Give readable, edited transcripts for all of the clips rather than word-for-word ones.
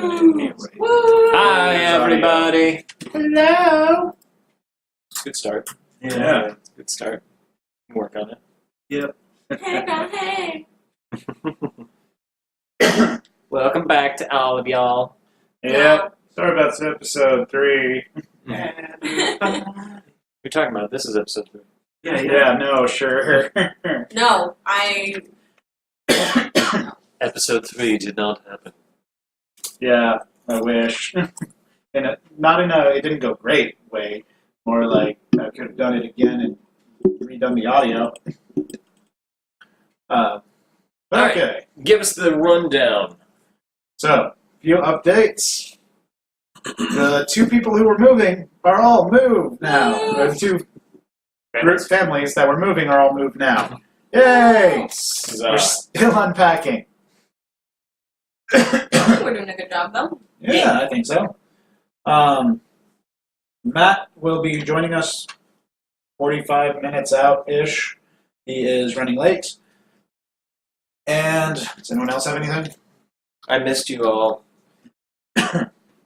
Hi, everybody. Hello. Good start. Yeah. Good start. Work on it. Yep. Hey. Welcome back to all of y'all. Yeah. Sorry about this episode 3. You're talking about this is episode 3. Yeah, no, sure. No, I. Episode 3 did not happen. Yeah, I wish. It didn't go great way. More like I could have done it again and redone the audio. Okay. Give us the rundown. So, few updates. The 2 people who were moving are all moved now. The 2 families that were moving are all moved now. Yay! We're still unpacking. We're doing a good job, though. Yeah, I think so. Matt will be joining us 45 minutes out-ish. He is running late. And does anyone else have anything? I missed you all.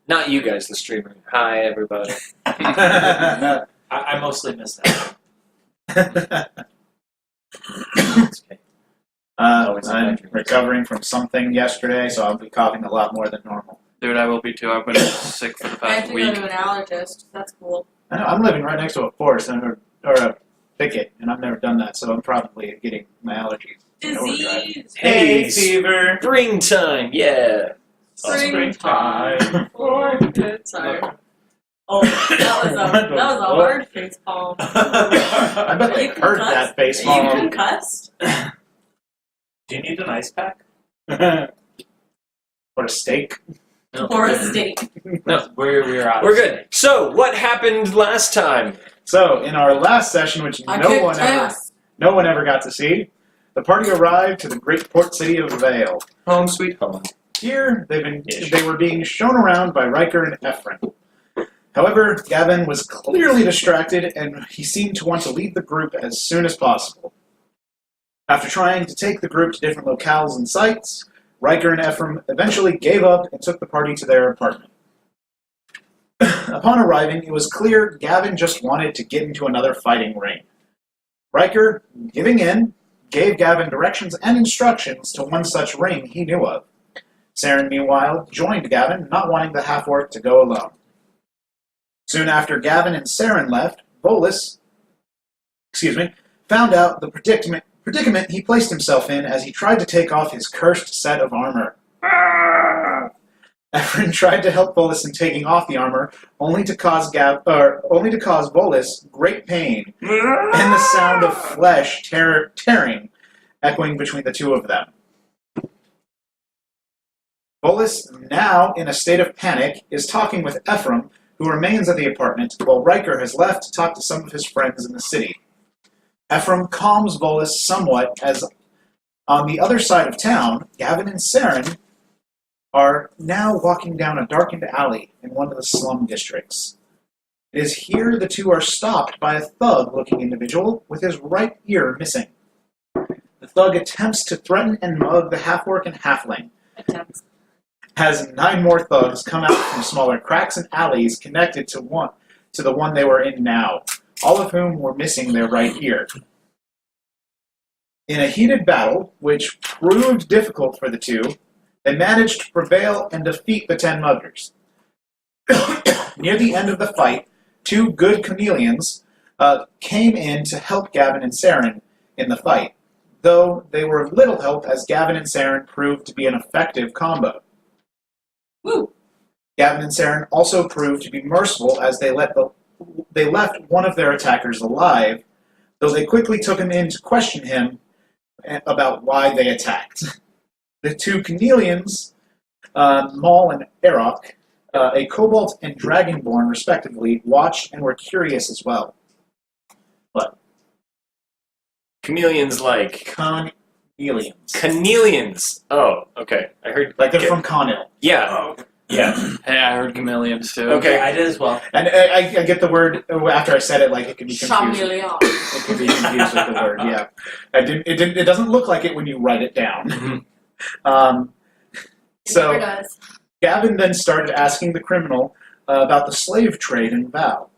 Not you guys, the streamer. Hi, everybody. I mostly missed that. Okay. I'm recovering from something yesterday, so I'll be coughing a lot more than normal. Dude, I will be too. I've been sick for the I have past to week. go to an allergist. That's cool. I know, I'm living right next to a forest or a thicket, and I've never done that, so I'm probably getting my allergies. in overdrive. Disease. Hey, fever. springtime, yeah. Springtime. For good time. Oh, that was a hard face palm. I bet they You heard concussed? that face You palm. concussed? Do you need an ice pack? Or a steak. Or a steak? No, we're out. We're good. So, what happened last time? So, in our last session, which no one ever got to see, the party arrived to the great port city of Vale. Home sweet home. Here, they were being shown around by Ryker and Ephraim. However, Gavyn was clearly distracted, and he seemed to want to leave the group as soon as possible. After trying to take the group to different locales and sites, Ryker and Ephraim eventually gave up and took the party to their apartment. Upon arriving, it was clear Gavyn just wanted to get into another fighting ring. Ryker, giving in, gave Gavyn directions and instructions to one such ring he knew of. Seren, meanwhile, joined Gavyn, not wanting the half-orc to go alone. Soon after Gavyn and Seren left, Vulas found out the predicament he placed himself in as he tried to take off his cursed set of armor. Ephraim tried to help Vulas in taking off the armor, only to cause Vulas great pain, and the sound of flesh tearing, echoing between the two of them. Vulas, now in a state of panic, is talking with Ephraim, who remains at the apartment, while Ryker has left to talk to some of his friends in the city. Ephraim calms Vulas somewhat as, on the other side of town, Gavyn and Seren are now walking down a darkened alley in one of the slum districts. It is here the two are stopped by a thug-looking individual with his right ear missing. The thug attempts to threaten and mug the half-orc and halfling. Has 9 more thugs come out from smaller cracks and alleys connected to the one they were in now, all of whom were missing their right ear. In a heated battle, which proved difficult for the two, they managed to prevail and defeat the 10 muggers. Near the end of the fight, 2 good chameleons came in to help Gavyn and Seren in the fight, though they were of little help as Gavyn and Seren proved to be an effective combo. Woo! Gavyn and Seren also proved to be merciful as they left one of their attackers alive, though they quickly took him in to question him about why they attacked. The 2 chameleons, Maul and Erok, a kobold and dragonborn respectively, watched and were curious as well. What? Chameleons like... Chameleons. Oh, okay. I heard... Like they're from Conil. Yeah. Oh. Yeah. Hey, I heard chameleons too. Okay. I did as well. And I get the word, after I said it, like it could be confused. Chameleon. It could be confused with the word, yeah. It doesn't look like it when you write it down. It So never does. Gavyn then started asking the criminal about the slave trade in Val.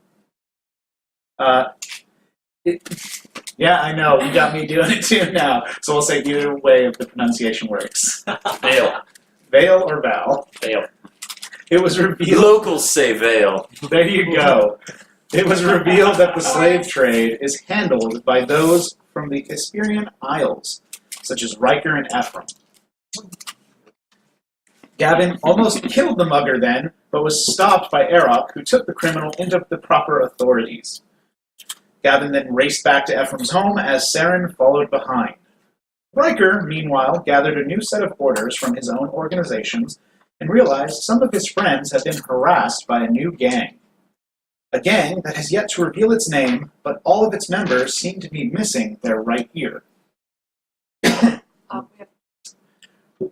Yeah, I know. You got me doing it too now. So we'll say either way of the pronunciation works. Vale. Vale or Val. Vale. It was revealed. Locals say Vale. There you go. It was revealed that the slave trade is handled by those from the Hesperian Isles, such as Ryker and Ephraim. Gavyn almost killed the mugger then, but was stopped by Arok, who took the criminal into the proper authorities. Gavyn then raced back to Ephraim's home as Seren followed behind. Ryker, meanwhile, gathered a new set of orders from his own organizations and realized some of his friends had been harassed by a new gang. A gang that has yet to reveal its name, but all of its members seem to be missing their right ear.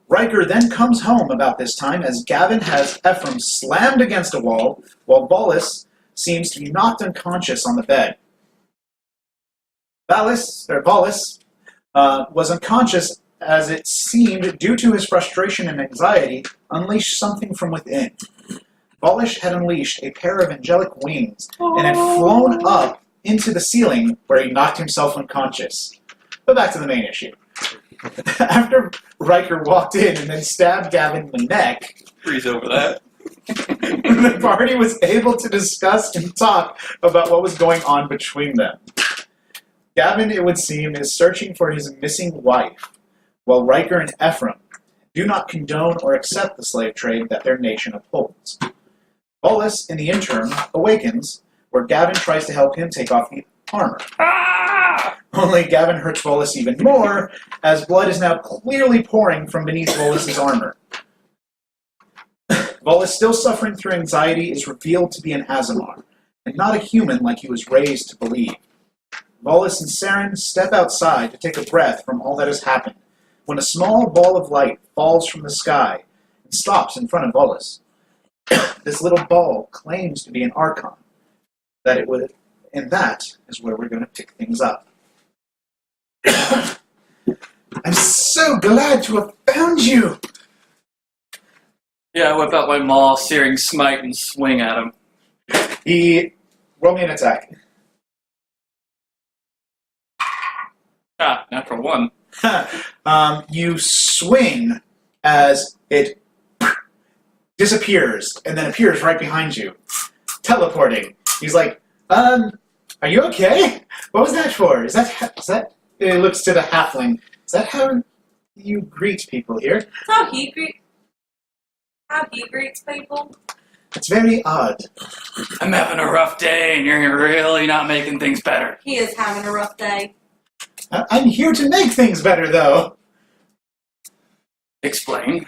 Ryker then comes home about this time as Gavyn has Ephraim slammed against a wall, while Vulas seems to be knocked unconscious on the bed. Vulas was unconscious as it seemed, due to his frustration and anxiety, unleashed something from within. Vulas had unleashed a pair of angelic wings and had flown up into the ceiling where he knocked himself unconscious. But back to the main issue. After Ryker walked in and then stabbed Gavyn in the neck, Freeze over that. the party was able to discuss and talk about what was going on between them. Gavyn, it would seem, is searching for his missing wife, while Ryker and Ephraim do not condone or accept the slave trade that their nation upholds. Vulas, in the interim, awakens, where Gavyn tries to help him take off the armor. Only Gavyn hurts Vulas even more, as blood is now clearly pouring from beneath Vulas' armor. Vulas, still suffering through anxiety, is revealed to be an Azamar, and not a human like he was raised to believe. Vulas and Seren step outside to take a breath from all that has happened, when a small ball of light falls from the sky and stops in front of Vulas. This little ball claims to be an Archon, and that is where we're going to pick things up. I'm so glad to have found you! Yeah, I whip out my maul, searing smite, and swing at him. Roll me an attack. Natural one. You swing as it disappears and then appears right behind you, teleporting. He's like, are you okay? What was that for? Is that? It looks to the halfling. Is that how you greet people here? That's how he greets people. It's very odd. I'm having a rough day, and you're really not making things better. He is having a rough day. I'm here to make things better, though. Explain.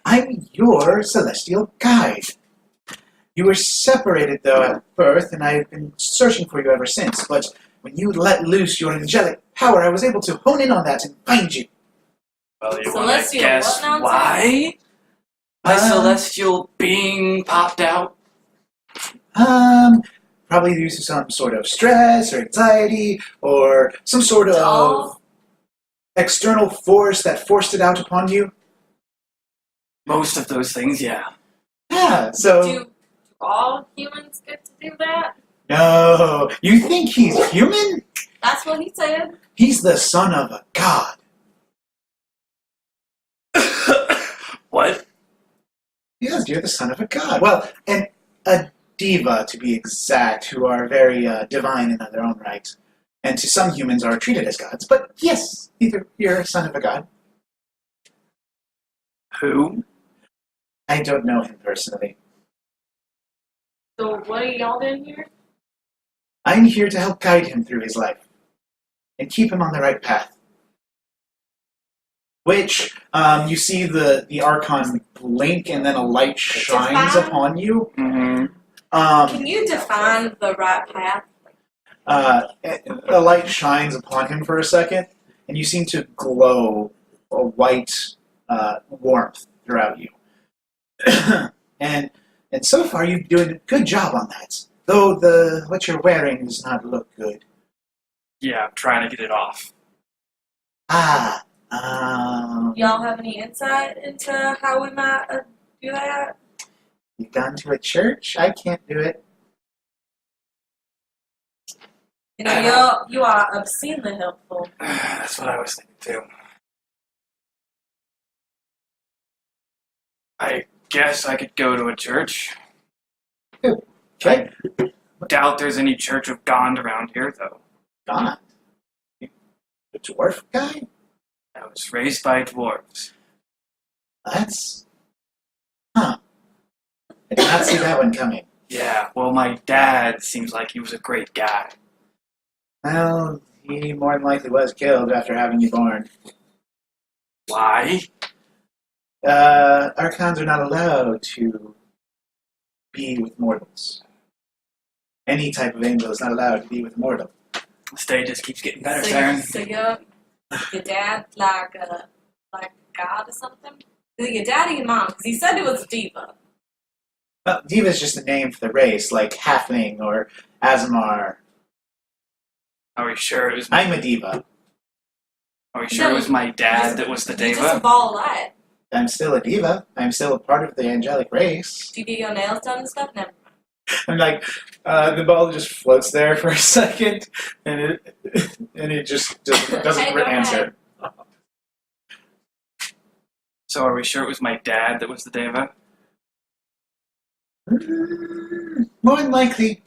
I'm your celestial guide. You were separated, though, at birth, and I've been searching for you ever since, but when you let loose your angelic power, I was able to hone in on that and find you. Well, you want to Celestial guess what now, why? My celestial being popped out? Probably due to some sort of stress or anxiety or some sort of external force that forced it out upon you. Most of those things, yeah. Yeah, so... Do all humans get to do that? No, you think he's human? That's what he said. He's the son of a god. What? Yes, you're the son of a god. Well, and a diva, to be exact, who are very divine in their own right. And to some humans are treated as gods. But yes, you're a son of a god. Who? I don't know him personally. So what are y'all doing here? I'm here to help guide him through his life and keep him on the right path. Which, you see the Archon blink and then a light shines upon you. Mm-hmm. Can you define the right path? A light shines upon him for a second, and you seem to glow a white warmth throughout you. and so far, you're doing a good job on that. Though what you're wearing does not look good. Yeah, I'm trying to get it off. Y'all have any insight into how we might do that? You've gone to a church? I can't do it. You know, you are obscenely helpful. That's what I was thinking too. I guess I could go to a church. Okay. Doubt there's any Church of Gond around here, though. Gone. The dwarf guy? I was raised by dwarves. That's... Huh. I did not see that one coming. Yeah, well, my dad seems like he was a great guy. Well, he more than likely was killed after having you born. Why? Archons are not allowed to be with mortals. Any type of angel is not allowed to be with a mortal. This day just keeps getting better, So, Seren. so your dad like God or something? Is it your dad or your mom? Because he said it was a diva. Well, diva is just a name for the race, like halfling or Azamar. Are we sure it was? I'm a diva. Are we sure it was my dad that was the You're just a diva? ball of light. I'm still a diva. I'm still a part of the angelic race. Do you get your nails done and stuff? Never mind. And like, the ball just floats there for a second, and it just doesn't Hey, go answer. So are we sure it was my dad that was the diva? More than likely,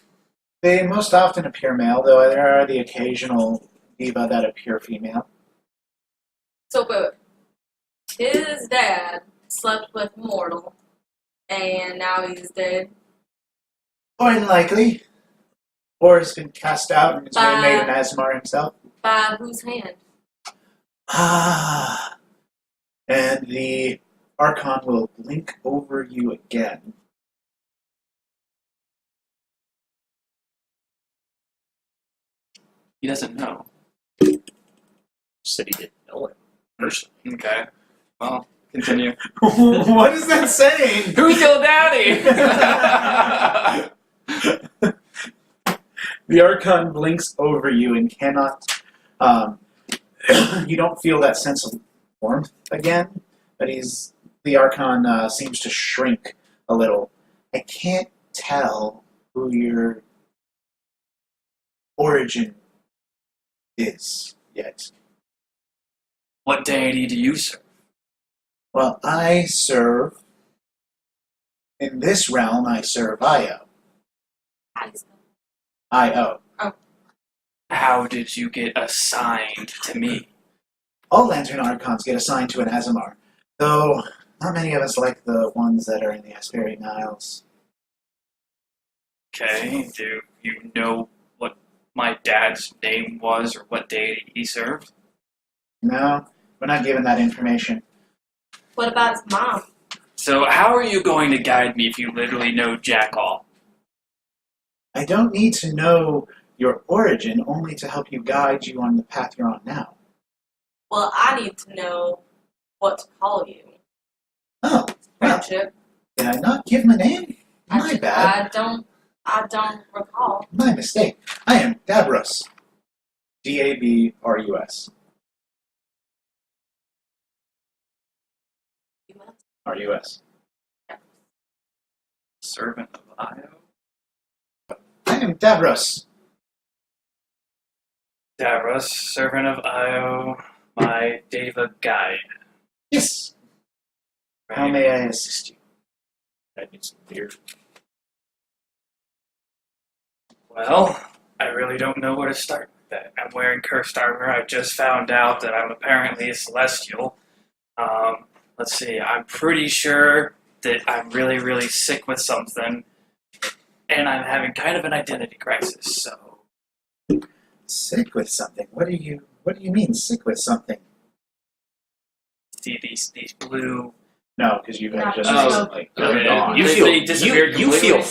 they most often appear male, though there are the occasional diva that appear female. So, but his dad slept with mortal, and now he's dead. More than likely, or has been cast out and has been made an Asmar himself. By whose hand? Ah, and the Archon will blink over you again. He doesn't know. Said he didn't know him personally. Okay. Well, continue. What is that saying? Who's your daddy? The Archon blinks over you and cannot. You don't feel that sense of warmth again, but the Archon seems to shrink a little. I can't tell who your origin is yet. What deity do you serve? Well, I serve. In this realm, I serve Io. How do you spell I-O. How did you get assigned to me? All Lantern Archons get assigned to an Azamar, though not many of us like the ones that are in the Asperian Isles. Okay, do you know what my dad's name was or what deity he served? No, we're not given that information. What about his mom? So how are you going to guide me if you literally know jack all? I don't need to know your origin only to help you guide you on the path you're on now. Well, I need to know what to call you. Oh, well, Friendship. did I not give him a name? My bad. I don't recall. My mistake. I am Dabrus. D-A-B-R-U-S. R-U-S. Servant of Io? I am Dabrus. Davros, servant of Io, my Deva guide. Yes. How may I assist you? I need some beer. Well, I really don't know where to start with that. I'm wearing cursed armor. I just found out that I'm apparently a celestial. Let's see, I'm pretty sure that I'm really, really sick with something, and I'm having kind of an identity crisis, so... Sick with something? What do you mean, sick with something? See these blue... No, because you have just Oh, recently okay. gone. You They- feel they disappeared you feel completely? They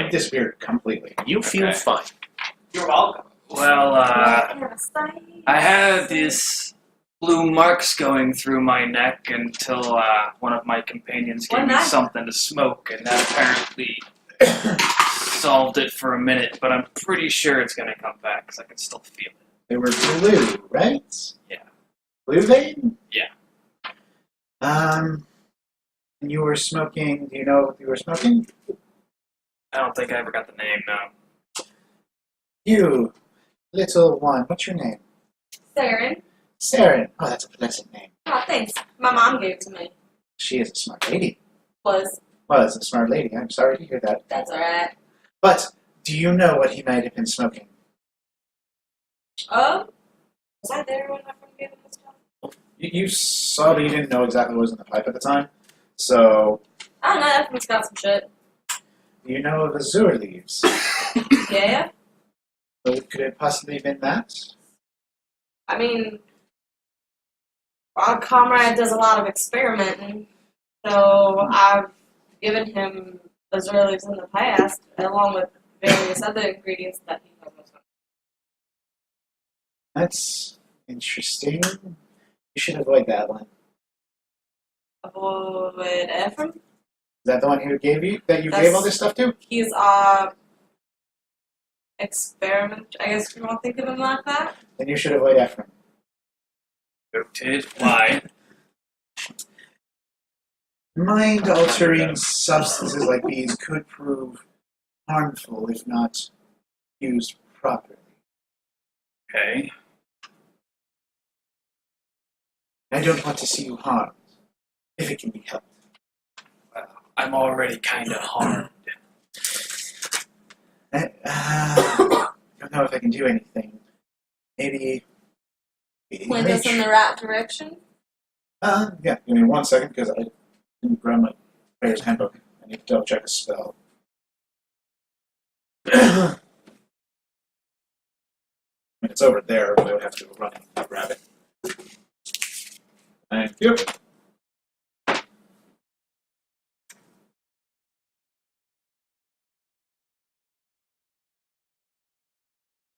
fine. disappeared completely. You feel Okay. fine. You're welcome. Well, What can I say? I had these blue marks going through my neck until one of my companions gave What me knife? something to smoke, and that apparently solved it for a minute, but I'm pretty sure it's going to come back because I can still feel it. They were blue, right? Yeah. Blue vein? Yeah. And you were smoking. Do you know what you were smoking? I don't think I ever got the name, no. You, little one. What's your name? Seren. Seren. Oh, that's a pleasant name. Oh, thanks. My mom gave it to me. She is a smart lady. Was. Was a smart lady. I'm sorry to hear that. That's alright. But do you know what he might have been smoking? Was I there when my friend gave him this stuff? You saw, but you didn't know exactly what was in the pipe at the time. So, I don't know, Ephraim's got some shit. do you know of azure leaves? Yeah? So could it possibly have been that? I mean, our comrade does a lot of experimenting, so I've given him azure leaves in the past, along with various other ingredients that he knows. That's interesting. You should avoid that one. Is Avoid Ephraim. that the one who gave you that you That's- gave all this stuff to? He's experiment. I guess you want to think of him like that. Then you should avoid Ephraim. Noted. Why? Mind-altering substances like these could prove harmful if not used properly. Okay. I don't want to see you harmed, if it can be helped. Well, I'm already kind of harmed. I don't know if I can do anything. Maybe. Point us in the right direction. Yeah, give me 1 second because I didn't grab my player's handbook. I need to double check a spell. I mean, it's over there, but I would have to go running and grab it. Thank you.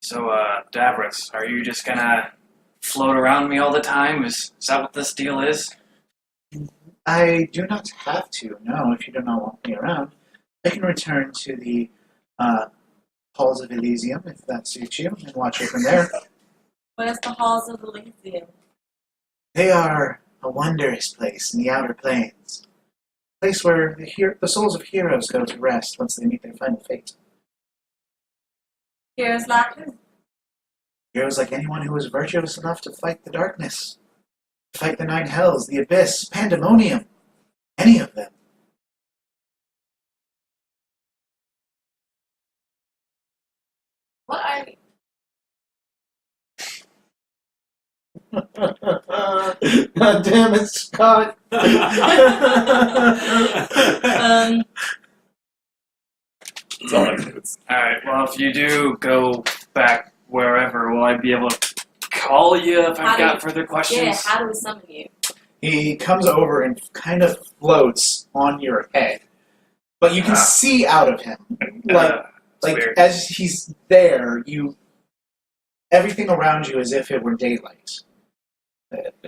So, Davros, are you just gonna float around me all the time? Is that what this deal is? I do not have to, no, if you do not want me around. I can return to the Halls of Elysium, if that suits you, and watch you from there. Where's the halls of Elysium? They are a wondrous place in the outer planes. A place where the souls of heroes go to rest once they meet their final fate. Here's like who? Heroes like anyone who was virtuous enough to fight the darkness, to fight the nine hells, the abyss, pandemonium, any of them. What are you? God damn it, Scott! Alright, well, if you do go back wherever, will I be able to call you if I've got further questions? Yeah, how do we summon you? He comes over and kind of floats on your head, but you can see out of him. Like weird. as he's there, everything around you as if it were daylight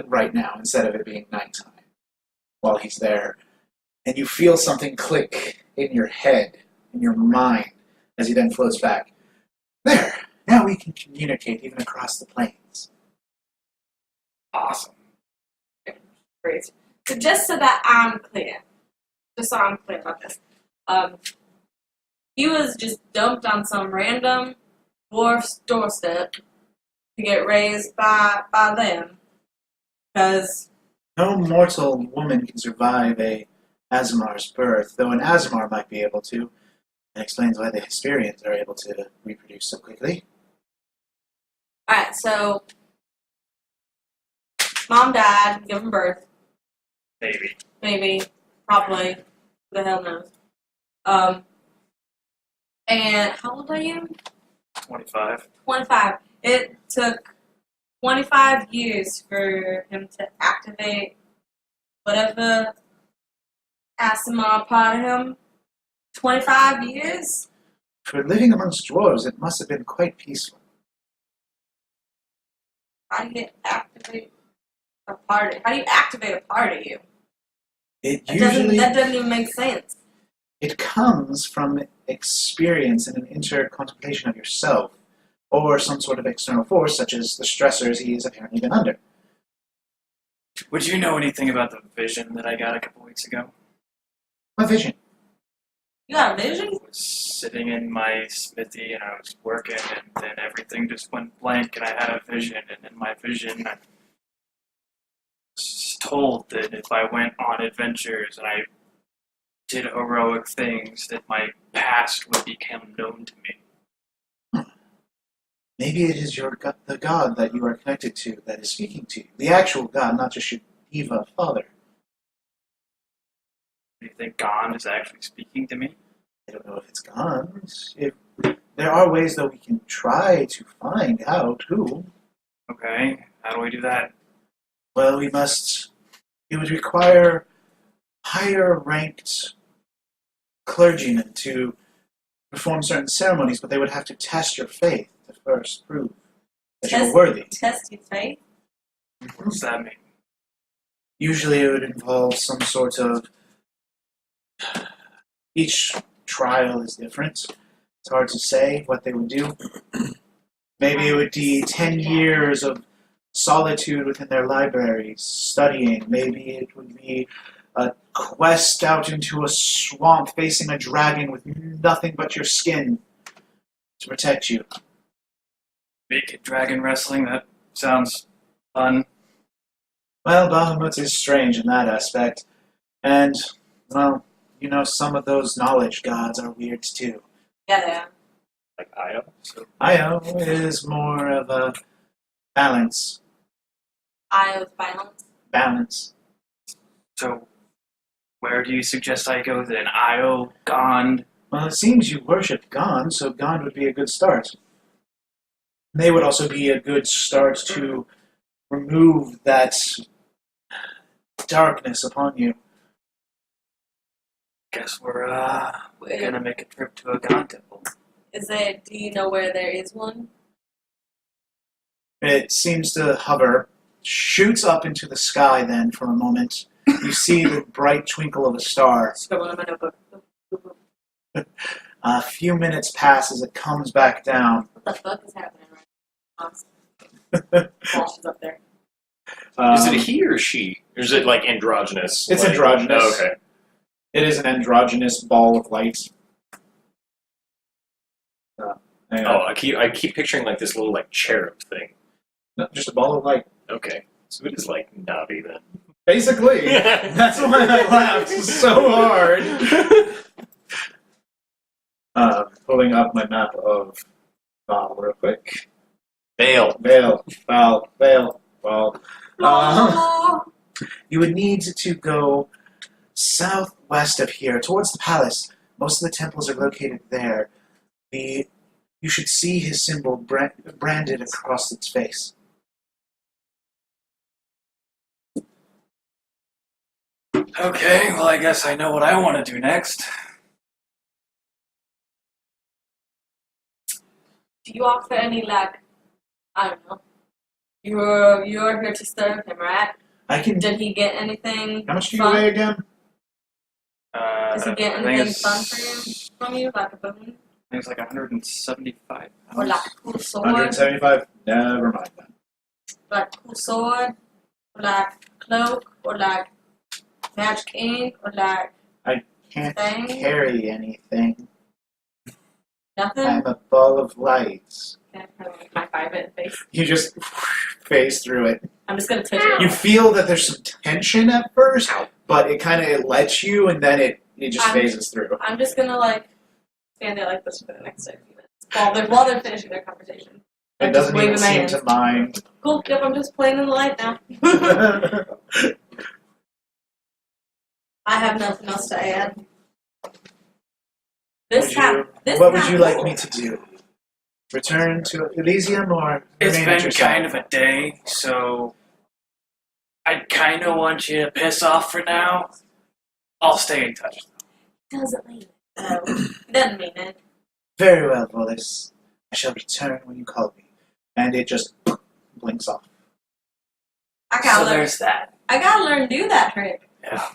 right now instead of it being nighttime while he's there, and you feel something click in your head, in your mind, as he then floats back. There, now we can communicate even across the plains. Awesome. Great. So just so that I'm clear, about this, he was just dumped on some random dwarf's doorstep to get raised by them, because No mortal woman can survive a Azimar's birth, though an Azimar might be able to. That explains why the Hesperians are able to reproduce so quickly. alright, so mom died, given birth, maybe, probably, who the hell knows. And how old are you? 25. 25. It took 25 years for him to activate whatever Asimar part of him. 25 years? For living amongst dwarves, it must have been quite peaceful. How do you activate a part of How do you activate a part of you? That doesn't even make sense. It comes from experience and an inner contemplation of yourself, or some sort of external force, such as the stressors he has apparently been under. Would you know anything about the vision that I got a couple weeks ago? What vision? You got a vision? I was sitting in my smithy and I was working, and then everything just went blank, and I had a vision. And in my vision, I was told that if I went on adventures and I did heroic things, that my past would become known to me. Maybe it is the god that you are connected to that is speaking to you. The actual god, not just your diva father. Do you think God is actually speaking to me? I don't know if it's gone. There are ways that we can try to find out who. Okay, how do we do that? Well, it would require higher ranked clergymen to perform certain ceremonies, but they would have to test your faith to first prove that you're worthy. Test your faith? What does that mean? Usually it would involve some sort of... Each trial is different. It's hard to say what they would do. Maybe it would be 10 years of solitude within their libraries, studying. Maybe it would be a quest out into a swamp facing a dragon with nothing but your skin to protect you. Naked dragon wrestling, that sounds fun. Well, Bahamut is strange in that aspect. And, well, you know, some of those knowledge gods are weird too. Yeah, they are. Like Io. So Io is more of a balance. I with violence. Balance. So, where do you suggest I go then? Io, Gond? Well, it seems you worship Gond, so Gond would be a good start. They would also be a good start to remove that darkness upon you. Guess we're gonna make a trip to a Gond temple. Do you know where there is one? It seems to hover, shoots up into the sky then for a moment. You see the bright twinkle of a star. Scribble in my notebook. A few minutes pass as it comes back down. What the fuck is happening right now? While she's up there. is it a he or she? Or is it like androgynous? It's like, androgynous. Oh, okay. It is an androgynous ball of light. Hang on. Oh, I keep picturing like this little like cherub thing. No, just a ball of light. Okay. So it is like Navi then. Basically. That's why I laughed so hard. Pulling up my map of Val real quick. Veil. Val. Oh. You would need to go southwest of here, towards the palace. Most of the temples are located there. You should see his symbol branded across its face. Okay, well, I guess I know what I want to do next. Do you offer any, like, I don't know. You're here to serve him, right? I can. Did he get anything How much do you fun? weigh again? Does he get I think anything it's- fun from you, like a boon? I think it's like 175 pounds. Or like a cool sword? 175? Never mind that. Like a cool sword? Or like cloak? Or like magic ink? Or like Can't thing? carry anything. Nothing? I'm a ball of light. Okay, I don't like high five it in the face. You just phase through it. I'm just gonna touch it. You feel that there's some tension at first, but it lets you, and then it just phases through. I'm just gonna like stand there like this for the next 30 minutes while they're finishing their conversation. It I'm doesn't just even waving my seem hands. to mind. Cool. Yep, I'm just playing in the light now. I have nothing else to add. What would you like me to do? Return to Elysium or It's remain at been your kind side? of a day, so I kind of want you to piss off for now. I'll stay in touch. Doesn't mean it. Doesn't mean it. Very well, Vulas. I shall return when you call me. And it just blinks off. I So gotta learn. there's that. I gotta learn to do that trick. Yeah.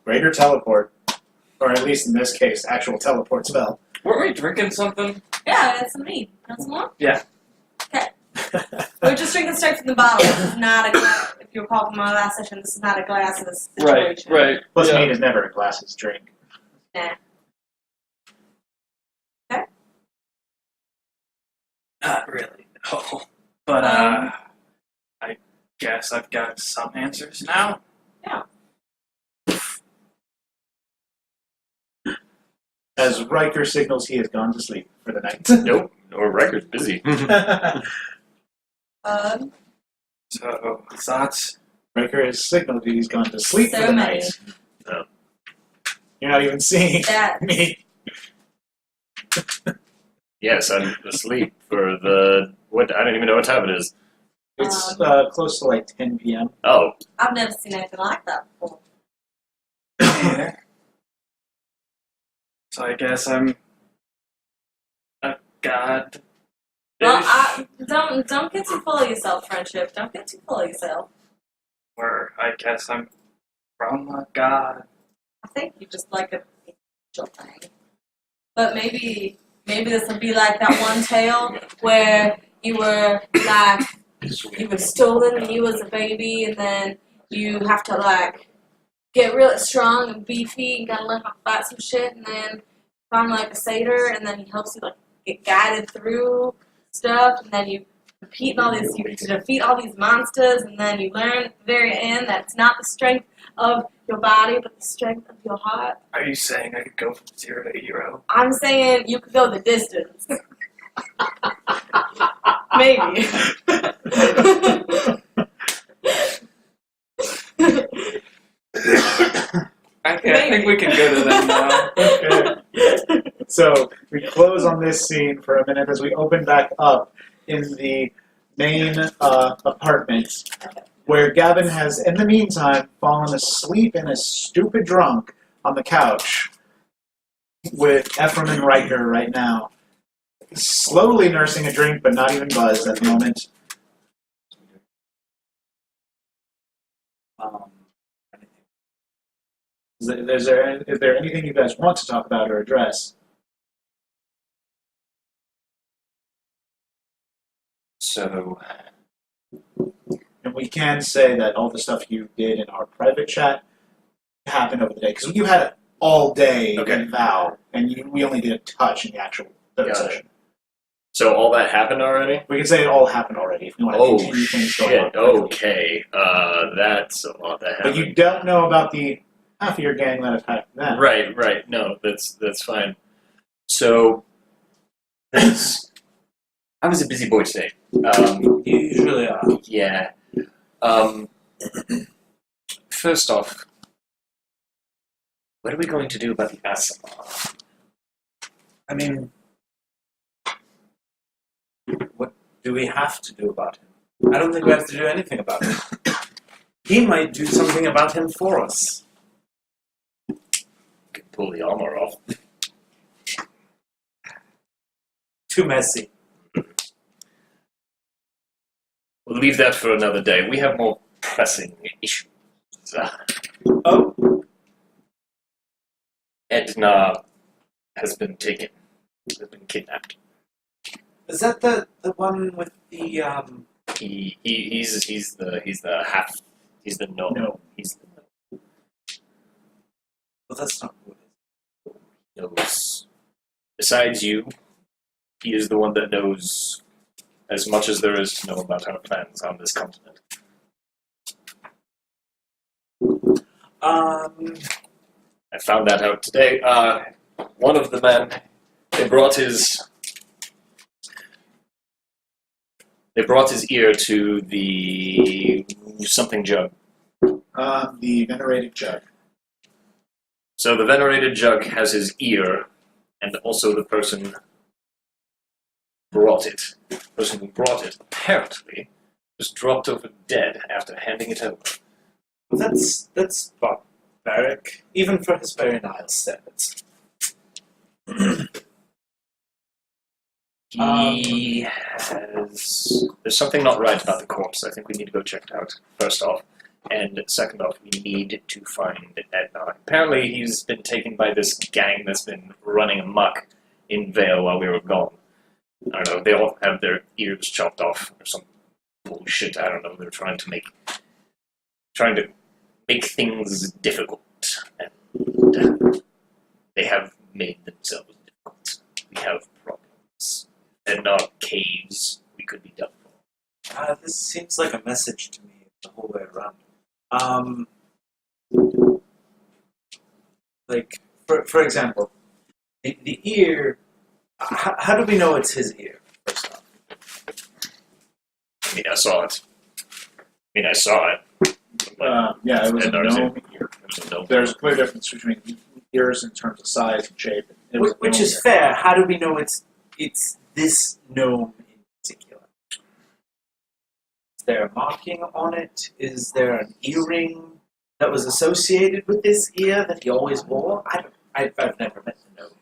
Greater teleport. Or at least in this case, actual teleport spell. Weren't we drinking something? Yeah, that's some mead. Want some more? Yeah. Okay. We're just drinking straight from the bottle. It's not a you recall from my last session, this is not a glasses situation. Right. Plus, yeah. meat is never a glasses drink. Nah. Not really, no. But, I guess I've got some answers now. As Ryker signals he has gone to sleep for the night. Nope. Or Ryker's busy. So, thoughts? Riker has signaled that he's gone to sleep So for the many. night. Oh. You're not even seeing That me. Yes, I'm asleep for the... What? I don't even know what time it is. It's close to like 10 p.m. Oh. I've never seen anything like that before. So I guess I'm a god. Well, don't get too full of yourself, friendship. Don't get too full of yourself. Or I guess I'm from a god. I think you just like a angel thing. But maybe this will be like that one tale where you were like you were stolen when you was a baby, and then you have to like get really strong and beefy and gotta learn how to fight some shit, and then find like a satyr, and then he helps you like get guided through stuff, and then you defeat all these monsters, and then you learn at the very end that it's not the strength of your body, but the strength of your heart. Are you saying I could go from 0 to hero? I'm saying you could go the distance. Maybe. Okay, I think we can go to them now. Okay. So we close on this scene for a minute as we open back up in the main apartment, where Gavyn has, in the meantime, fallen asleep in a stupid drunk on the couch with Ephraim and Ryker right now. Slowly nursing a drink, but not even buzzed at the moment. Is there anything you guys want to talk about or address? So... And we can say that all the stuff you did in our private chat happened over the day, because you had it all day Okay. in Vow, and we only did a touch in the actual third Got it. session. So all that happened already? We can say it all happened already if you want to Oh, continue things going shit. on. Okay. That's a lot that But happened. you don't know about the half of your gang that attacked them. Right. No, that's fine. So, I was a busy boy today. You usually are. Yeah. First off, what are we going to do about the Asimov? I mean, what do we have to do about him? I don't think we have to do anything about him. He might do something about him for us. Can pull the armor off. Too messy. We'll leave that for another day. We have more pressing issues. Oh, Edna has been taken. Has been kidnapped. is that the one with the He's the half. He's the gnome. No. He's the Well, that's not good. knows. Besides you, he is the one that knows as much as there is to know about our plans on this continent. I found that out today. One of the men, they brought his ear to the something jug. The venerated jug. So the venerated jug has his ear, and also the person brought it. The person who brought it apparently was dropped over dead after handing it over. That's barbaric, even for his very Nile standards. He has... There's something not right about the corpse. I think we need to go check it out, first off. And second off, we need to find Edna. Apparently he's been taken by this gang that's been running amok in Vale while we were gone. I don't know, they all have their ears chopped off or some bullshit, I don't know. They're trying to make trying to make things difficult, and they have made themselves difficult. We have problems. And our caves, we could be done for. This seems like a message to me the whole way around. Like, for example, the ear. How do we know it's his ear? First off, I mean, I saw it. Yeah, it was a Ednar's gnome ear. It was a gnome. There's a clear difference between ears in terms of size and shape. It was a which gnome is ear. fair. How do we know it's this gnome in particular? Is there a marking on it? Is there an earring that was associated with this ear that he always wore? I've never met the gnome.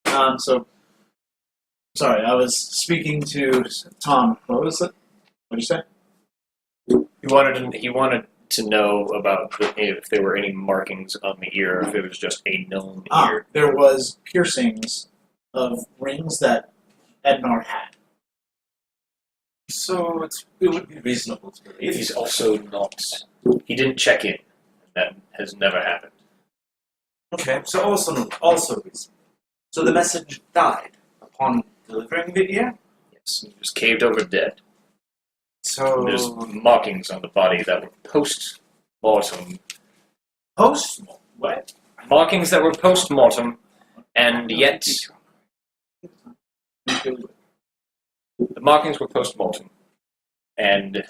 Wow. So, sorry, I was speaking to Tom. What was it? What did you say? He wanted to know about if there were any markings on the ear, if it was just a gnome ear. There was piercings of rings that Ednar had. So it would be reasonable to believe. He's also not. He didn't check in. That has never happened. Okay, so also reasonable. So the message died upon delivering the ear? Yes, he was caved over dead. So There's markings on the body that were post-mortem. What? Markings that were post-mortem, and yet the markings were post-mortem. And,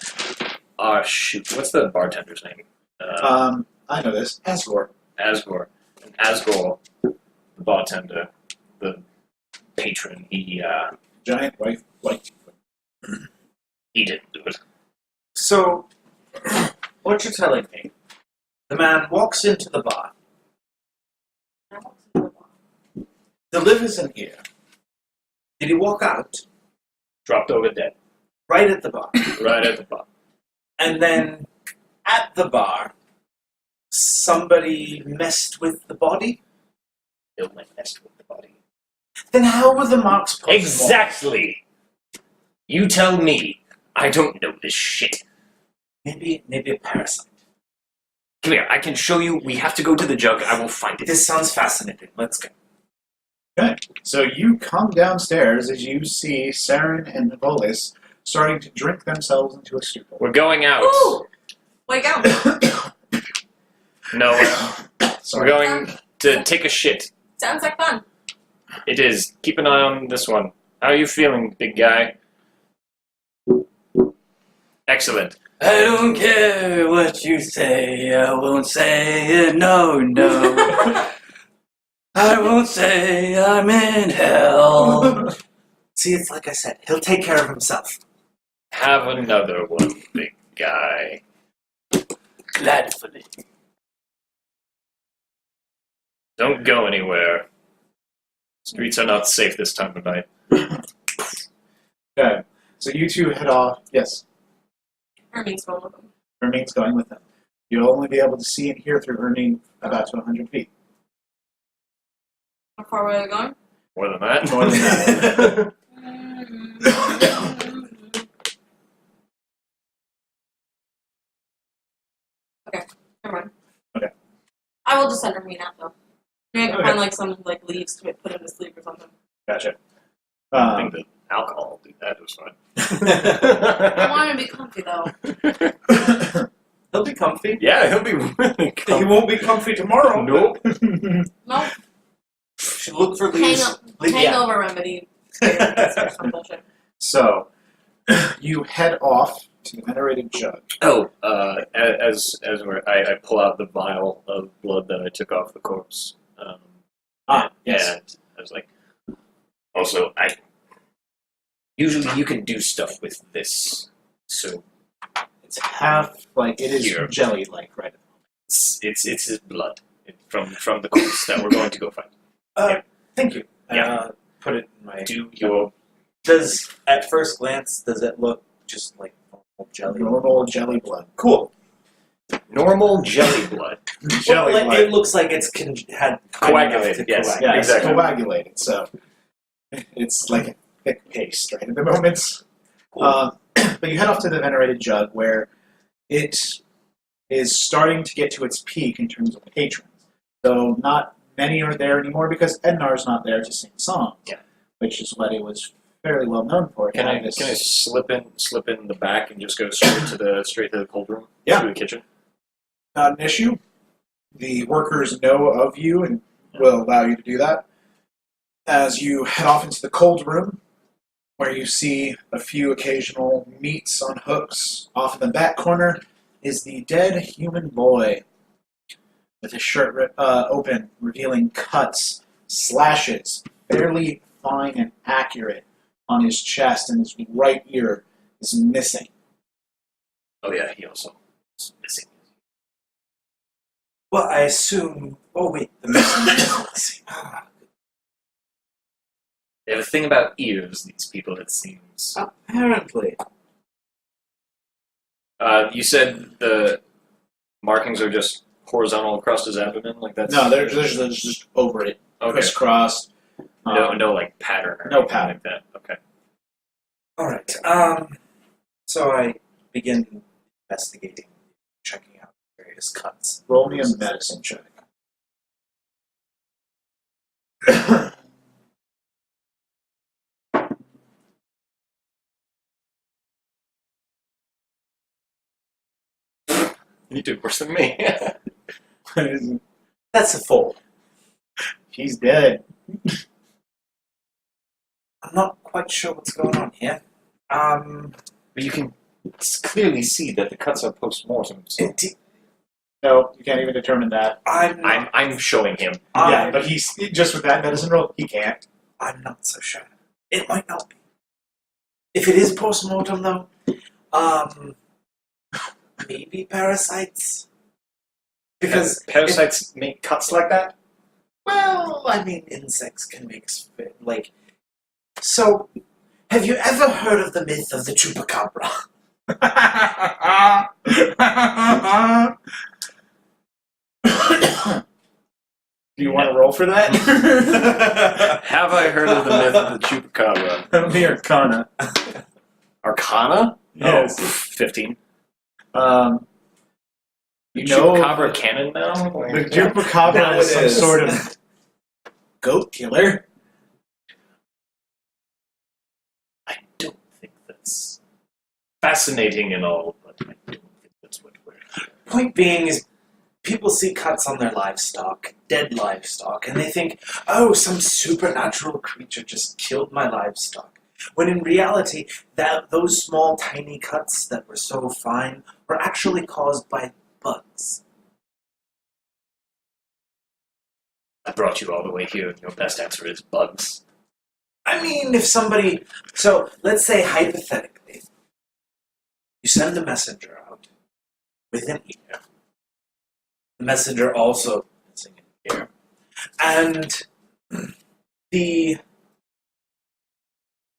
shoot, what's the bartender's name? I know this. Asgore. Asgore. And Asgore, the bartender, the patron, he Giant white. didn't do it. So what you're telling me, the man walks into the bar, delivers an ear. Did he walk out Dropped over dead. right at the bar? Right at the bottom. And then at the bar, somebody messed with the body? It went messed with the body. Then how were the marks post-mortem? Exactly! You tell me. I don't know this shit. Maybe a parasite. Come here, I can show you. We have to go to the jug. I will find it. This sounds fascinating. Let's go. Okay. So you come downstairs as you see Seren and Vulas starting to drink themselves into a stupor. We're going out. Woo! Wake up. No, we're Sorry. going to take a shit. Sounds like fun. It is. Keep an eye on this one. How are you feeling, big guy? Excellent. I don't care what you say, I won't say it, no. I won't say I'm in hell. See, it's like I said, he'll take care of himself. Have another one, big guy. Gladfully. Don't go anywhere. Streets are not safe this time of night. Okay. So you two head off. Yes. Hermie's going with them. Hermine's going with them. You'll only be able to see and hear through Hermine about to 100 feet. How far are we going? More than that. More than that. Okay, never mind. Okay. I will just send Hermine out though. Maybe I can Okay. find like some like leaves to put him to sleep or something. Gotcha. I think that alcohol will do that. It was I fine. want him to be comfy though. He'll be comfy. Yeah, he'll be really He comfy. won't be comfy tomorrow. Nope. No, Should look for leaves. hangover remedy. Or some bullshit. So, you head off to the venerated jug. Oh, as I pull out the vial of blood that I took off the corpse. Yes. And I was like, also, usually you can do stuff with this, so It's half, like, it is Here. jelly-like, right? it's his blood from the corpse that we're going to go find. Thank you. Yeah. Put it in my. Do your At first glance, does it look just like normal jelly? Normal jelly blood. Cool. Normal jelly blood. Jelly Well, blood. it looks like it's had time enough Coagulated, to yes. coagulate. Yeah, Exactly. it's coagulated, so it's like a thick paste right at the moment. But you head off to the venerated jug, where it is starting to get to its peak in terms of patrons. So not many are there anymore because Ednar's not there to sing songs, Yeah. which is what it was fairly well known for. Can I This- slip in the back and just go straight to the cold room? Yeah. To the kitchen. Not an issue. The workers know of you and will allow you to do that. As you head off into the cold room, where you see a few occasional meats on hooks, off in the back corner is the dead human boy with his shirt open, revealing cuts, slashes, fairly fine and accurate on his chest, and his right ear is missing. Oh yeah, he also is missing. Well, I assume. Oh wait, the missing. They have a thing about ears, these people, it seems. Apparently, You said the markings are just horizontal across his abdomen, like that's... No, they're just over it, Okay. crisscrossed. No, like pattern or No anything pattern. like that. Okay. all right. So I begin investigating, checking out various cuts. Roll me a medicine check. You did worse than me. That's a 4. He's dead. I'm not quite sure what's going on here. But you can clearly see that the cuts are post-mortem. So Indeed, No, you can't even determine that. I'm showing him. Yeah, but he's just with that medicine roll, he can't. I'm not so sure. It might not be. If it is post-mortem, though, maybe parasites. Because, Parasites make cuts like that? well, I mean, insects can make like. So, have you ever heard of the myth of the chupacabra? Do you want to roll for that? Have I heard of the myth of the chupacabra? The Arcana. Arcana? Yes. Oh, 15. You know Chupacabra canon now? the Chupacabra Now is it some is. sort of goat killer. I don't think that's fascinating and all, but I don't think that's what we're... Point being is, people see cuts on their livestock, dead livestock, and they think, oh, some supernatural creature just killed my livestock. When in reality, those small, tiny cuts that were so fine were actually caused by bugs. I brought you all the way here, and your best answer is bugs. I mean, if somebody... So, let's say, hypothetically, you send a messenger out with an ear. The messenger also is an ear. And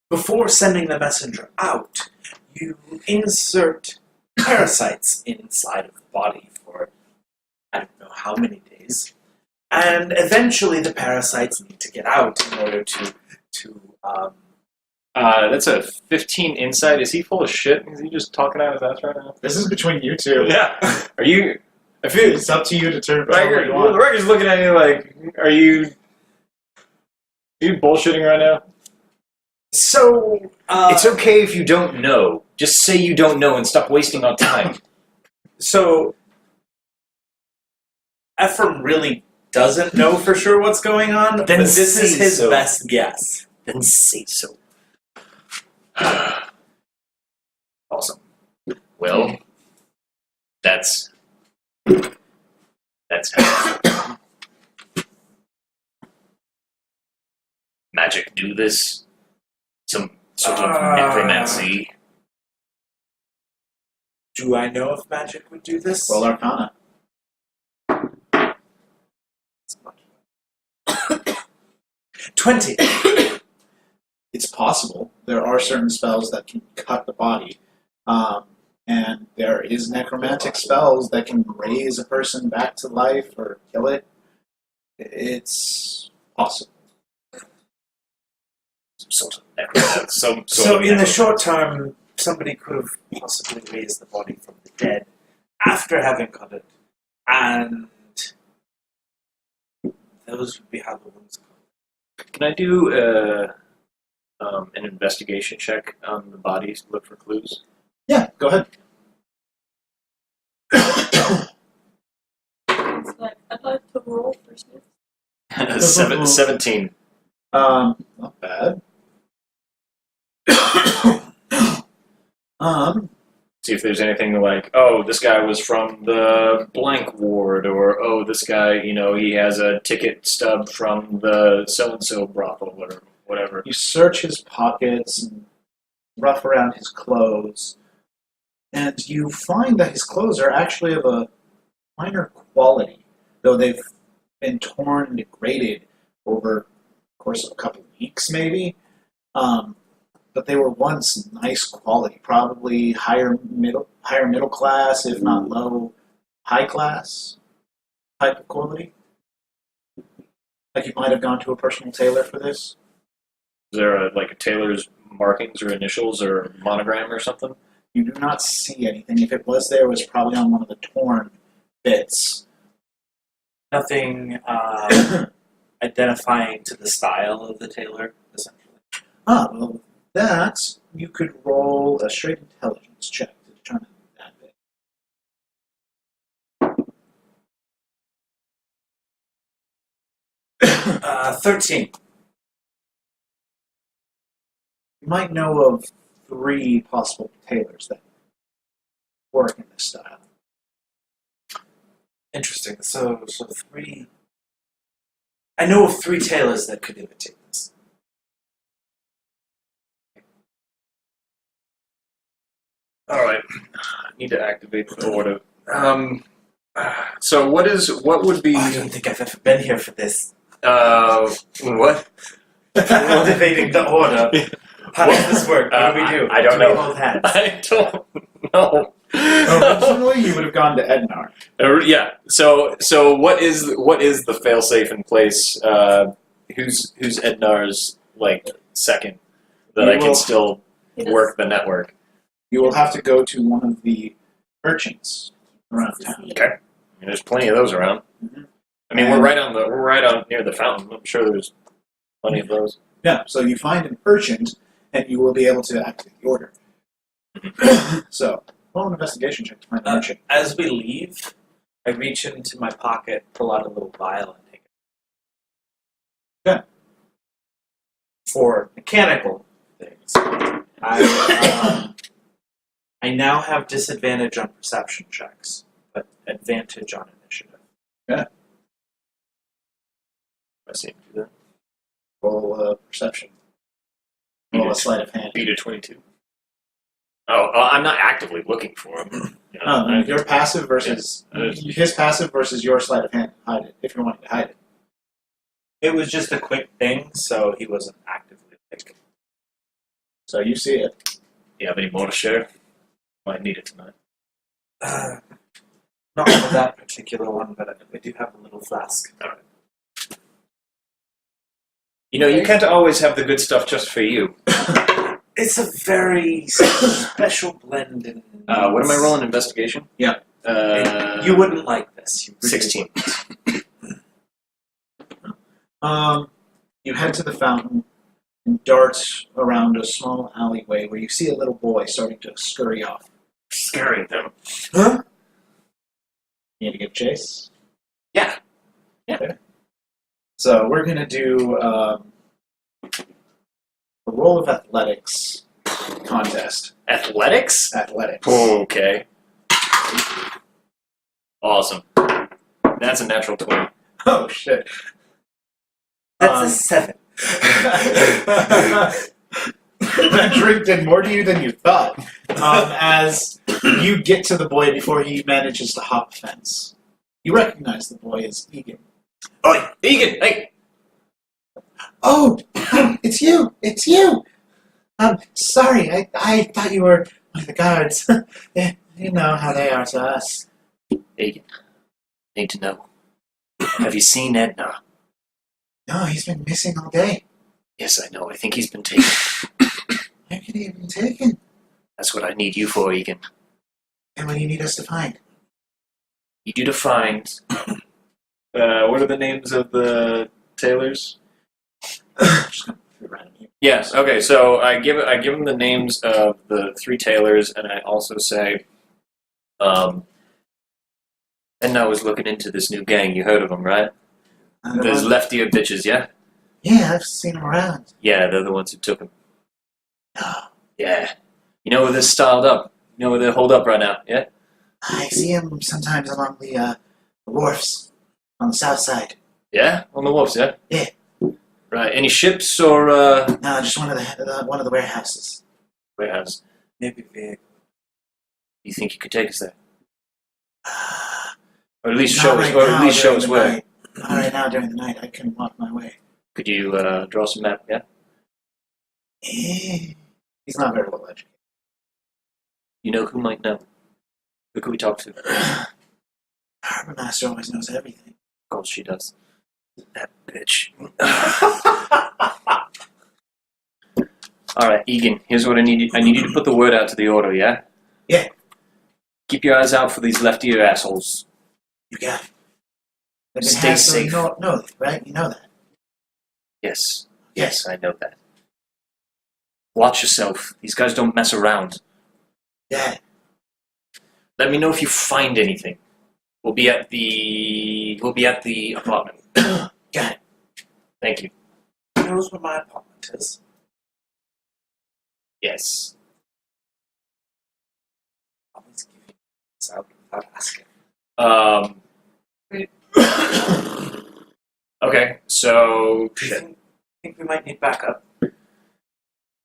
before sending the messenger out, you insert parasites inside of the body for I don't know how many days. And eventually the parasites need to get out in order to That's a 15 inside. Is he full of shit? Is he just talking out his ass right now? This is between you two. Yeah. Are you... I feel... It's up to you to turn Ryker, what you want. Ryker's looking at you like, are you bullshitting right now? So It's okay if you don't know. Just say you don't know and stop wasting our time. So Ephraim really doesn't know for sure what's going on, Then but this is say his so. best guess. Then say so. Awesome. Well, that's how magic do this. Some sort of necromancy. Do I know if magic would do this? Roll Arcana. 20. It's possible. There are certain spells that can cut the body, and And there is necromantic spells that can raise a person back to life or kill it. It's possible. Some sort of necromancy. Some sort So of in the necromancy. short term, somebody could have possibly raised the body from the dead after having cut it, and those would be how the wounds come. Can I do an investigation check on the bodies to look for clues? Yeah, go ahead. It's like, I'd like to roll for Smith. 17. Not bad. See if there's anything like, oh, this guy was from the blank ward, or oh, this guy, he has a ticket stub from the so-and-so brothel, or whatever. You search his pockets and rough around his clothes, and you find that his clothes are actually of a minor quality, though they've been torn and degraded over the course of a couple of weeks, maybe. But they were once nice quality, probably higher middle class, if not low, high class type of quality. Like you might have gone to a personal tailor for this. Is there a tailor's markings or initials or monogram or something? You do not see anything. If it was there, it was probably on one of the torn bits. Nothing identifying to the style of the tailor, essentially. Well, that you could roll a straight intelligence check to determine that bit. 13. You might know of 3 possible tailors that work in this style. Interesting. So 3. I know of 3 tailors that could imitate this. All right, I need to activate the order. So what would be? I don't think I've ever been here for this. What? Activating the order. How does this work? What do we do? I don't Do we know. hold hands? I don't know. Originally, you would have gone to Ednar. Yeah. So what is the failsafe in place? Who's Ednar's second that You I can will- still work the network? You will have to go to one of the urchins around town. Okay. I mean, there's plenty of those around. Mhm. I mean, we're right on near the fountain. I'm sure there's plenty of those. Yeah, so you find an urchin, and you will be able to activate the order. So, roll an investigation check to find an urchin. As we leave, I reach into my pocket, pull out a little vial, and take it. Yeah. For mechanical things, I now have disadvantage on perception checks, but advantage on initiative. I seem to do that. Roll perception. Roll a sleight of hand. Beat a 22. Oh, I'm not actively looking for him. Your passive versus his passive versus your sleight of hand. Hide it if you're wanting to hide it. It was just a quick thing, so he wasn't actively thinking. So you see it. You have any more to share? Might need it tonight. Not for that particular one, but I do have a little flask. All right. You can't always have the good stuff just for you. It's a very special blend. And What am I rolling? Investigation? Yeah. You wouldn't like this. You really 16. You head to the fountain and dart around a small alleyway where you see a little boy starting to scurry off. Scaring them. Huh? You need to give chase? Yeah. Okay. So we're going to do a roll of athletics contest. Athletics? Athletics. Okay. Awesome. That's a natural 20. Oh, shit. That's a 7. That drink did more to you than you thought. As you get to the boy before he manages to hop a fence. You recognize the boy as Egan. Oi, Egan! Hey! Oh, it's you! It's you! Sorry, I thought you were The guards. Yeah, you know how they are to us. Egan, need to know. Have you seen Edna? No, he's been missing all day. Yes, I know. I think he's been taken. Where could he have been taken? That's what I need you for, Egan. And what do you need us to find? Need you to find. What are the names of the tailors? Just gonna put it random here. Yes. Okay. So I give them the names of the 3 tailors, and I also say, Edna was looking into this new gang. You heard of them, right? Those left-ear bitches, yeah? Yeah, I've seen him around. Yeah, they're the ones who took him. No, Yeah. You know where they're styled up? You know where they're holed up right now, yeah? I see him sometimes along the wharfs on the south side. Yeah? On the wharfs, yeah? Yeah. Right. Any ships or, No, just one of the warehouses. warehouse? Maybe vehicle. You think you could take us there? Uh, Or at least not show us, right or at now least show during us the where. night. Not right now during the night. I couldn't walk my way. Could you, draw some map, yeah? He's not very well educated. You know who might know? Who could we talk to? Of Harbor Master always knows everything. course she does. That bitch. Alright, Egan, here's what I need you. I need you to put the word out to the order, yeah? Yeah. Keep your eyes out for these left-ear assholes. You got it. They've been Stay hassling safe. No, right? You know that. Yes. Yes, I know that. Watch yourself. These guys don't mess around. Yeah. Let me know if you find anything. We'll be at the apartment. Got it. Thank you. Who knows where my apartment is? Yes. Always give you this out without asking. Okay, so Do you shit. think we might need backup?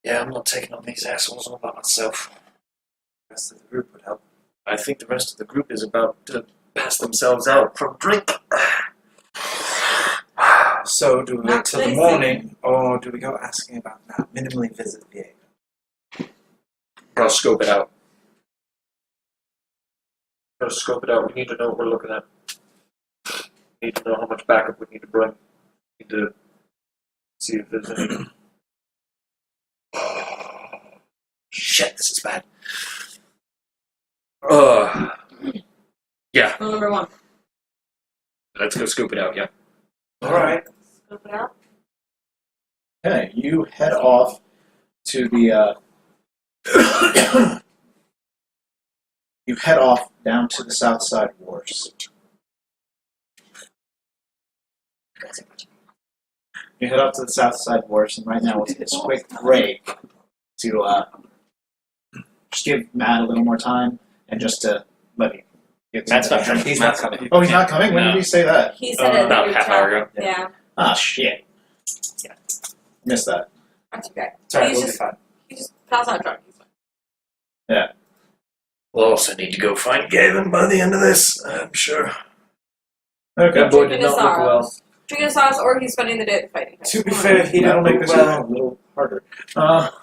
Yeah, I'm not taking on these assholes all by myself. The rest of the group would help. I think the rest of the group is about to pass themselves out from drink. So do we wait Not till the today, morning, or do we go asking about now? Minimally visit Viego. I'll scope it out. Gotta scope it out. We need to know what we're looking at. We need to know how much backup we need to bring. We need to see if there's any. Shit, this is bad. Yeah, Rule number 1. let's go scoop it out, yeah. Alright. Scoop it out. Okay, you head off to the. You head off down to the south side wharfs. You head up to the south side wharfs, and right now we'll take this quick break to just give Matt a little more time, and just to let me get. Matt's not some- coming. He's not coming. Oh, he's not coming. When No. did he say that? He said it About in the half chat. hour ago. Yeah. Ah, shit. Yeah. Missed that. That's okay. Sorry, He's we'll be just- fine. He just passed out drunk. He's fine. We'll also need to go find Gavyn by the end of this, I'm sure. Okay. That boy did Drinking not his look well. sorrows. Drinking his sauce, or he's spending the day at the fighting. To be fair, he That'll didn't make look this well. a little harder.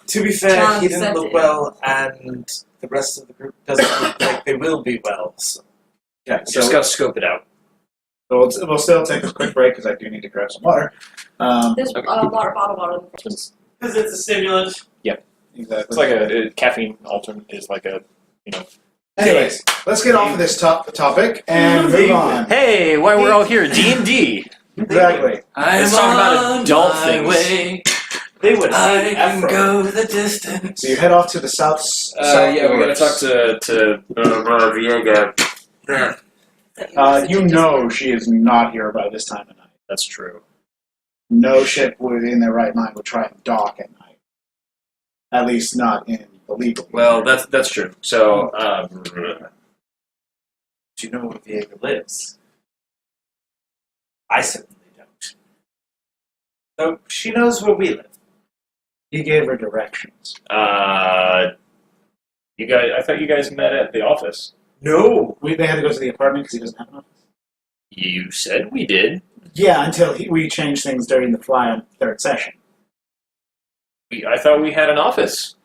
To be fair, Challenge he didn't look accepted. well, and the rest of the group doesn't look like they will be well. So. Okay, Just gotta scope it out. we'll still take a quick break because I do need to grab some water. There's Okay. water bottle in the fridge. Because it's a stimulant. Exactly. It's like a caffeine alternate is like a, Anyways, let's get off of this topic and move on. Hey, why we're all here? D&D. Exactly. Let's talk about adult things. Way. They would I hate can Ephraim. go the distance. So you head off to the south. Yeah, we gotta talk to Viega. You know she is not here by this time of night. That's true. No ship in their right mind would try and dock at night. At least not in the legal. Well, that's true. So, Do you know where Viego lives? I certainly don't. So she knows where we live. He gave her directions. You guys, I thought you guys met at the office. No. They had to go to the apartment because he doesn't have an office. You said we did. Yeah, until we changed things during the fly on third session. I thought we had an office.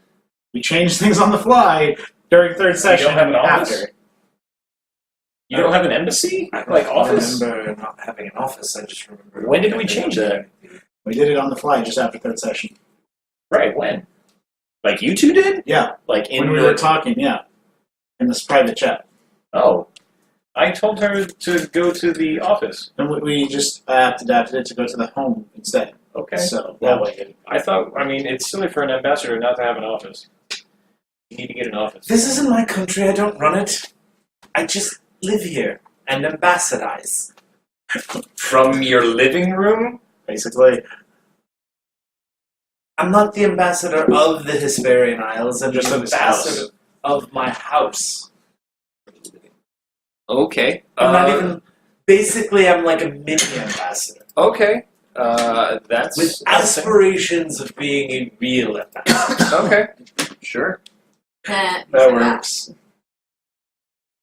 We change things on the fly during third session have and an office? after. You don't have an embassy? I Like office? remember not having an office. I just remember. When did we change that? We did it on the fly just after third session. Right, when? Like you two did? Yeah, Like in when we the... were talking, yeah. In this private chat. Oh. I told her to go to the office. And we just adapted it to go to the home instead. Okay. So that Well, way I thought, I mean, it's silly for an ambassador not to have an office. You need to get an office. This isn't my country. I don't run it. I just live here and ambassadorize. From your living room? basically. I'm not the ambassador of the Hesperian Isles. I'm Just the of his ambassador house. of my house. Okay. I'm not even. Basically, I'm like a mini ambassador Okay. That's... with aspirations of being a real ambassador. Okay. Sure. Nah, That works.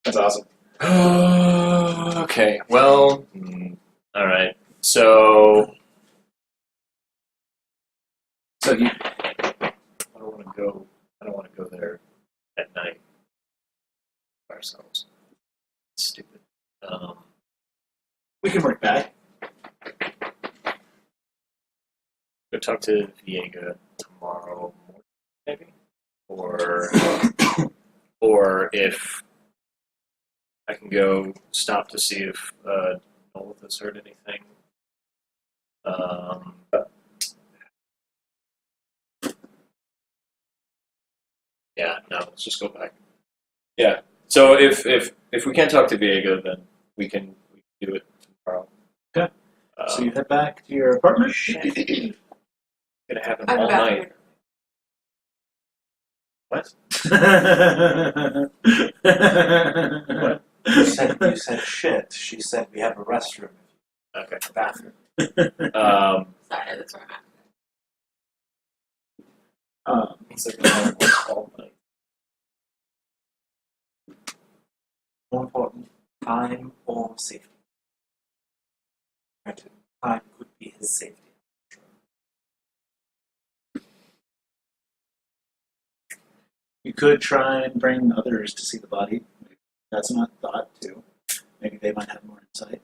That's awesome. Okay. Well... all right. So... So you I don't want to go there at night by ourselves. It's stupid. we can work back. Go talk to Viega tomorrow morning, maybe? Or if I can go stop to see if Noel has heard anything. Yeah, no, let's just go back. Yeah. So if we can't talk to Viega, then we can do it tomorrow. Okay. So you head back to your apartment. Gonna happen I'm all about night. What? What? You said shit. She said we have a restroom. Okay. A bathroom. Sorry, that's where I'm at. It's like gonna work all night. More important, time or safety. Right. Time could be his safety. You could try and bring others to see the body. That's not thought too. Maybe they might have more insight,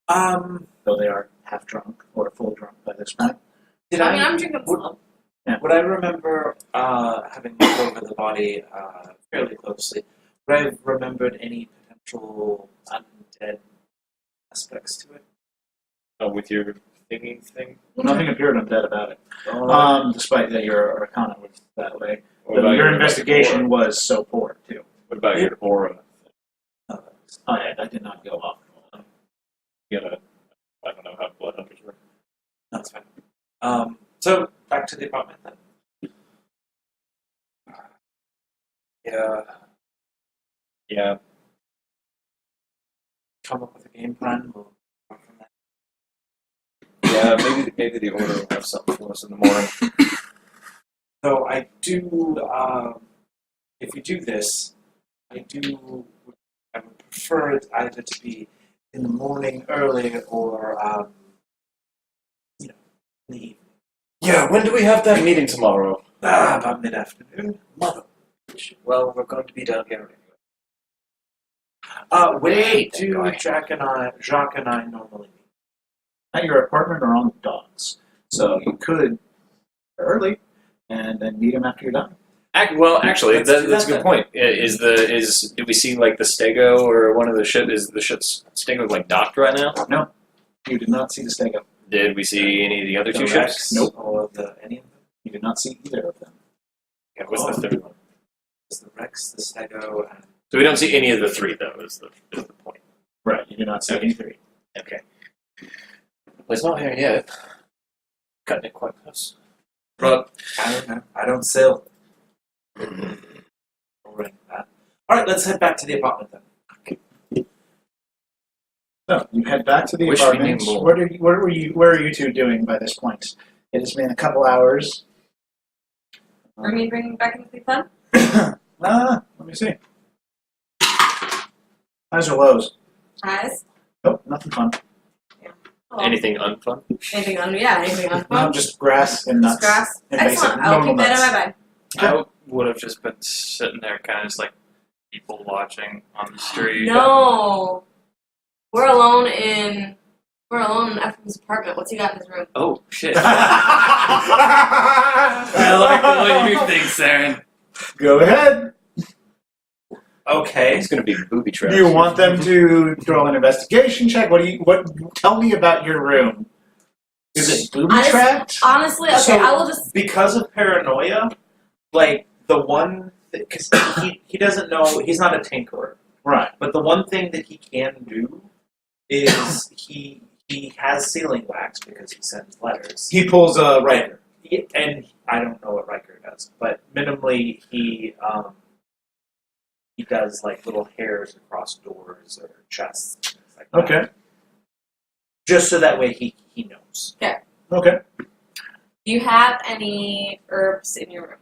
though they are half drunk or full drunk by this point. Did I mean, I'm drinking some. Would I remember having looked over the body fairly closely? Would I have remembered any potential undead aspects to it? With your thingy thing? Nothing appeared undead about it. Despite that your arcana was that way. What about Your investigation was so poor too. What about your aura? Oh yeah, that did not go off. You gotta, I don't know how blood hunters work. That's fine. So, back to the apartment then. Yeah. Yeah. Come up with a game plan. We'll go from there. Yeah, maybe the order will have something for us in the morning. So I do, if we do this, I would prefer it either to be in the morning early or, in the evening. Yeah, when do we have that meeting tomorrow? About mid-afternoon. Mother. Well, we're going to be down here Where Wait, do guy. Jacques and I normally meet? At your apartment or on the docks. So you could early and then meet him after you're done. Actually, Let's do that's a that good point. Do we see like the Stego or one of the ship? Is the ship's Stego like docked right now? No, you did not see the Stego. Did we see any of the other two The ships? Rex Nope. Or any of them? You did not see either of them. Okay, what's the third one? There's the Rex, the Stego, and So we don't see any of the three, though. Is the point? Right, you did not see any three. Okay. Well, it's not here yet. Cutting it quite close. But I don't know. I don't sail. Alright, let's head back to the apartment then. So you head back to the Wish we apartment. knew more. Where are you two doing by this point? It has been a couple hours. Are me bringing back into the fun? Let me see. Highs or lows? Highs? Nope, nothing fun. Oh, anything unfun? anything on? Yeah, anything on No, fun? just grass and nuts. Just grass. And basic Excellent. I'll normal keep that in nuts. my bag. I would have just been sitting there, kind of just like people watching on the street. No. We're alone in Ephraim's apartment. What's he got in his room? Oh shit! I like the way you think, Seren. Go ahead. Okay. It's going to be booby traps. Do you want them to roll an investigation check? Tell me about your room. Is it booby I just- trapped? Honestly, okay, So- I will just. Because of paranoia, like the one, because he doesn't know, he's not a tinkerer, Right. but the one thing that he can do is he has sealing wax because he sends letters. He pulls a Ryker. And I don't know what Ryker does, but minimally he does like little hairs across doors or chests, things like that. Okay. Just so that way he knows. Okay. Do you have any herbs in your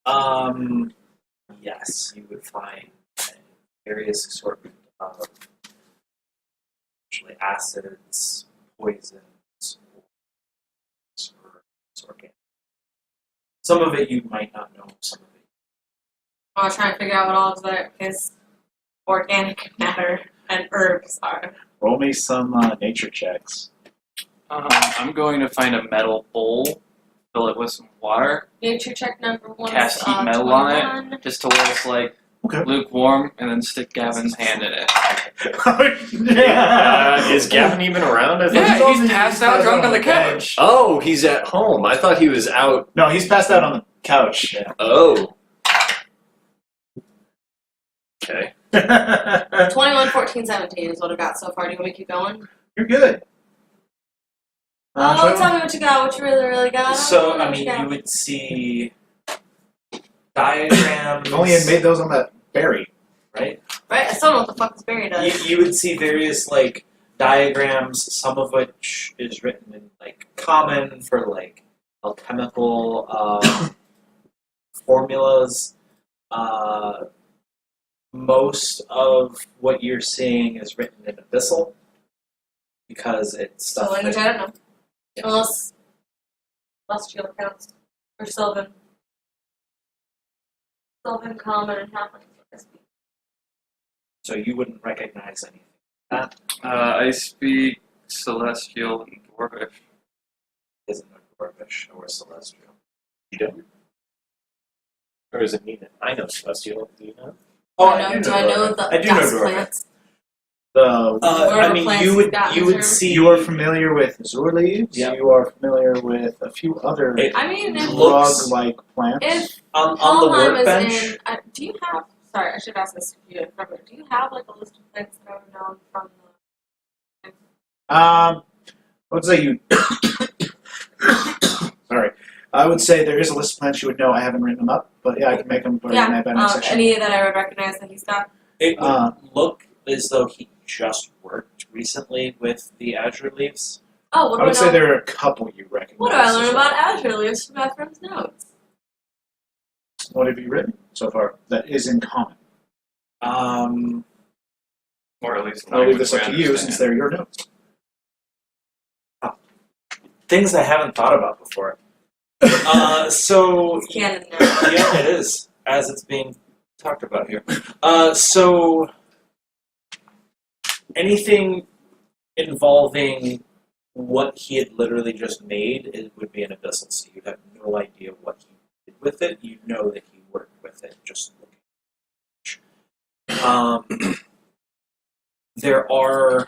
room? Yes, you would find various assortment of usually acids, poisons, or organic. Some of it you might not know, some of it. I was trying to figure out what all of his organic matter and herbs are. Roll me some nature checks. I'm going to find a metal bowl, fill it with some water, Nature check number 1 cast is heat metal on 21. it, just to where it's like Okay. lukewarm, and then stick Gavyn's hand in it. Is Gavyn even around? I thought Yeah, he's he's passed out drunk on the couch. Oh, he's at home. I thought he was out. No, he's passed out on the couch. Oh. Okay. 21, 14, 17 is what I got so far. Do you want me to keep going? You're good. Oh, tell me what you got, what you really got. So, know I what mean, got. you would see diagrams. If only I had made those on that berry. Right? Right? I still don't know what the fuck this berry does. You would see various, like, diagrams, some of which is written in, like, common for, like, alchemical formulas. Most of what you're seeing is written in abyssal because it's So stuff language I that, don't know. Unless celestial counts. Or Sylvan. Sylvan, common, and halfling. so you wouldn't recognize anything. I speak Celestial and Dwarvish. Isn't a dwarvish or celestial. You don't? Or is it me that I know Celestial? Do you know? Do I know the I do know gas Dwarvish. plants? The I mean, plants you would got you would in see. you are familiar with Zur leaves. Yeah. You are familiar with a few other It I mean, if, looks- drug-like plants. if on the Helheim workbench. is in... do you have... Sorry, I should ask this to you. Do you have, like, a list of plants that are known from the... I would say you. Sorry. I would say there is a list of plants you would know. I haven't written them up, but yeah, I can make them part of Yeah, my next section. any that I would recognize that he's got. It would Uh, look as though he just worked recently with the Azure Leaves. Oh, what I do would I say know? there are a couple you recognize. What do I as learn well. about Azure Leaves from my friend's notes? What have you written so far that is in common? Or at least I'll leave this up language to we you understand. since they're your notes. Things I haven't thought about before. So It's canon now. yeah, it is as it's being talked about here. So anything involving what he had literally just made, it would be an abyssal. So you have no idea what he did with it. You know that he worked with it. Just looking. There are.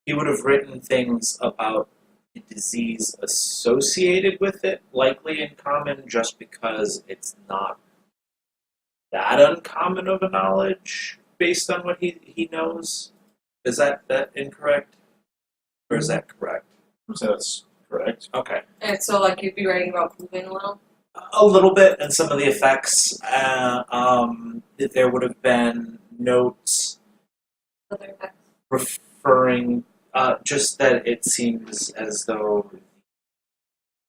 He would have written things about the disease associated with it, likely in common, just because it's not that uncommon of a knowledge based on what he knows. Is that incorrect? Or is that correct? So that's correct. Okay. And so, like, you'd be writing about pooping a little? A little bit, and some of the effects. There would have been notes Other effects? referring, just that it seems as though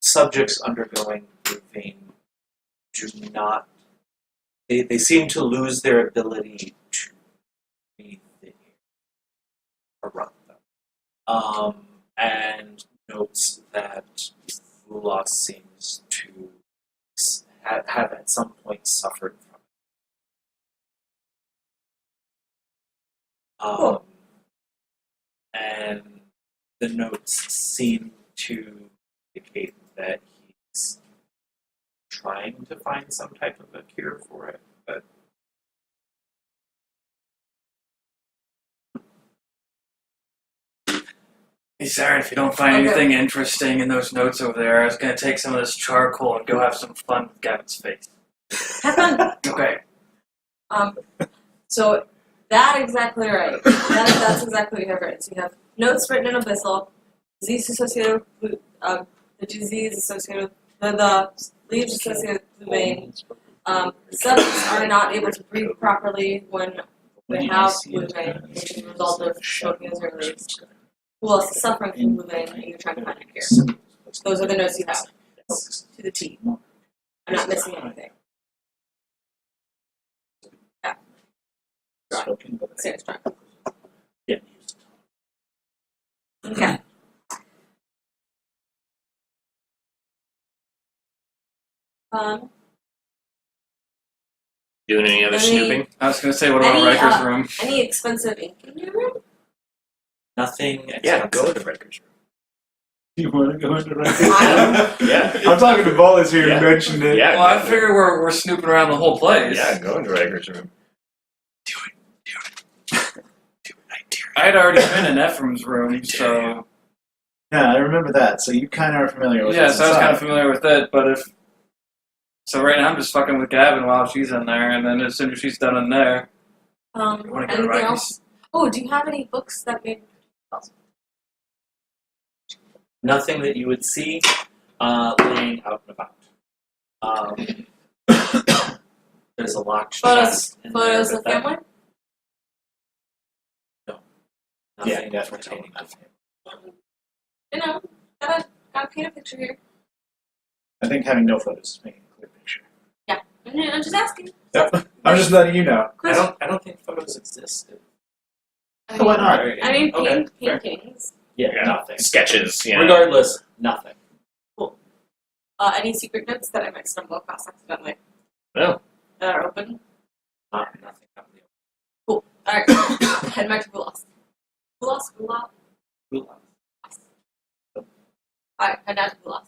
subjects undergoing moving do not, they seem to lose their ability to breathe the air around them. And notes that Vulas seems to have at some point suffered from it. Cool. And the notes seem to indicate that he's trying to find some type of a cure for it, but Hey, Seren, if you don't find anything interesting in those notes over there, I was going to take some of this charcoal and go have some fun with Gavyn's face. Have fun. Okay. So that's exactly right. That's exactly what you have written. So you have notes written in abyssal, disease associated with the disease associated with the leaves associated with the vein. Subjects are not able to breathe properly when they have blue vein, which is a result of smoking as their leaves. Who else is suffering from blue vein and you're trying to find a cure? Those are the notes you have. To the T. I'm not missing anything. Serious try. yeah. Okay. Doing any other Any- snooping? I was going to say, what about Any, Ryker's room? Any expensive ink in your room? Nothing. Yeah, except- go to Ryker's room. You want to go into Ryker? Yeah. I'm talking to Vulas here. Yeah. You mentioned it. Yeah. Well, I figure we're snooping around the whole place. Yeah, go into Ryker's room. I had already been in Ephraim's room, so Yeah, I remember that. So you kind of are familiar with yeah, what's so I was kind of inside. familiar with it. But so right now I'm just fucking with Gavyn while she's in there, and then as soon as she's done in there, you want to go to Anything Ryker's? else? Oh, do you have any books that made Nothing that you would see laying out and about. There's a locked chest in there, photos but of that- family? Nothing Yeah, definitely. pertaining to family. You know, gotta paint a picture here. I think having no photos is making a clear picture. I'm just asking. Yep. I'm just letting you know. I don't think photos exist. I Why mean, not? I mean, Okay, fair. paintings. Yeah, Yeah. nothing. Sketches, yeah. Regardless, nothing. Any secret notes that I might stumble across accidentally No. that are open? Nothing. Cool. Alright. Head back to Vulas. Vulas? Alright, head down to Vulas.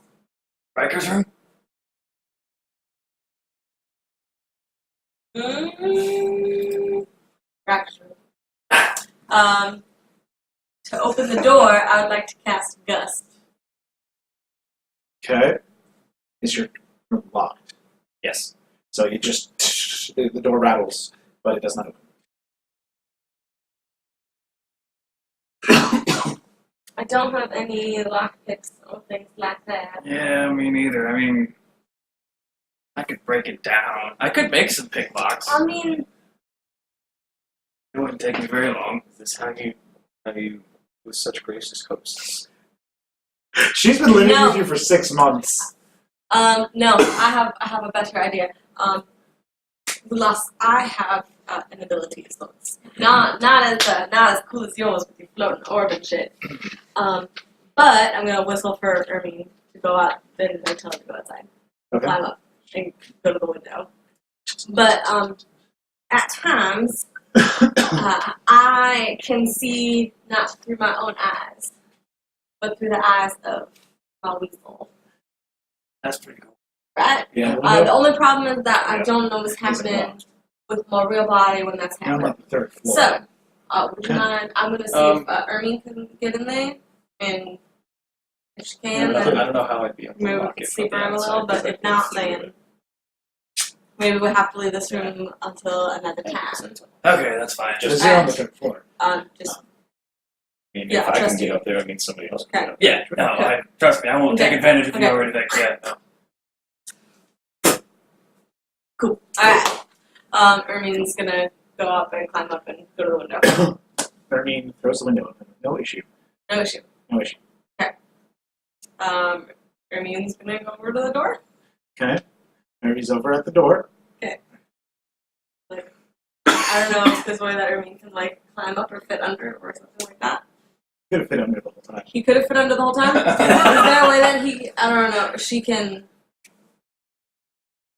Ryker's room? Rapture. To open the door, I would like to cast Gust. Okay. Is your room locked? Yes. So you just the door rattles, but it does not open. I don't have any lockpicks or things like that. Yeah, me neither. I mean, I could break it down. I could make some pickpocks. I mean, It wouldn't take me very long. Is this how you with such gracious hosts? She's been living No. with you for 6 months. no, I have a better idea. Vulas, I have an ability as well. Not as cool as yours with your floating orb and shit. But I'm gonna whistle for Ermine to go out, then I tell her to go outside, Okay. climb up, and go to the window. But at times, I can see not through my own eyes, but through the eyes of my weasel. That's pretty cool. Right? Yeah. The only problem is that I Yeah. don't know what's It's happening locked. with my real body when that's You're on happening. like the 3rd floor. So, would you Okay. mind? I'm going to see if Ermine can get in there, and if she can, I then don't know how I'd be able to maybe we lock can it sleep from the around a outside, little. But because if not, then maybe we'll have to leave this room until another time. Okay, that's fine. Because you're on the 3rd floor. Just I mean, Yeah, if I can trust get you. up there, I mean somebody else Okay. can get up Yeah, no, Okay. trust me, I won't take Okay. advantage of Okay. you or anything. Yeah. cool. All right. Ermine's gonna go up and climb up and go to the window. Ermine throws the window open. No issue. No issue. No issue. Ermine's gonna go over to the door. Okay. Mary's over at the door. I don't know if there's a way that Ermine can like climb up or fit under or something like that. Could have fit under the whole time. He could have fit under the whole time. Is there a way that I don't know, she can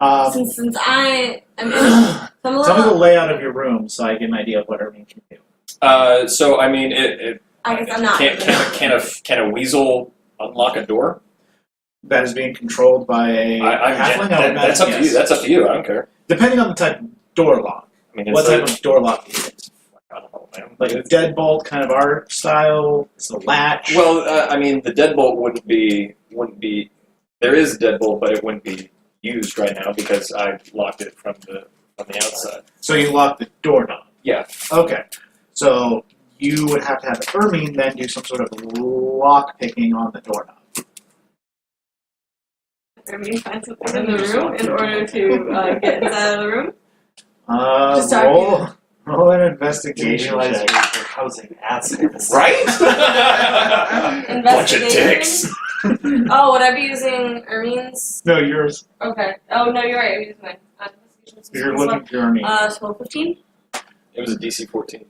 Since I am I'm a Tell me the little, layout of your room so I get an idea of what Ermine can do. So I mean, it I guess I'm not. can a weasel unlock a door? That is being controlled by a halfling. That's up to you. That's up to you. I don't care. Depending on the type of door lock. I mean, What type of door lock do you use? I don't know, man. Like a deadbolt kind of art style? It's a latch? Well, I mean, the deadbolt wouldn't be. There is a deadbolt, but it wouldn't be used right now because I locked it from the outside. So you lock the doorknob? Yeah. Okay. So you would have to have Ermine then do some sort of lock picking on the doorknob. Ermine find something in the room in order to get inside of the room. Just Roll an You investigation realize check. you're housing assholes. Right? Bunch of Investigation. dicks. Oh, would I be using Ermine's? No, yours. Okay. Oh no, you're right. I'm using mine. You're looking for Ermine So 15. It was a DC 14.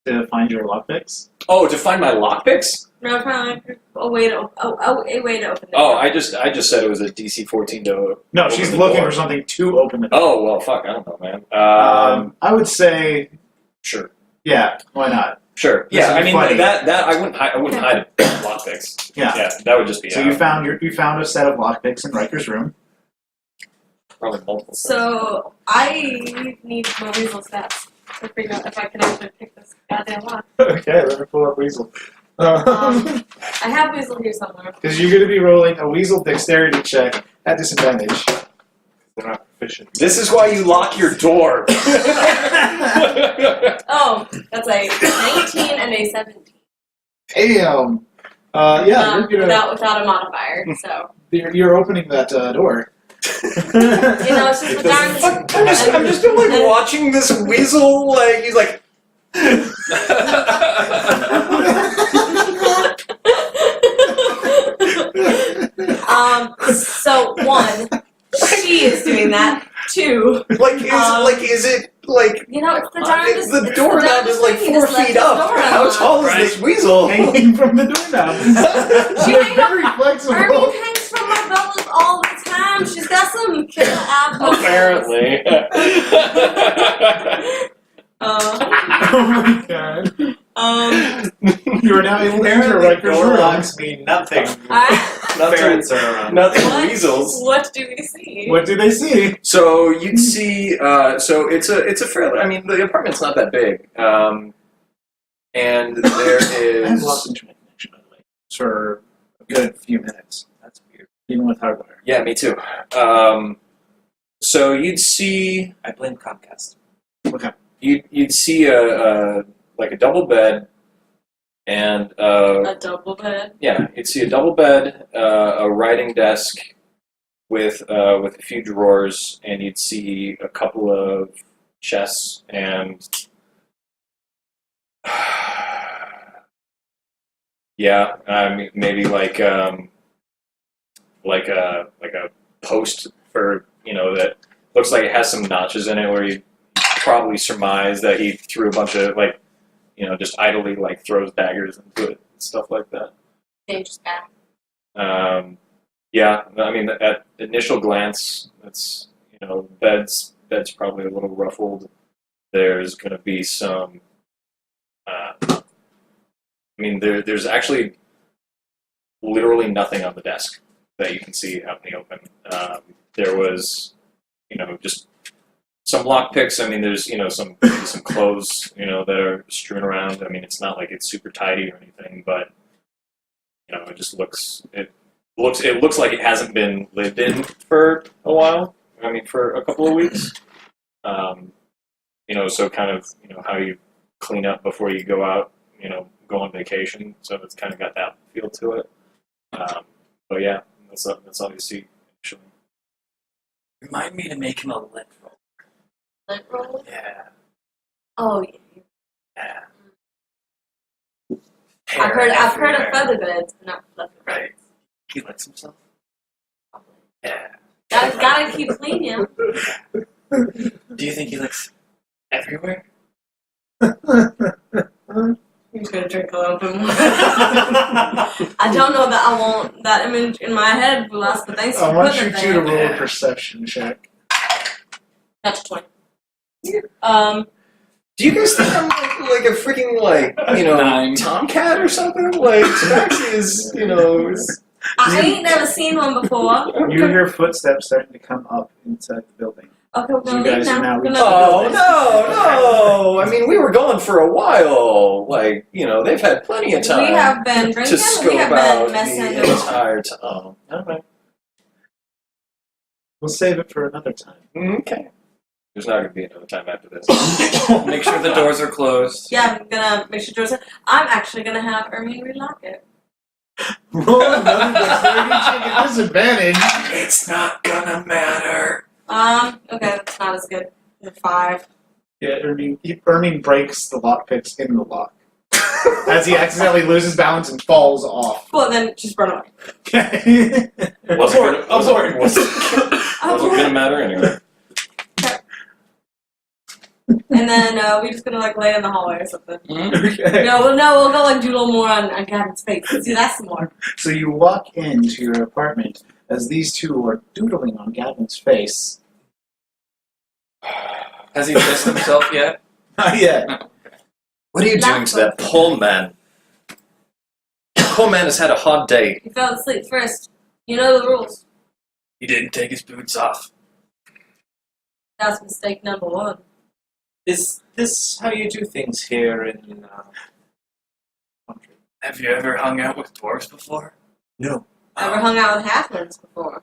to find your lockpicks. Oh, to find my lockpicks? No, kind of like a way to open it. Oh, I just said it was a DC 14 to. No, Open she's the looking door. for something to open the door. Oh well, fuck. I don't know, man. I would say, Sure. yeah, why not? Sure. This Yeah, would I be mean funny. that I wouldn't hide lockpicks. Yeah. Yeah, that would just be. So you found a set of lockpicks in Ryker's room. probably multiple. So I need more weasel stats to figure out if I can actually pick this goddamn lock. Okay, let me pull up Weasel. I have weasel here somewhere. Because you're going to be rolling a Weasel dexterity check at disadvantage. They're not proficient. This is why you lock your door. Oh, that's a 19 and a 17. Damn. Yeah, you're gonna, without a modifier. So you're opening that door. it's just the darn. I'm just like watching this weasel, like he's like. So one, she is doing that. Two, Is it like it's the darndest. the doorknob is like 4 feet up? How tall is this weasel? Hanging from the doorknob. She You're hangs very flexible. Ermine hangs from my belt all the time. She's got some killer ab muscles. Apparently. Oh my god. You are now able to enter Apparently, Ryker's door room. locks mean nothing. Ferrets are around. Nothing weasels. What do we see? What do they see? So you'd see. So it's a fairly. I mean, the apartment's not that big. And there I have lost is. internet connection, by the way, for a good few minutes. That's weird. Even with hardware. Yeah, me too. So you'd see. I blame Comcast. Okay. You'd see a double bed, and A double bed. yeah, you'd see a double bed, a writing desk with a few drawers, and you'd see a couple of chests and yeah, I mean, maybe like a post for that looks like it has some notches in it where you probably surmise that he threw a bunch of just idly throws daggers into it and stuff like that. Dangerous guy. Yeah, I mean at initial glance, it's bed's probably a little ruffled. There's going to be some. There's actually literally nothing on the desk that you can see out in the open. There was, just some lockpicks. I mean, there's some clothes that are strewn around. I mean, it's not like it's super tidy or anything, but it just looks like it hasn't been lived in for a while. I mean, for a couple of weeks. So kind of how you clean up before you go out. Go on vacation. So it's kind of got that feel to it. But yeah, that's all you see actually. Remind me to make him a lit roll. Lint roll? Yeah. Oh, yeah. Yeah. I've heard of feather beds, but not fluffy beds. Right. He licks himself? Yeah. Gotta keep clean, yeah. Do you think he licks everywhere? I'm just gonna drink a little bit more. I don't know that I want that image in my head, Vulas, but thanks for I want putting you it two to there. roll a perception check. That's 20. Do you guys think I'm like a freaking Nine. tomcat or something? Like Tabaxi is I ain't never seen one before. You hear footsteps starting to come up inside the building. Okay, we're gonna You leave guys are now. now We're reaching gonna- the Oh no! I mean, we were gone for a while. Like they've had plenty of time We have been to drinking. scope We have out been messing. the entire time. Oh, okay. We'll save it for another time. Okay. There's not going to be another time after this. Make sure the doors are closed. Yeah, I'm gonna make sure doors. I'm actually gonna have Ermine relock it. Roll another dexterity check at disadvantage. It's not gonna matter. Okay, that's not as good. The 5. Yeah, Ermine breaks the lockpicks in the lock as he accidentally loses balance and falls off. Well, then just run away. Wasn't gonna matter anyway. And then we're just gonna lay in the hallway or something. Okay. We'll go doodle more on Gavin's face. See, that's some more. So you walk into your apartment as these two are doodling on Gavin's face. Has he pissed himself yet? Not yet. What are you doing to that poor man? Poor man has had a hard day. He fell asleep first. You know the rules. He didn't take his boots off. That's mistake number 1. Is this how you do things here in country? Have you ever hung out with dwarves before? No. Ever hung out with halflings before?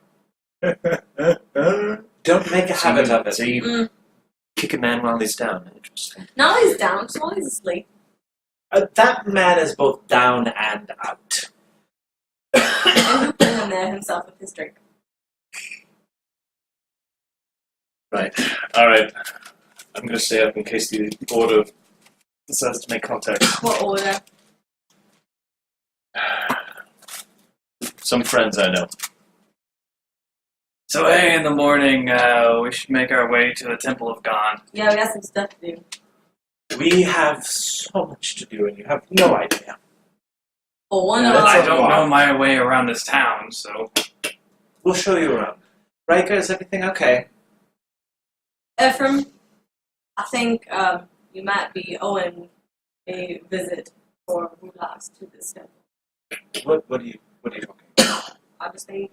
Don't make a habit of it. So you kick a man while he's down. Interesting. Not while he's down, just while he's asleep. That man is both down and out. And who put him there himself with his drink? Right. All right. I'm going to stay up in case the order decides to make contact. What order? Some friends I know. So hey, in the morning, we should make our way to the Temple of Gone. Yeah, we got some stuff to do. We have so much to do, and you have no idea. For one Yeah, of that's I us. don't know my way around this town, so We'll show you around. Ryker, is everything okay? Ephraim, I think you might be owing a visit for Vulas to this temple. What are you talking about? I just think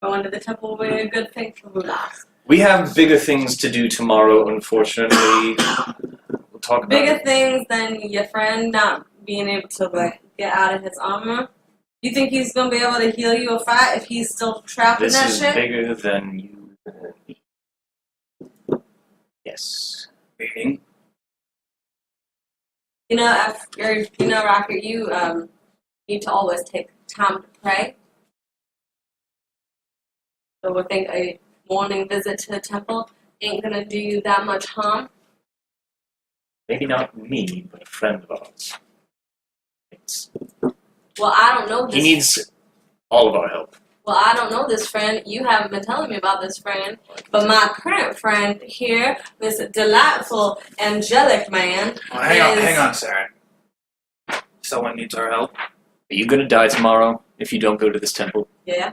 going to the temple would be a good thing for Vulas. We have bigger things to do tomorrow, unfortunately. We'll talk about Bigger it. things than your friend not being able to get out of his armor. You think he's gonna be able to heal you a fight if he's still trapped This in that is shit? bigger than you or me. Yes. meeting. Ryker, you need to always take time to pray. So I think a morning visit to the temple ain't gonna do you that much harm. Maybe not me, but a friend of ours. Well, I don't know this. He needs all of our help. Well, I don't know this friend. You haven't been telling me about this friend. But my current friend here, this delightful, angelic man, Well, hang is... on, Seren. Someone needs our help. Are you going to die tomorrow if you don't go to this temple? Yeah,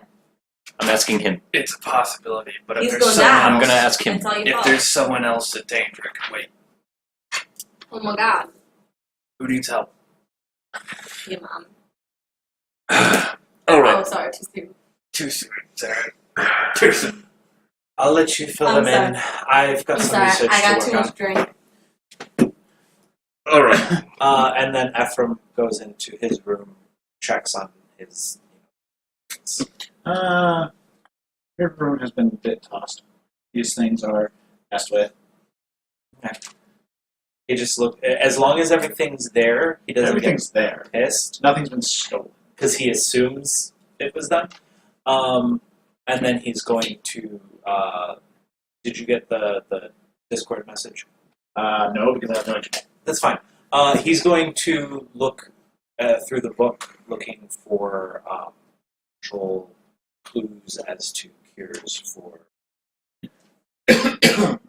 I'm asking him. It's a possibility, but if He's there's gonna someone die. I'm else, going to ask him. that's all you if thought. there's someone else in danger, it can wait. Oh my God, Who needs help? your mom. All right. Oh, sorry, too soon. Too soon, Seren. Too soon. I'll let you fill I'm them in. I've got I'm some sorry, research I got to too work much drink. All right. And then Ephraim goes into his room, checks on his. Your room has been a bit tossed. These things are messed with. He just look as long as everything's there, he doesn't Everything's there. get pissed Nothing's been stolen. because he assumes it was done. And then he's going to. Did you get the Discord message? No, because I have no internet. That's fine. He's going to look through the book, looking for actual clues as to cures for. In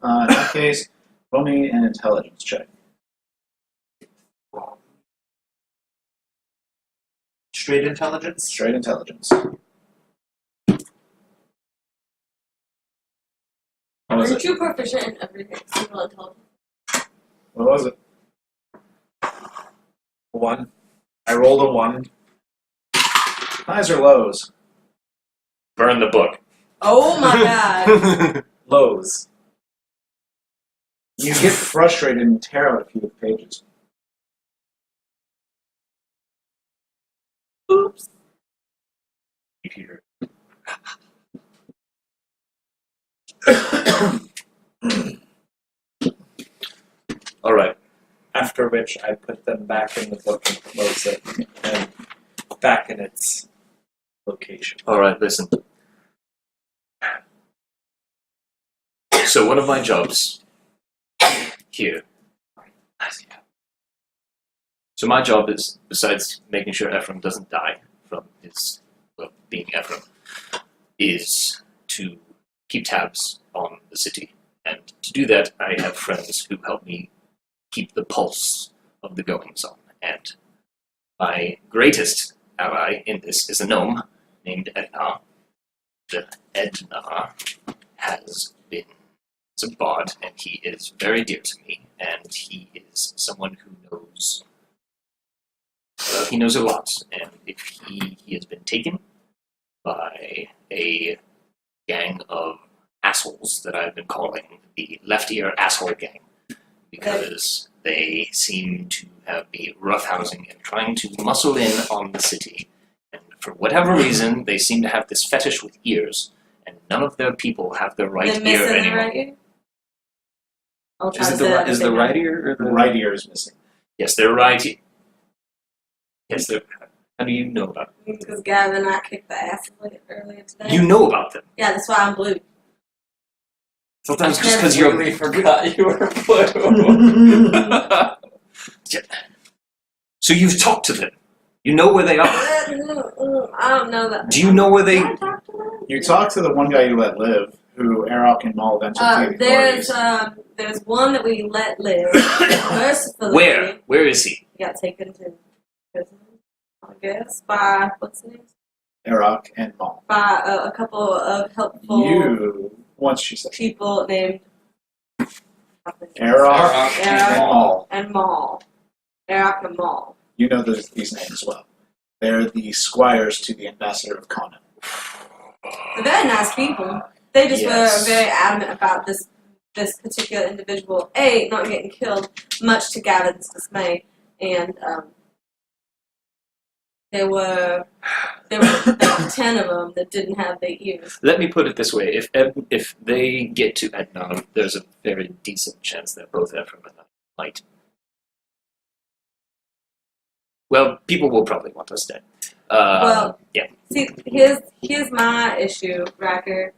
that case, roll me an intelligence check. Straight intelligence? Straight intelligence. What was Aren't it? you proficient in everything? Signal intelligence. What was it? 1. I rolled a 1. Highs or lows? Burn the book. Oh my god. Lows. You get frustrated and tear out a few of the pages. Oops. Here. All right. After which I put them back in the book and close it, and back in its location. All right. Listen. So one of my jobs here. So my job is, besides making sure Ephraim doesn't die from his, well, being Ephraim, is to keep tabs on the city. And to do that, I have friends who help me keep the pulse of the goings on. And my greatest ally in this is a gnome named Edna. The Edna has been a bard, and he is very dear to me, and he is someone who knows. Well, he knows a lot, and if he has been taken by a gang of assholes that I've been calling the Left Ear Asshole Gang, because they seem to have been roughhousing and trying to muscle in on the city, and for whatever reason, they seem to have this fetish with ears, and none of their people have their right They're ear missing the anymore. right ear? I'll try Is to it say the that is if the they right know. ear or The the right ear is missing. Yes, they're right ear. Yes, they're. How do you know about them? Because Gavyn and I kicked the ass earlier today. You know about them. Yeah, that's why I'm blue. Sometimes just Never because you're. really forgot you were blue. So you've talked to them. You know where they are. I don't know that. Do you know where they? Did I talk to them? You talked to the one guy you let live, who Arok and Maul eventually There's one that we let live. Mercifully, Where? Where is he? he got taken to prison, I guess, by what's his name? Arok and Maul. By a couple of helpful You, once she said, people named Arok and Arok Maul. and Maul. Arok and Maul. You know these names well. They're the squires to the ambassador of Kana. They're very nice people. They just Yes. were very adamant about this particular individual not getting killed, much to Gavyn's dismay, and there were about 10 of them that didn't have their ears. Let me put it this way: if they get to Edna, there's a very decent chance that both Ephraim and I might. Well, people will probably want us dead. Yeah. See, here's my issue, Ryker.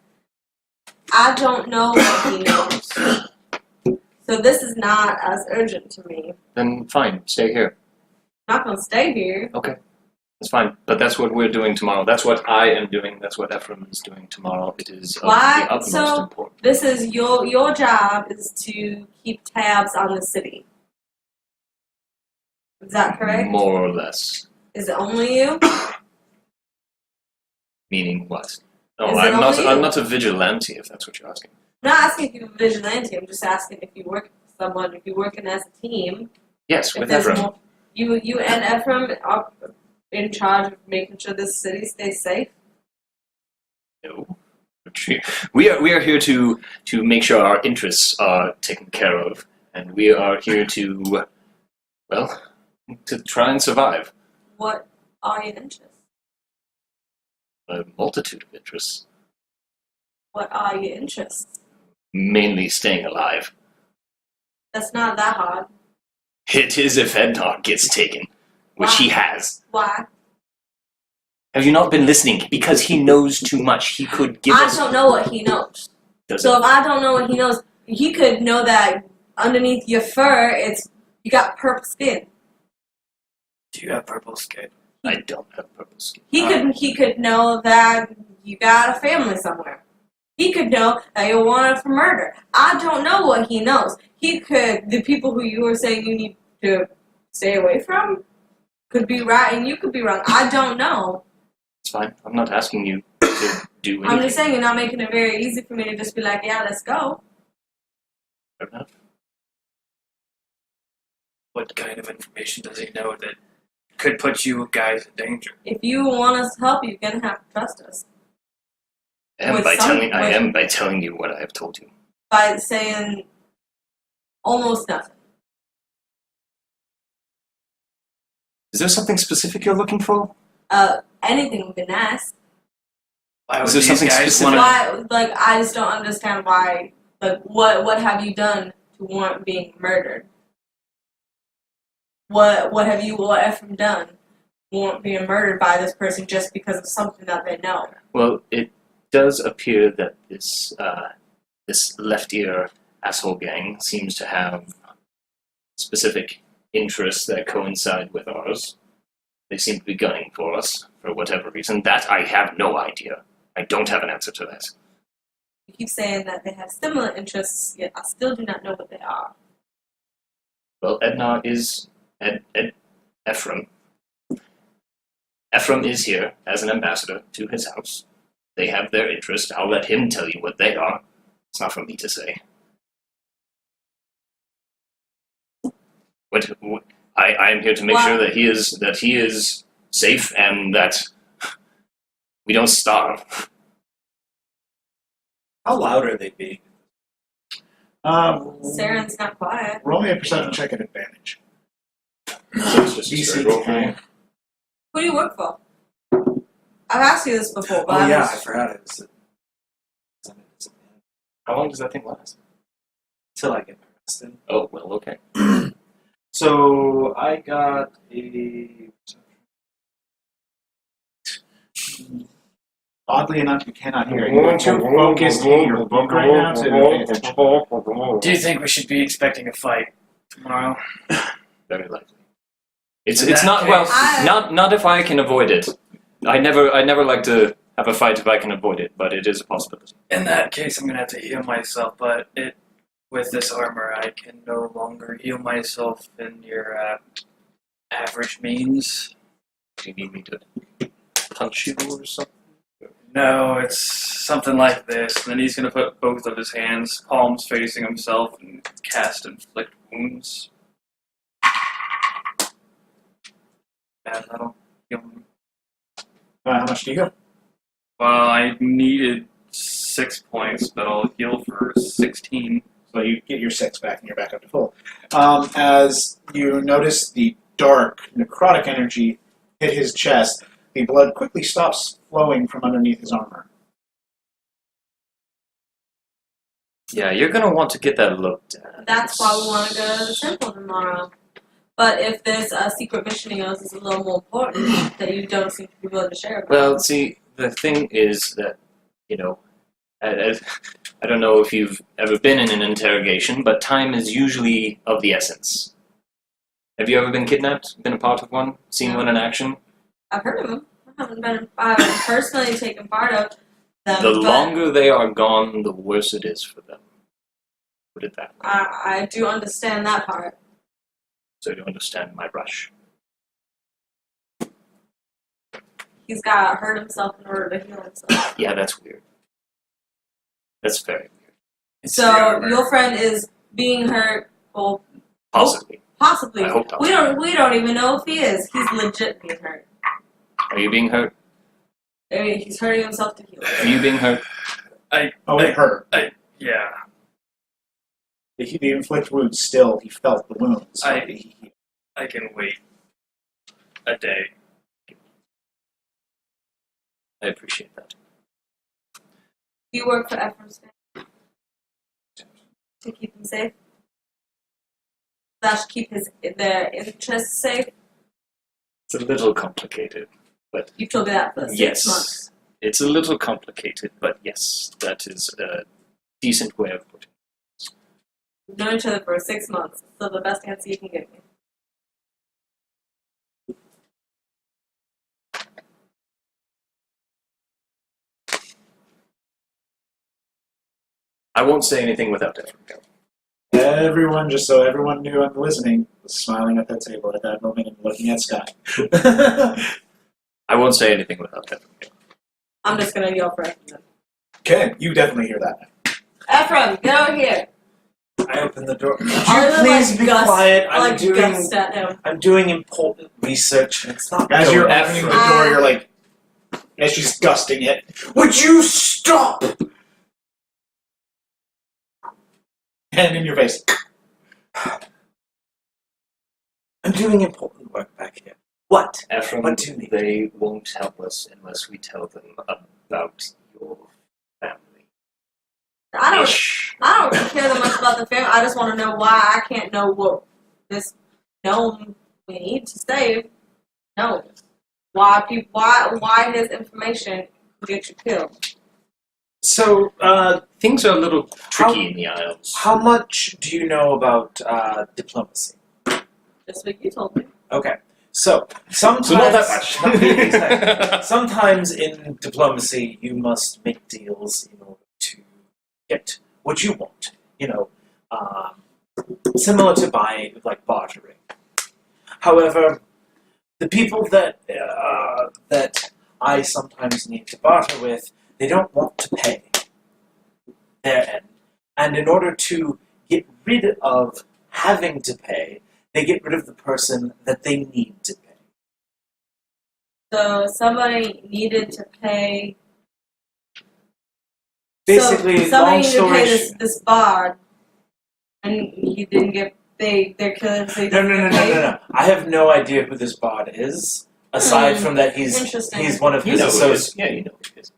I don't know what he knows, so this is not as urgent to me. Then fine, stay here. I'm not gonna stay here. Okay, that's fine. But that's what we're doing tomorrow. That's what I am doing. That's what Ephraim is doing tomorrow. It is of Why? the utmost So- importance. This is your job is to keep tabs on the city. Is that correct? More or less. Is it only you? Meaning what? No, Is it I'm not. only I'm you? not a vigilante. If that's what you're asking. I'm not asking if you're a vigilante. I'm just asking if you work with someone, if you're working as a team. Yes, If with there's Ephraim. more, you and Ephraim are in charge of making sure this city stays safe. No. We are here to make sure our interests are taken care of, and we are here to, well, to try and survive. What are your interests? A multitude of interests, What are your interests? mainly staying alive. That's not that hard. It is if Ednar gets taken, which he has. Why? Have you not been listening? Because he knows too much. He could give I us. don't know what he knows. Does So it? if I don't know what he knows, he could know that underneath your fur, you got purple skin. Do you have purple skin? I don't have purple skin. He could know that you got a family somewhere. He could know that you're wanted for murder. I don't know what he knows. The people who you were saying you need to stay away from could be right and you could be wrong. I don't know. It's fine. I'm not asking you to do anything. I'm just saying you're not making it very easy for me to just be like, yeah, let's go. Fair enough. What kind of information does he know that could put you guys in danger? If you want us to help you, you're gonna have to trust us. I am by telling you what I have told you. By saying almost nothing. Is there something specific you're looking for? Anything we can ask. Why would Is there these something guys specific? wanna- Why? Like, I just don't understand why. Like, what have you done to warrant being murdered? What have Ephraim done to warrant being murdered by this person just because of something that they know? Well, it does appear that this left ear asshole gang seems to have specific interests that coincide with ours. They seem to be gunning for us for whatever reason. That I have no idea. I don't have an answer to that. You keep saying that they have similar interests, yet I still do not know what they are. Well, Ephraim. Ephraim is here as an ambassador to his house. They have their interest. I'll let him tell you what they are. It's not for me to say. I am here to make sure that he is safe and that we don't starve. How loud are they being? Seren's not quiet. Roll me a perception check at advantage. So it's just a DC straight roll for me. 10. Who do you work for? I've asked you this before, but Oh yeah, I was- forgot it was. How long does that thing last? Till I get arrested. Oh, well, okay. So I got a. Oddly enough, you cannot hear it. You're too focused in your book right now to pay attention. Do you think we should be expecting a fight tomorrow? Very likely. It's In it's that not case- well not if I can avoid it. I never like to have a fight if I can avoid it, but it is a possibility. In that case, I'm gonna have to heal myself, but with this armor, I can no longer heal myself in your average means. Do you need me to punch you or something? No, it's something like this. And then he's gonna put both of his hands, palms facing himself, and cast inflict wounds. And that'll heal him. How much do you go? Well, I needed 6 points, but I'll heal for 16. So you get your 6 back and you're back up to full. As you notice the dark, necrotic energy hit his chest, the blood quickly stops flowing from underneath his armor. Yeah, you're gonna want to get that looked at. That's why we want to go to the temple tomorrow. But if this secret mission of yours is a little more important that you don't seem to be willing to share about. Well, see, the thing is that, you know, I don't know if you've ever been in an interrogation, but time is usually of the essence. Have you ever been kidnapped? Been a part of one? Seen one in action? I've heard of them. I haven't personally taken part of them. The but longer they are gone, the worse it is for them. Put it that way. I do understand that part. So you understand my rush. He's got to hurt himself in order to heal himself. Yeah, that's weird. That's very weird. It's the So armor. your friend is being hurt. Well, Possibly. possibly. I hope not. We don't even know if he is. He's legit being hurt. Are you being hurt? I mean, he's hurting himself to heal. Are you being hurt? Oh, it hurt. Yeah. The inflict wounds still, he felt the wounds. I can wait a day. I appreciate that. Do you work for Ephraim's family? To keep him safe? That should keep their interests safe? It's a little complicated. You told me that for 6 Yes. months. It's a little complicated, but yes, that is a decent way of putting it. We've known each other for 6 months. So the best answer you can give me. I won't say anything without Ephraim. Everyone, just so everyone knew and listening, was smiling at that table at that moment and looking at Sky. I won't say anything without that. I'm just gonna yell for Ephraim. Okay, you definitely hear that. Ephraim, get over here. I open the door. Could you I really, please like, be gust- quiet? I like gust at him. I'm doing important research. And it's not. As you're going opening the through. door, you're like, as she's gusting it, would you stop? Hand in your face. I'm doing important work back here. What? Ephraim, What do you need? they won't help us unless we tell them about your family. I don't really care that much about the family. I just want to know why I can't know what this gnome we need to save knows. Why his information gets you killed. So, Things are a little tricky in the Isles. how much do you know about diplomacy? Just what you told me. Okay. So, sometimes. So not that much. Not really, exactly. Sometimes in diplomacy, you must make deals in order to get what you want. You know, similar to buying, like bartering. However, the people that I sometimes need to barter with, they don't want to pay their end. And in order to get rid of having to pay, they get rid of the person that they need to pay. So somebody needed to pay. Basically, so somebody long needed to story pay short. this bard, and he didn't get. They're killing. So he No. doesn't get paid? I have no idea who this bard is. Aside from that, he's Interesting. one of You his know who it associates. is. Yeah, you know who it is.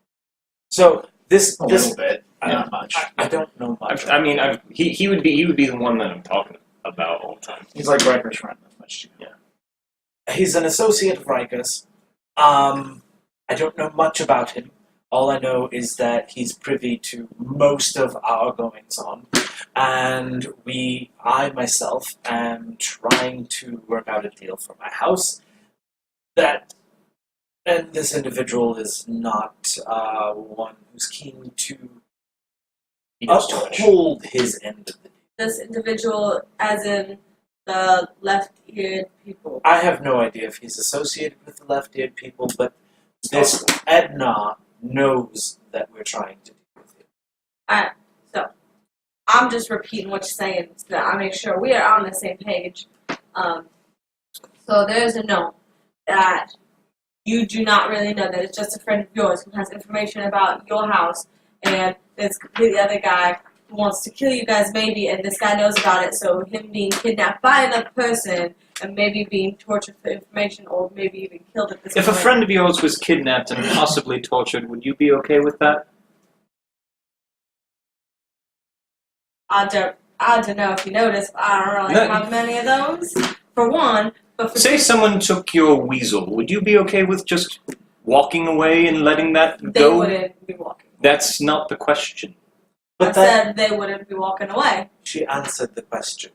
So this A this little bit, not much. I don't know much. He would be the one that I'm talking about all the time. He's like Ryker's friend, not much too. He's an associate of Ryker's. I don't know much about him. All I know is that he's privy to most of our goings on, and I myself am trying to work out a deal for my house. And this individual is not one who's keen to He knows too much. uphold his end of the deal. This individual, as in the left-eared people. I have no idea if he's associated with the left-eared people, but this Edna knows that we're trying to deal with it. Alright, so I'm just repeating what you're saying so that I make sure we are on the same page. So there's a note that you do not really know, that it's just a friend of yours who has information about your house, and there's completely other guy who wants to kill you guys maybe, and this guy knows about it, so him being kidnapped by another person and maybe being tortured for information or maybe even killed at this If a point. friend of yours was kidnapped and possibly tortured, would you be okay with that? I don't know if you noticed, but I don't really No. have many of those, for one, but for Say someone took your weasel, would you be okay with just walking away and letting that they go? wouldn't be walking. That's not the question. I But that said they wouldn't be walking away. she answered the question.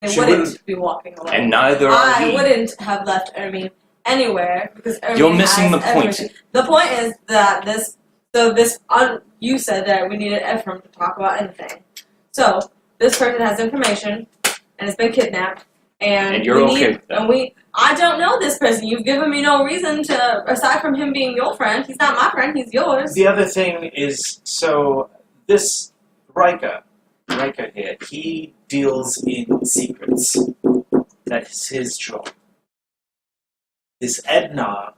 They She wouldn't wouldn't- be walking away. And neither are I we. wouldn't have left Ermine anywhere because Ermine You're missing has the point. everything. The point is that you said that we needed Ephraim to talk about anything. So this person has information and has been kidnapped, and you're we okay need, with that. and I don't know this person. You've given me no reason to, aside from him being your friend. He's not my friend. He's yours. The other thing is, so this Ryker here, he deals in secrets. That is his job. This Edna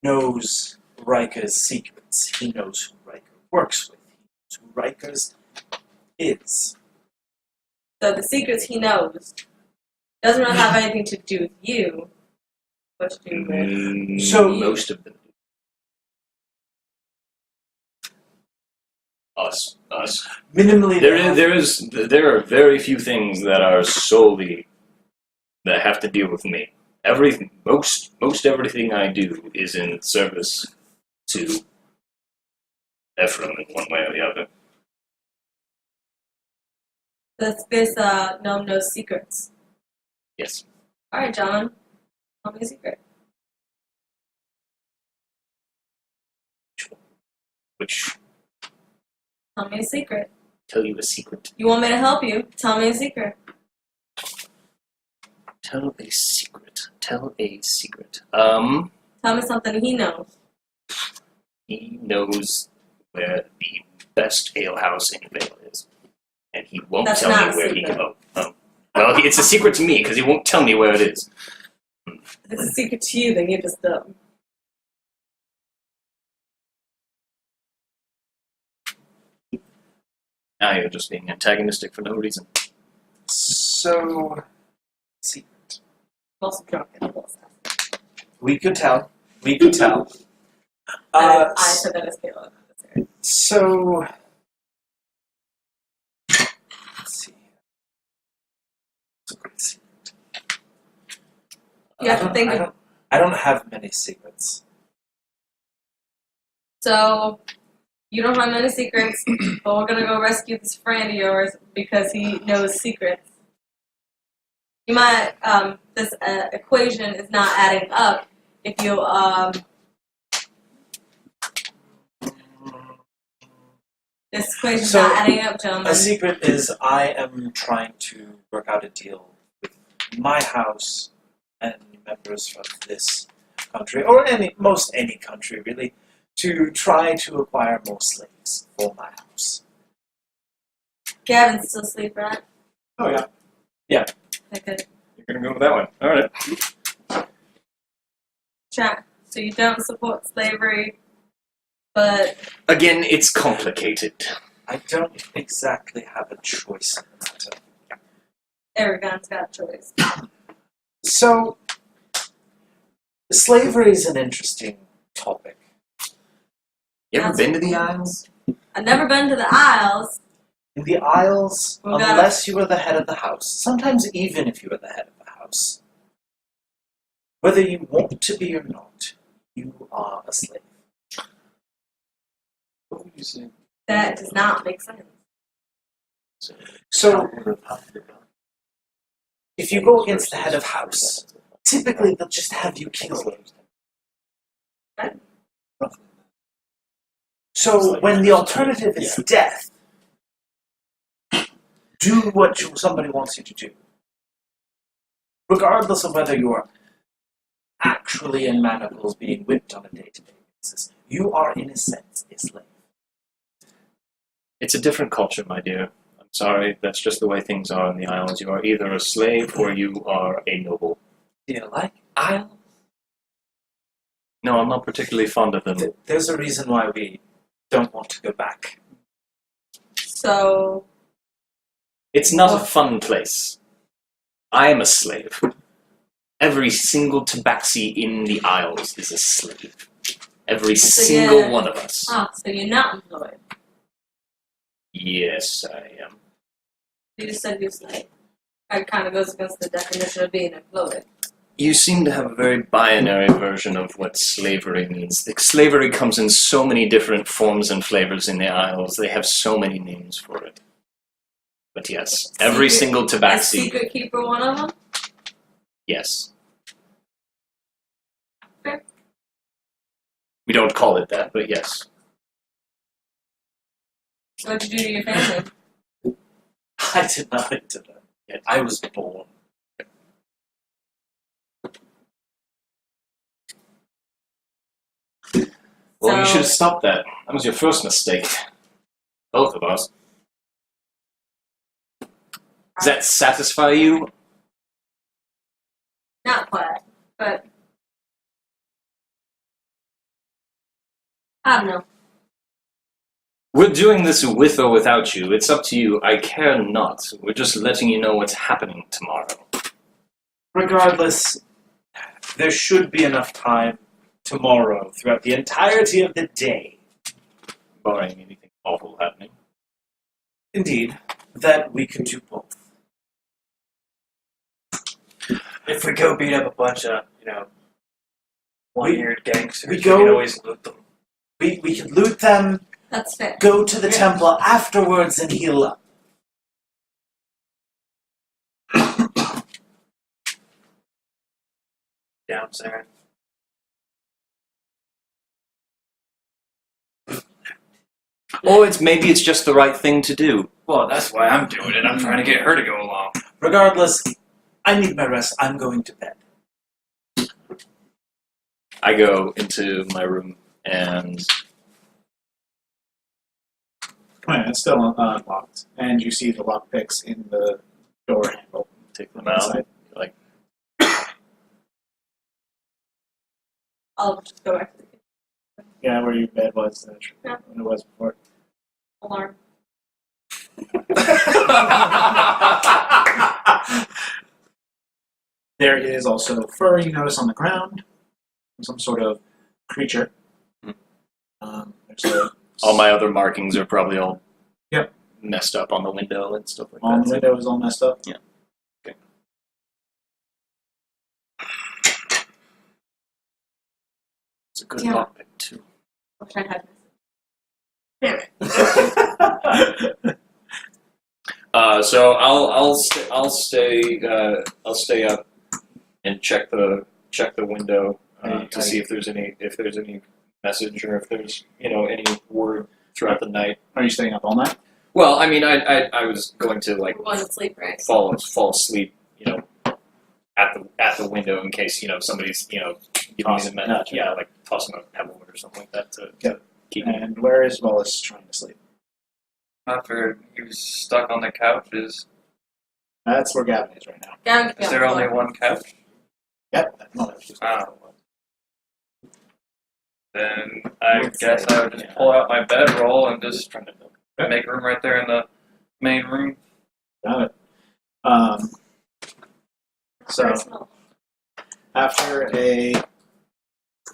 knows Ryker's secrets. He knows who Ryker works with. He knows who Ryker's is. So the secrets he knows doesn't really have anything to do with you, but to do with So- most of them do. Us. Minimally, they have- There are very few things that are solely that have to deal with me. Most everything I do is in service to Ephraim in one way or the other. this gnome knows secrets. Yes. All right, John, tell me a secret. Which Tell me a secret. tell you a secret. You want me to help you? Tell me a secret. Tell a secret. Tell a secret. Tell me something he knows. He knows where the best alehouse in Vale is. And he won't That's tell not me a where he secret. can. Well, it's a secret to me because he won't tell me where it is. If it's a secret to you, then you're just dumb. Now you're just being antagonistic for no reason. So, secret. Also drunk and also. We could tell. We could tell. I said that as Kayla. So, let's see. It's a great secret. You have to think of. I don't have many secrets. So, you don't have many secrets, but we're gonna go rescue this friend of yours because he knows secrets. You might, this equation is not adding up if you, this equation's So, not adding up, gentlemen. A secret is I am trying to work out a deal with my house and members of this country, or most any country really, to try to acquire more slaves for my house. Gavyn's still asleep, right? Oh, yeah. Okay. You're gonna go with that one. All right. Chat. So you don't support slavery, but Again, it's complicated. I don't exactly have a choice in the matter. Aragon's got a choice. So, slavery is an interesting topic. You ever That's been to the cool. Isles? I've never been to the Isles. In the Isles, We gotta- unless you are the head of the house, sometimes even if you are the head of the house, whether you want to be or not, you are a slave. What would you say? That does not make sense. So, if you go against the head of house, typically they'll just have you killed. So, when the alternative is death, do what somebody wants you to do. Regardless of whether you're actually in manacles being whipped on a day-to-day basis, you are, in a sense, a slave. It's a different culture, my dear. I'm sorry, that's just the way things are in the Isles. You are either a slave or you are a noble. Do you like Isles? No, I'm not particularly fond of them. There's a reason why we don't want to go back. So, It's not a fun place. I am a slave. Every single tabaxi in the Isles is a slave. Every single yeah. one of us. so you're not employed. Yes, I am. You just said you're slave. That kind of goes against the definition of being employed. You seem to have a very binary version of what slavery means. The slavery comes in so many different forms and flavors in the Isles. They have so many names for it. But yes, every Secret- single Is tabaxi. Secret Keeper one of them? Yes. Okay. We don't call it that, but yes. What'd you do to your family? I did not enter that yet. I was born. Well, So- you should have stopped that. That was your first mistake. Both of us. Does that satisfy you? Not quite, but I don't know. We're doing this with or without you. It's up to you. I care not. We're just letting you know what's happening tomorrow. Regardless, there should be enough time tomorrow throughout the entirety of the day, Barring anything awful happening. indeed, that we could do both. If we go beat up a bunch of, one-eared gangsters, we we go- can always loot them. We could loot them, That's fair. go to the temple afterwards, and heal up. Down, Seren. Or maybe it's just the right thing to do. Well, that's why I'm doing it. I'm trying to get her to go along. Regardless, I need my rest. I'm going to bed. I go into my room and It's still unlocked, and you see the lockpicks in the door handle. take them Inside. out. Like, I'll just go back to the kitchen. Yeah, where your bed was. Yeah. When it was before. Alarm. There is also fur you notice on the ground, some sort of creature. There's a all my other markings are probably all Yep. messed up on the window and stuff like on that. the window is all messed up. Yeah. Okay. It's a good Yeah. lockpick too. I'll try and hide So I'll stay up and check the window to see if there's any message or if there's any word throughout the night. Are you staying up all night? Well, I mean, I was going to We're going to sleep, right? fall asleep, at the window in case somebody's giving me Tossing, the message. gotcha. Yeah, like tossing a pebble or something like that to Yep. keep me. And where is Vulas trying to sleep? I figured he was stuck on the couch. That's where Gavyn is right now. Gavyn can be Is on there the only floor. one couch? Yep. No, that's just Then I guess I would just pull out my bedroll and just make room right there in the main room. Got it. So Personal. after a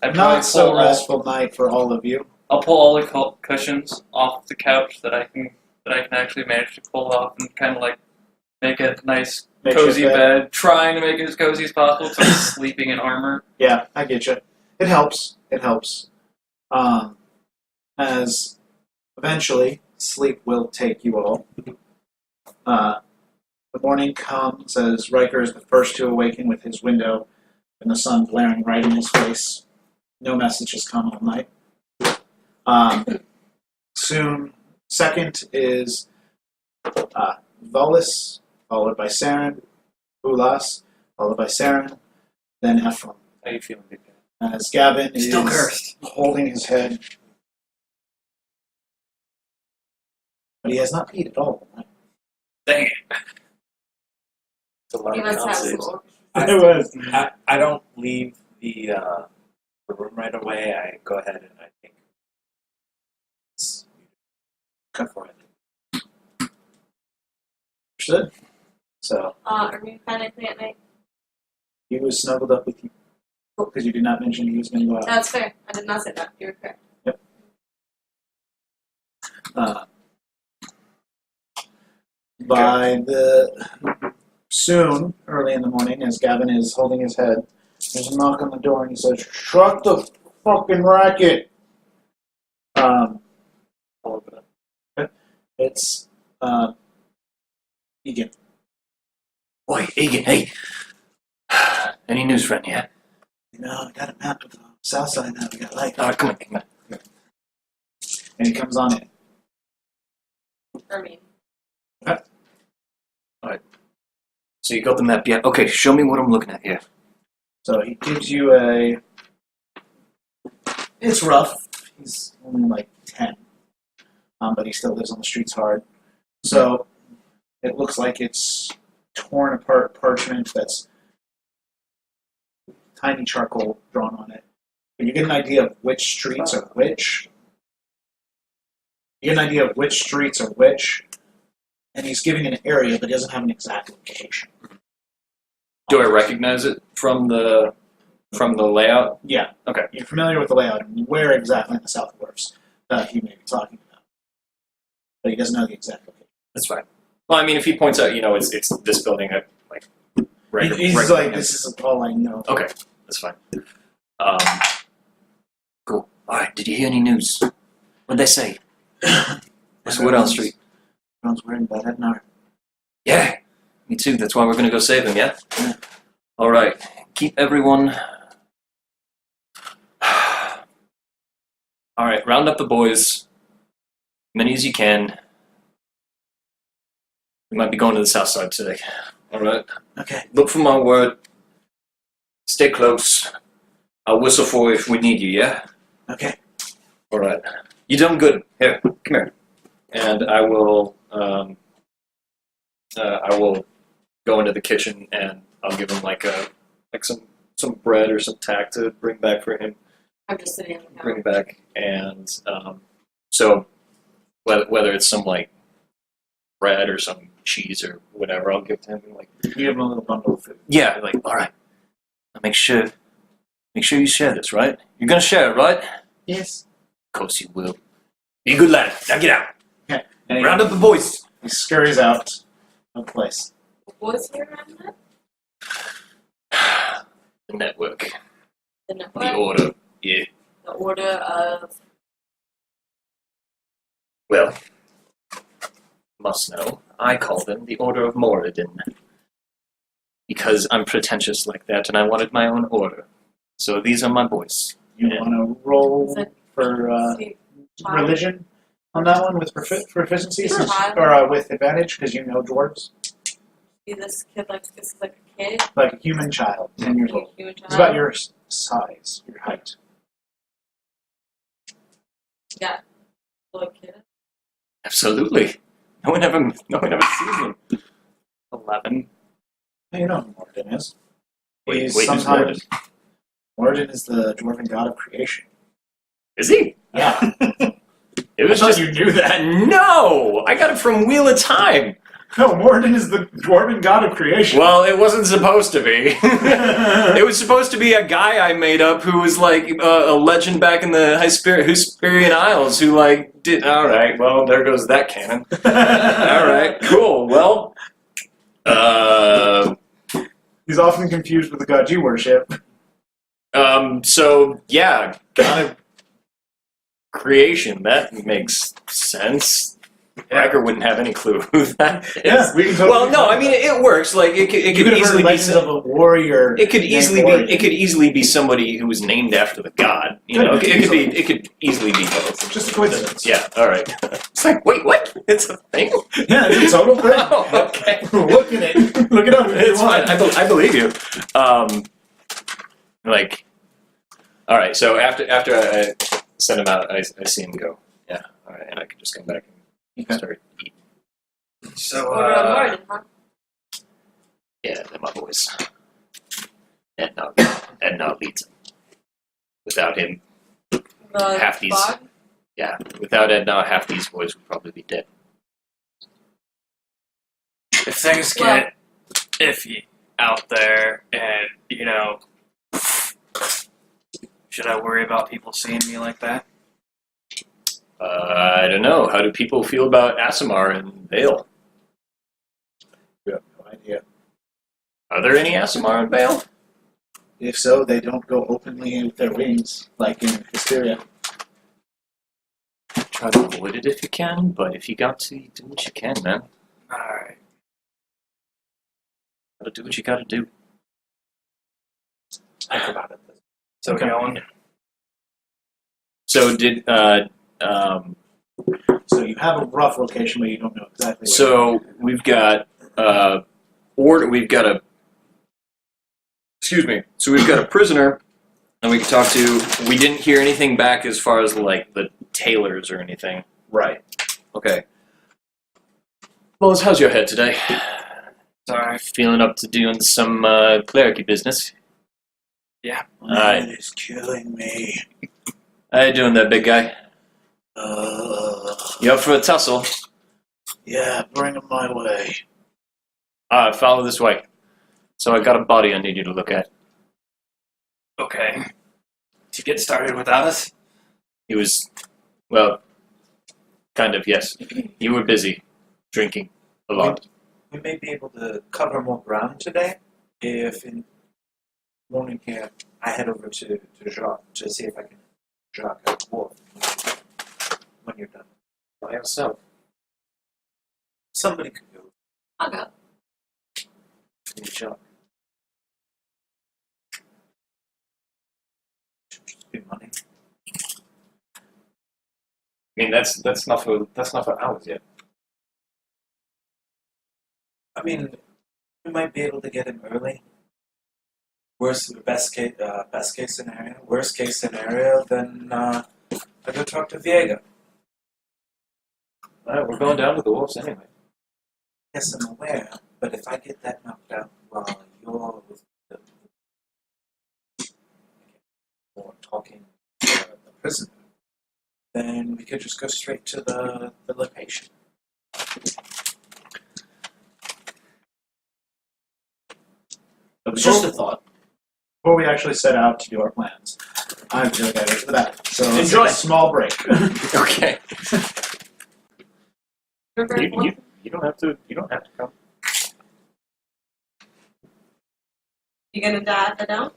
I'd not probably so pull restful night for all of you, I'll pull all the cushions off the couch that I can actually manage to pull off and kind of like make a nice Makeshift cozy bed, trying to make it as cozy as possible. So I'm sleeping in armor. Yeah, I get you. It helps. It helps. As eventually sleep will take you all. The morning comes as Ryker is the first to awaken with his window and the sun glaring right in his face. No message has come all night. Soon, second is Vulas, followed by Seren, Vulas, followed by Seren, then Ephraim. How you feeling, big guy? As Gavyn Still is cursed. holding his head. But he has not peed at all. Dang it. It's a lot He of must have conversations. some. It was. I don't leave the room right away. I go ahead and I think it's Go for it. Understood. So Are you panicking at night? he was snuggled up with you because you did not mention he was going to go out. That's fair. I did not say that. You're correct. By the soon, early in the morning, as Gavyn is holding his head, there's a knock on the door, and he says, "Shut the fucking racket." It's Egan. Oi, Egan, hey. Any news, friend? Yeah. I got a map of the south side now. We got light. All right, come on. And he comes on in. I mean, So you got the map, yeah? Okay, show me what I'm looking at here. So he gives you a. It's rough. He's only like 10, but he still lives on the streets hard. So it looks like it's torn apart parchment that's tiny charcoal drawn on it. But you get an idea of which streets are which. You get an idea of which streets are which, and he's giving an area, but he doesn't have an exact location. Do I recognize it from the layout? Yeah. Okay. You're familiar with the layout and where exactly in the South Dwarfs he may be talking about. But he doesn't know the exact location. That's fine. Well, I mean, if he points out, it's this building, He's right like, behind this is all I know. Okay, that's fine. Cool. All right. Did you hear any news? What'd they say? What's Woodall Street? Everyone's worried about Ednar. Yeah, me too. That's why we're gonna go save him. Yeah. Yeah. All right. Keep everyone. All right. Round up the boys. Many as you can. We might be going to the south side today. All right. Okay. Look for my word. Stay close. I'll whistle for you if we need you, yeah? Okay. All right. You done good. Here, come here. And I will go into the kitchen and I'll give him some bread or some tack to bring back for him. I'm just sitting on the Bring couch. back, and so whether it's some like bread or some cheese or whatever, I'll give to him. Like, You give him a little bundle of food. yeah, like all right. Make sure you share this, right? You're gonna share it, right? Yes. Of course you will. Be a good lad. Now get out. And he, Round up the boys. he scurries out of the place. What's here around that? The network. The network? The order. Yeah. The order of. Well, must know. I call them the Order of Moradin. Because I'm pretentious like that and I wanted my own order. So these are my boys. You Yeah. want to roll Is it- for See, child? religion on that one with proficiency Sure. or with advantage because you know dwarves, See this kid like this is like a kid. like a human child, 10 years old. Human child. It's about your size, your height. Yeah. Little kid. Absolutely. No one ever sees them. 11. Now you know who Moradin is. Wait, He's who's sometimes Moradin is the dwarven god of creation. Is he? Yeah, It was I thought just you knew that. no. I got it from Wheel of Time. No, Moradin is the dwarven god of creation. Well, it wasn't supposed to be. It was supposed to be a guy I made up who was like a legend back in the Hesperian Isles who like did. All right, well there goes that canon. All right, cool. Well, He's often confused with the god you worship. so yeah, god of creation. That makes sense. Ryker wouldn't have any clue who that is. Yeah, we can totally. Well, no, I mean it works. Like it you could could have easily heard be. legends of a warrior. It could named easily Moradin. be. It could easily be somebody who was named after the god. You know, it could easily be both. Just a coincidence. Yeah. All right. It's like, wait, what? It's a thing. Yeah, it's a total thing. Oh, okay. Look at it. Look it up. If It's you want. fine. I believe you. Like, all right. So after I send him out, I see him go. Yeah. All right, and I can just come back and Okay. start eating. So, Order of Moradin, huh? Yeah, they're my boys. Edna leads them. Without him, The Half these- bog? yeah, without Edna, half these boys would probably be dead. if things get iffy out there, and you know, should I worry about people seeing me like that? I don't know. How do people feel about Aasimar and Vale? You have no idea. Are there any Aasimar in Vale? If so, they don't go openly with their wings, like in Hysteria. Try to avoid it if you can, but if you got to, you do what you can, man. Alright. Gotta do what you gotta do. Think about it. So Okay. going. So did So you have a rough location, but you don't know exactly where. so we've got we've got a excuse me. So we've got a prisoner and we can talk to. We didn't hear anything back as far as like the tailors or anything. Right. Okay. Well, how's your head today? Sorry. Feeling up to doing some clericy business? Yeah. My head is killing me. How you doing there, big guy? You up for a tussle? Yeah, bring him my way. Follow this way. So I got a body I need you to look at. Okay. To get started without us? He was, well, kind of, yes. You were busy drinking a lot. We may be able to cover more ground today if in the morning here I head over to Jacques to see if I can Jacques a dwarf when you're done. By yourself. Somebody could go. I'll go. Jacques. Just be money. I mean, that's not for hours yet. I mean, we might be able to get him early. best case scenario. Worst case scenario, then I go talk to Viego. Well, we're going down to the wolves anyway. Yes, I'm aware, but if I get that knocked out while you're with the or talking to the prisoner, then we could just go straight to the location. But It's just a thought. before we actually set out to do our plans, I'm going to go to the back. So let's Enjoy. take a small break. Okay. Remember, You don't have to. You don't have to come. you gonna die if I don't?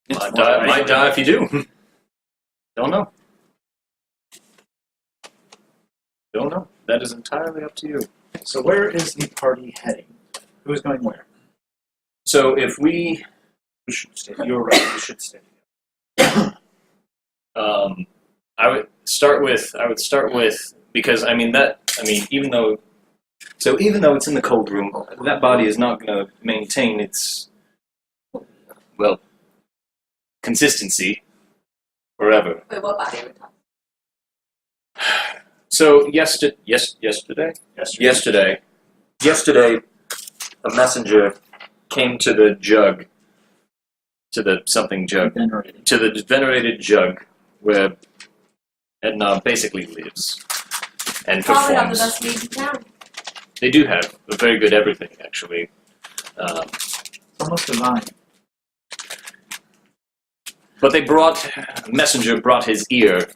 Might die if you do. Don't know. Don't know. That is entirely up to you. So where is the party heading? Who's going where? So if we, should stay. You're right. We should stay. I would start with because even though it's in the cold room, that body is not going to maintain its consistency forever. Wait, what body are we talking? So yesterday, a messenger came to the jug, to the something jug, Venerated. to the venerated jug, where Edna basically lives and Probably have the performs. best meat in town. They do have a very good everything, actually. It's almost divine. But a messenger brought his ear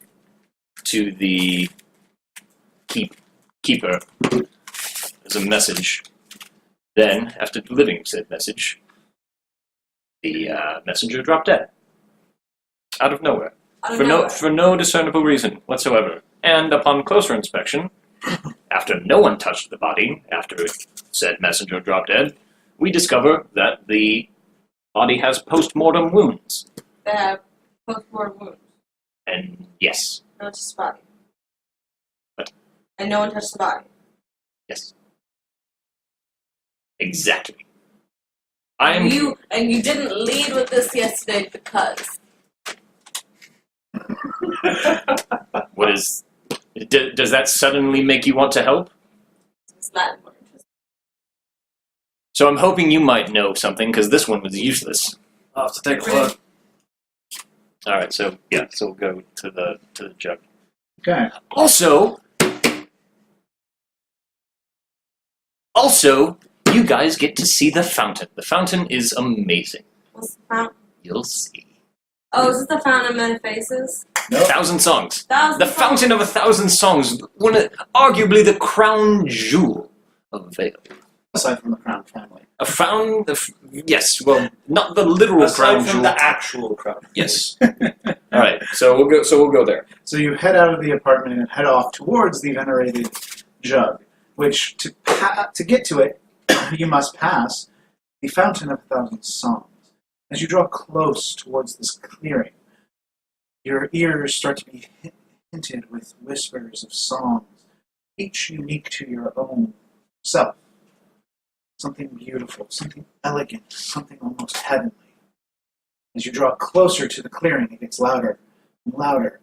to the keeper as a message. Then, after delivering said message, the messenger dropped dead. Out of nowhere. I don't know. For no discernible reason whatsoever. And upon closer inspection, after no one touched the body, after said messenger dropped dead, we discover that the body has post-mortem wounds. They have post-mortem wounds. And yes, No one touched the body. What? And no one touched the body. yes. Exactly. And you didn't lead with this yesterday because. What is... does that suddenly make you want to help? It's not more interesting. So I'm hoping you might know something, because this one was useless. I'll have to take a look. Alright, so we'll go to the jug. Okay. Also, you guys get to see the fountain. The fountain is amazing. What's the fountain? You'll see. Oh, is it the fountain of many faces? Nope. 1,000 songs. That was The fountain of 1,000 songs. Arguably the crown jewel of Vale. Aside from the Crown family. Yes, well, not the literal crown Aside from jewel. the actual crowd. Yes. All right. So we'll go there. So you head out of the apartment and head off towards the venerated jug, which to get to it, you must pass the Fountain of 1,000 Songs. As you draw close towards this clearing, your ears start to be hinted with whispers of songs, each unique to your own self. Something beautiful, something elegant, something almost heavenly. As you draw closer to the clearing, it gets louder and louder,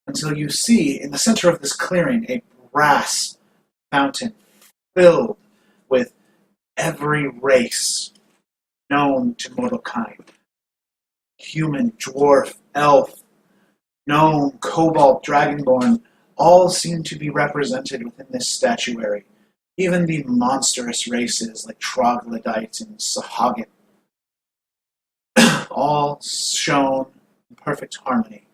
until you see in the center of this clearing a brass fountain filled with every race known to mortal kind. Human, dwarf, elf, gnome, kobold, dragonborn, all seem to be represented within this statuary. Even the monstrous races like troglodyte and Sahagin, all shown in perfect harmony.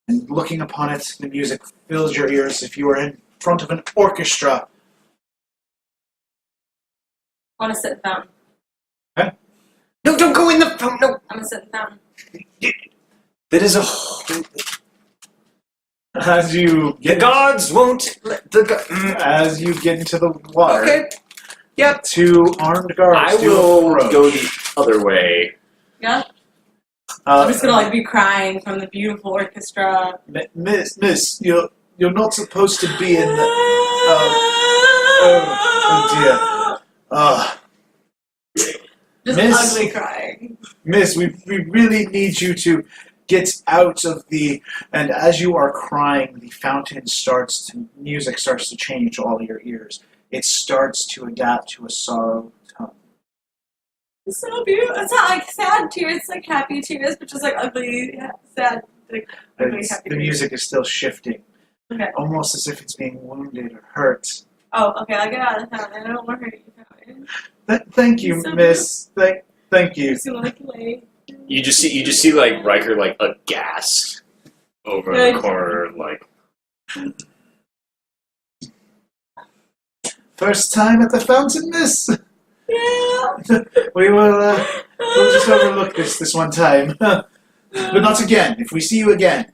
And looking upon it, the music fills your ears as if you were in front of an orchestra. I want to sit in the fountain. No, don't go in the fountain. No. I'm going to sit in the fountain. That is a whole... As you The get gods won't let the as you get into the water, Okay. Yep. two armed guards I do will approach. go the other way. Yeah? I'm just going to Uh, be crying from the beautiful orchestra. Miss, you're not supposed to be in the. Oh dear. Just Miss- ugly crying. Miss, we really need you to get out of the. And as you are crying, the fountain music starts to change to all your ears. It starts to adapt to a sorrow tone. It's so beautiful. It's not like sad tears, it's like happy tears, but just like ugly, sad, like ugly, happy The tears. music is still shifting, Okay. almost as if it's being wounded or hurt. Oh, okay, I'll get out of the fountain. I don't want to hurt you, fountain. Thank you, So Miss. Thank you. You seem like a lady. You just see like Ryker like aghast over in Good. the corner, like First time at the fountain, Miss. Yeah. We'll just overlook this one time, but not again. If we see you again.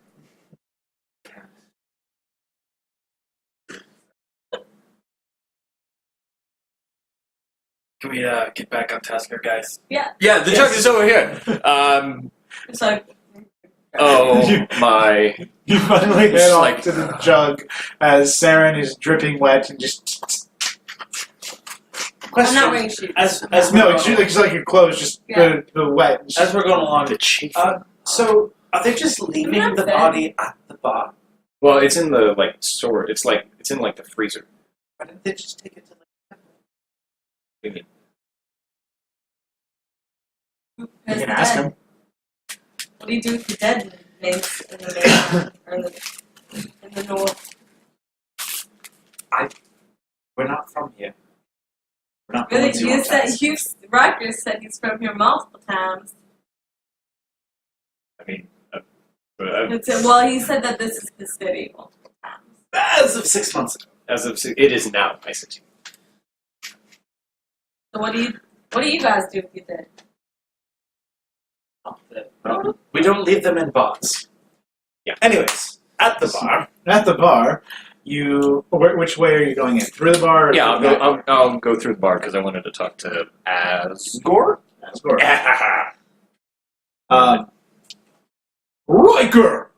Can we get back on task here, guys? yeah, the truck is over here. It's like, Oh my! You finally It's head off like- to the jug as Seren is dripping wet and just. I'm Question. not wearing shoes. As No, we're it's going, just like your clothes, just Yeah. the wet. And as we're going along, The chief. so are they just leaving Not the fair. body at the bar? Well, it's in the store. It's in the freezer. Why didn't they just take it to the you Who's can ask dead? him. What do you do with the dead mates in the north? Or in the north? We're not from here. We're not Really, going to you said podcast. Ryker said he's from here multiple times. I mean, Well, he said that this is his city multiple times. As of 6 months ago. as of it is now. I said to you. So what do you guys do with your dead? We don't leave them in bars. Yeah. Anyways, at the bar, At the bar, which way are you going in? Through the bar? Or Yeah, through the back? I'll go through the bar because I wanted to talk to Asgore. That's good. Ryker!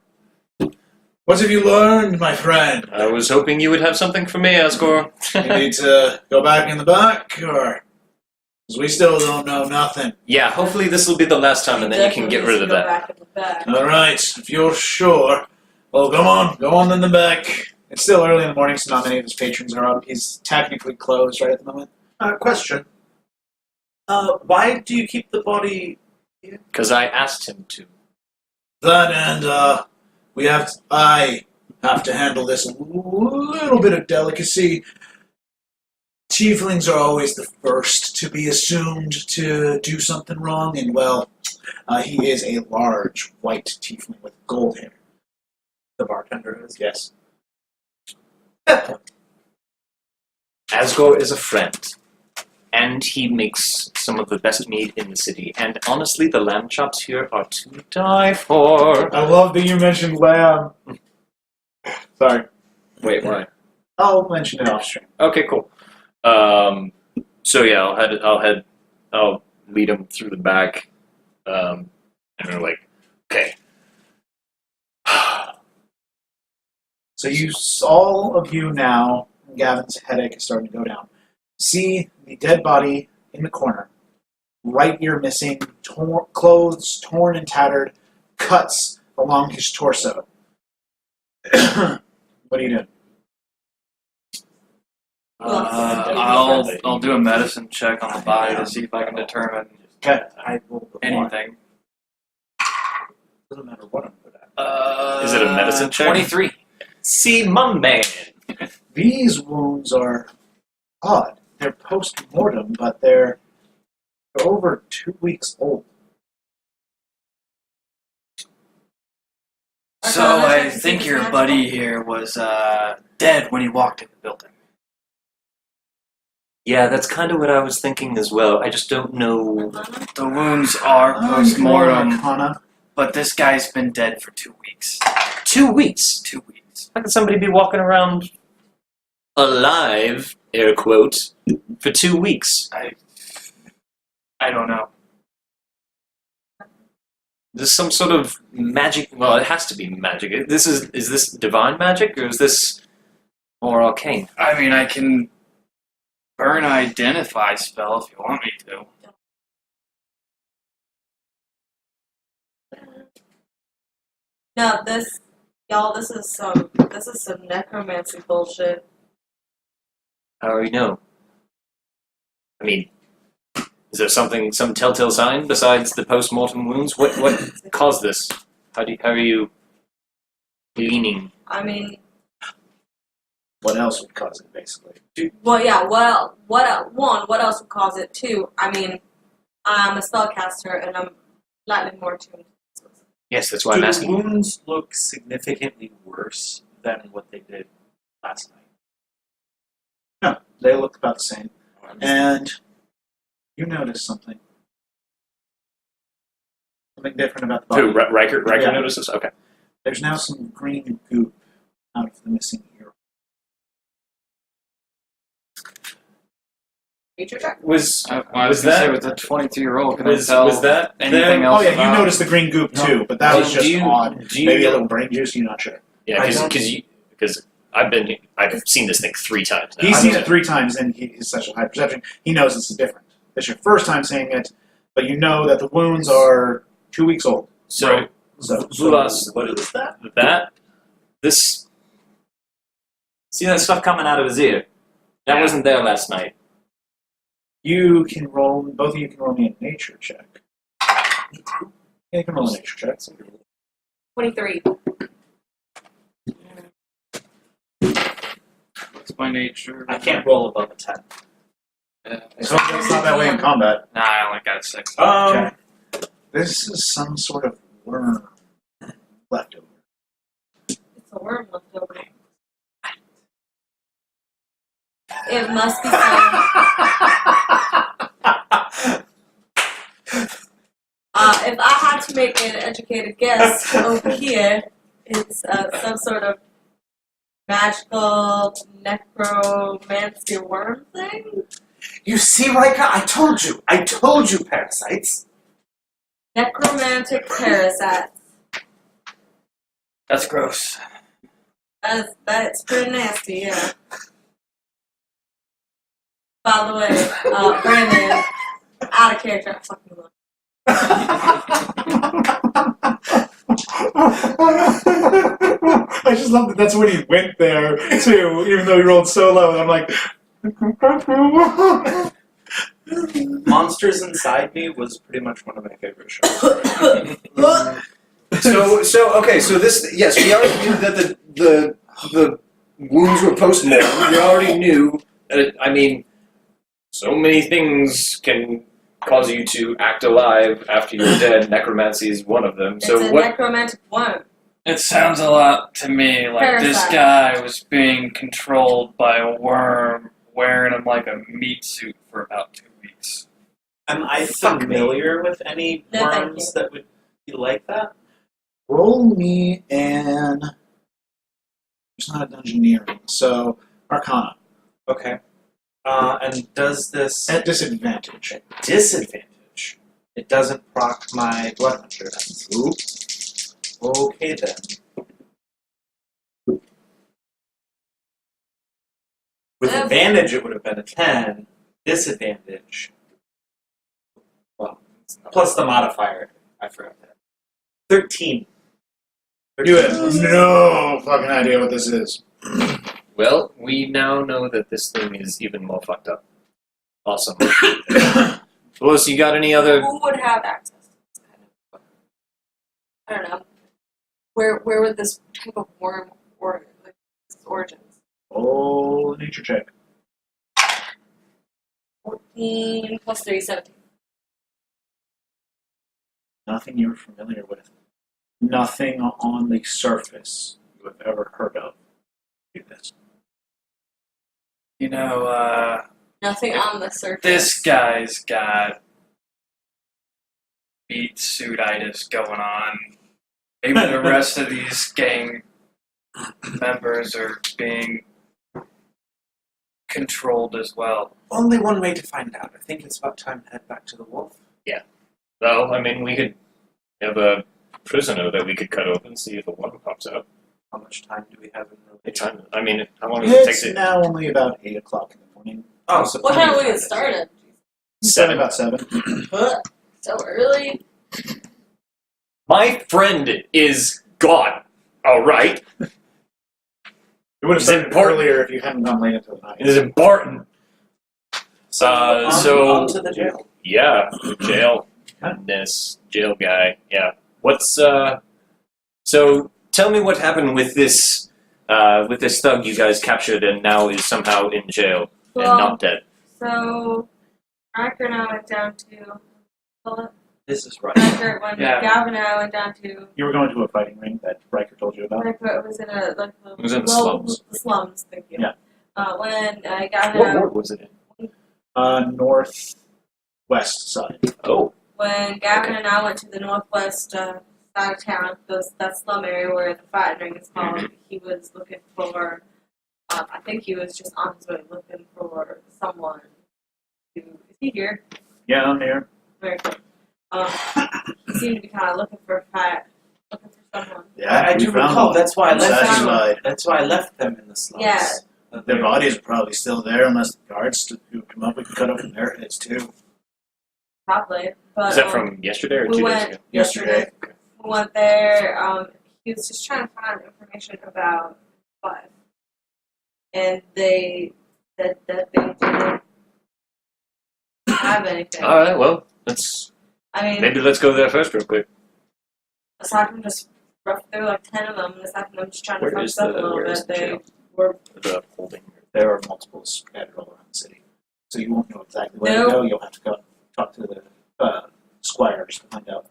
What have you learned, my friend? I was hoping you would have something for me, Asgore. You need to go back in the back, or? Because we still don't know nothing. Yeah, hopefully this will be the last time, and then you can get rid of Go that. back in the back. Alright, if you're sure. Well, go on in the back. It's still early in the morning, so not many of his patrons are up. He's technically closed right at the moment. question. Why do you keep the body? Because I asked him to. That and, I have to handle this a little bit of delicacy. Tieflings are always the first to be assumed to do something wrong, and he is a large white tiefling with gold hair. The bartender is. Yes. Asgore is a friend, and he makes some of the best meat in the city. And honestly, the lamb chops here are to die for. I love that you mentioned lamb. Sorry. Wait, why? I'll mention it off stream. Okay, cool. So yeah, I'll lead him through the back, and they're like, okay. So all of you now, Gavin's headache is starting to go down. See the dead body in the corner. Right ear missing, clothes torn and tattered, cuts along his torso. What are you doing? I'll do a medicine check on the body to see if I can determine Okay. I rolled the one. anything. Doesn't matter what I'm good at. Is it a medicine check? 23. See, my man. These wounds are odd. They're post-mortem, but they're over 2 weeks old. So I think your buddy here was dead when he walked in the building. Yeah, that's kind of what I was thinking as well. I just don't know. The wounds are post-mortem, Arcana. but this guy's been dead for 2 weeks. 2 weeks. 2 weeks. How can somebody be walking around alive, air quotes, for 2 weeks? I don't know. There's some sort of magic. Well, it has to be magic. Is this divine magic, or is this more arcane? I mean, I can burn identify spell if you want me to. No, this is some necromancy bullshit. How do you know? I mean, is there some telltale sign besides the post-mortem wounds? What caused this? How are you leaning? I mean, What else would cause it, basically? well, yeah. What else would cause it? Two, I mean, I'm a spellcaster and I'm slightly more tuned. Yes, that's why I'm Do the asking. wounds look significantly worse than what they did last night? No, they look about the same. And you notice something. Something different about the body. Who, Ryker Yeah. notices? Okay. There's now some green goop out of the missing ear. Feature check. Was I was was gonna say that with a 22-year-old, can was I tell that anything them? else? Oh yeah, about you noticed the green goop too, but that Do was just you- odd. do you- Maybe a little brain juice, you're not sure. Yeah, I don't- because I've seen this thing 3 times now. He's seen it 3 times and he's such a high perception. He knows it's different. It's your first time seeing it, but you know that the wounds are 2 weeks old. So So Vulas, What is that? this See that stuff coming out of his ear? that Yeah. wasn't there last night. you can roll, both of you can roll me a nature check. Yeah, you can roll a nature check. 23. What's my nature? I can't roll above a 10. So it's not that way in combat. Nah, I only got 6. Okay. This is some sort of worm leftover. It's a worm left over. It must be some. If I had to make an educated guess over here, it's some sort of magical necromancy worm thing. You see, Ryker? I told you, parasites. Necromantic parasites. That's gross. That's pretty nasty, yeah. By the way, Brandon, out of character, I fucking love I just love that that's when he went there too, even though he rolled so low. And I'm like, Monsters Inside Me was pretty much one of my favorite shows. So okay, so this yes, we already knew that the wounds were post-mortem. We already knew that I mean, so many things can cause you to act alive after you're dead. Necromancy is one of them. It's So a what? necromantic worm. It sounds a lot to me like this Parasite. guy was being controlled by a worm, wearing him like a meat suit for about 2 weeks. Am I Fuck me. familiar with any No, thank worms that would be like that? roll me and it's not a dungeoneering, so Arcana Okay. And does this at disadvantage. disadvantage? It doesn't proc my blood hunter. Oop. Okay then. With advantage, it would have been a 10. Disadvantage. Well, plus the modifier. I forgot that. 13. You have no fucking idea what this is. Well, we now know that this thing is even more fucked up. Awesome. Vulas, you got any other? Who would have access to this kind of? I don't know. Where would this type of worm or like its origins? Roll a nature check. 14 plus 3, 17. Nothing you're familiar with. Nothing on the surface you have ever heard of. Do this. You know, Nothing on the surface. this guy's got meat suititis going on. Maybe the rest of these gang members are being controlled as well. Only one way to find out. I think it's about time to head back to the wolf. Well, I mean, we could have a prisoner that we could cut open, see if a one pops out. How much time do we have in What relation? time? I mean, how long does it take It's to? now only about 8 o'clock in the morning. Oh, so What time did we get started? About 7. So early? My friend is gone. All right, It would have Is it started important? earlier if you hadn't gone late into the night. it is important. on to the jail. Yeah, jail. This jail guy. Yeah. What's So tell me what happened with this thug you guys captured and now is somehow in jail and Well, not dead. so Ryker and I went down to This is right. Ryker when Yeah. Gavyn and I went down to You were going to a fighting ring that Ryker told you about. Ryker. It was in a like the It was in the slums. The slums. Thank you. Yeah. When Gavyn What and I, ward was it in? Northwest side. Oh, when Gavyn and I went to the northwest side of town, that slum area where the fighting ring is called, he was looking for. I think he was just on his way looking for someone. Is he here? Yeah, I'm here. Very good. He seemed to be kind of looking for a fight, looking for someone. Yeah, I we do found recall. one. That's why I left them. Satisfied. That's why I left them in the slums. Yeah. Their bodies are probably still there unless the guards who come up, we can cut open their heads too. Probably. But, is that from yesterday or we 2 days went ago? yesterday. We went there. He was just trying to find information about Five. And they said that they didn't have anything. All right. Well, let's I mean, maybe let's go there first, real quick. aside from just rough through like 10 of them, and aside from them just trying to Where fuck is stuff a the- little where is bit, the they jail? were. The holding. There are multiple scattered all around the city. So you won't know exactly where No. to go. You'll have to go talk to the squires to find out.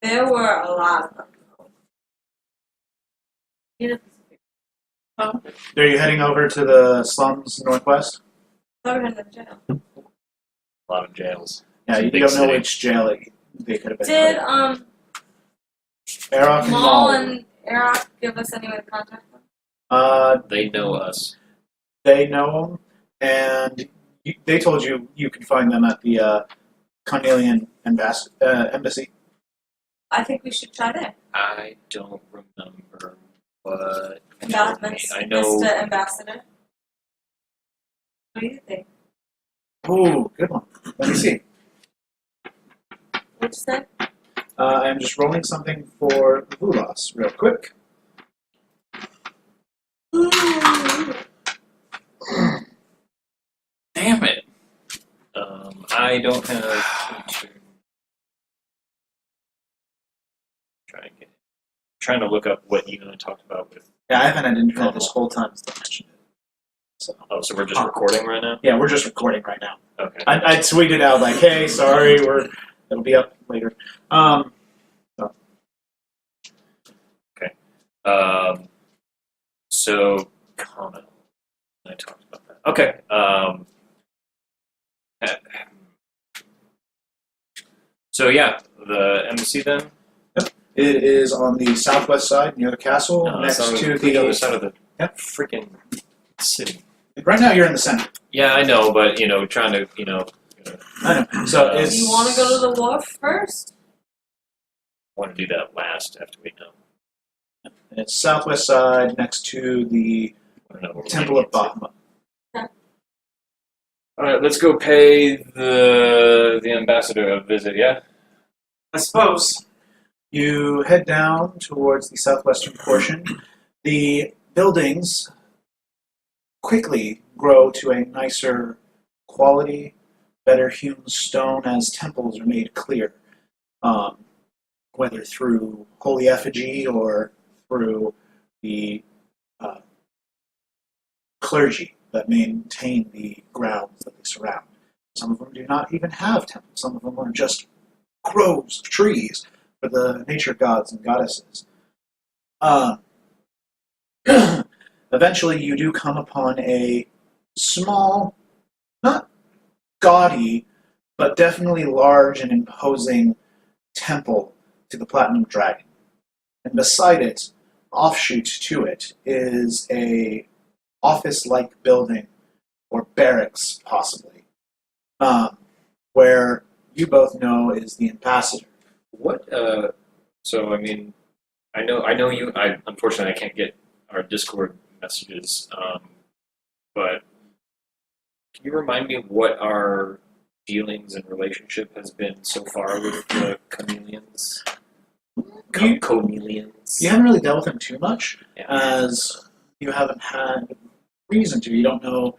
There were a lot of them. You know, Are you heading over to the slums northwest? they were in the jail. A lot of jails. Yeah, It's a you big don't know city. which jail they could have been. Did Arok and Maul Maul. and Eric give us any way to contact them? They know us. They know them, and they told you you can find them at the Cornelian embassy. I think we should try there. I don't remember what. Mr. I know. Ambassador. What do you think? Ooh, good one. Let me see. What'd you say? I'm just rolling something for Vulas real quick. Damn it. I don't have. Trying to look up what you and I talked about with. Yeah, I haven't had internet this whole time since I mentioned it. So Oh, so we're just recording right now. yeah, we're just recording right now. Okay. I tweeted out like, "Hey, sorry, it'll be up later." So comment. I talked about that. Okay. So yeah, the embassy then. It is on the southwest side near the castle, No, next it's on to the other the. side of the Yep. freaking city. Right now, you're in the center. Yeah, I know, but trying to I know. So Do it's. You want to go to the wharf first? want to do that last after we know. It's southwest side next to the I don't know where we're Temple of gonna get to. Bahamut. All right, let's go pay the ambassador a visit. Yeah. I suppose. You head down towards the southwestern portion. The buildings quickly grow to a nicer quality, better hewn stone as temples are made clear, whether through holy effigy or through the clergy that maintain the grounds that they surround. Some of them do not even have temples. Some of them are just groves of trees for the nature gods and goddesses. Eventually, you do come upon a small, not gaudy, but definitely large and imposing temple to the Platinum Dragon. And beside it, offshoot to it, is a office-like building, or barracks, possibly, where you both know is the ambassador. What? So I mean, I know you. Unfortunately I can't get our Discord messages. But Can you remind me what our dealings and relationship has been so far with the chameleons? Chameleons. You haven't really dealt with him too much, Yeah. as you haven't had reason to. You don't know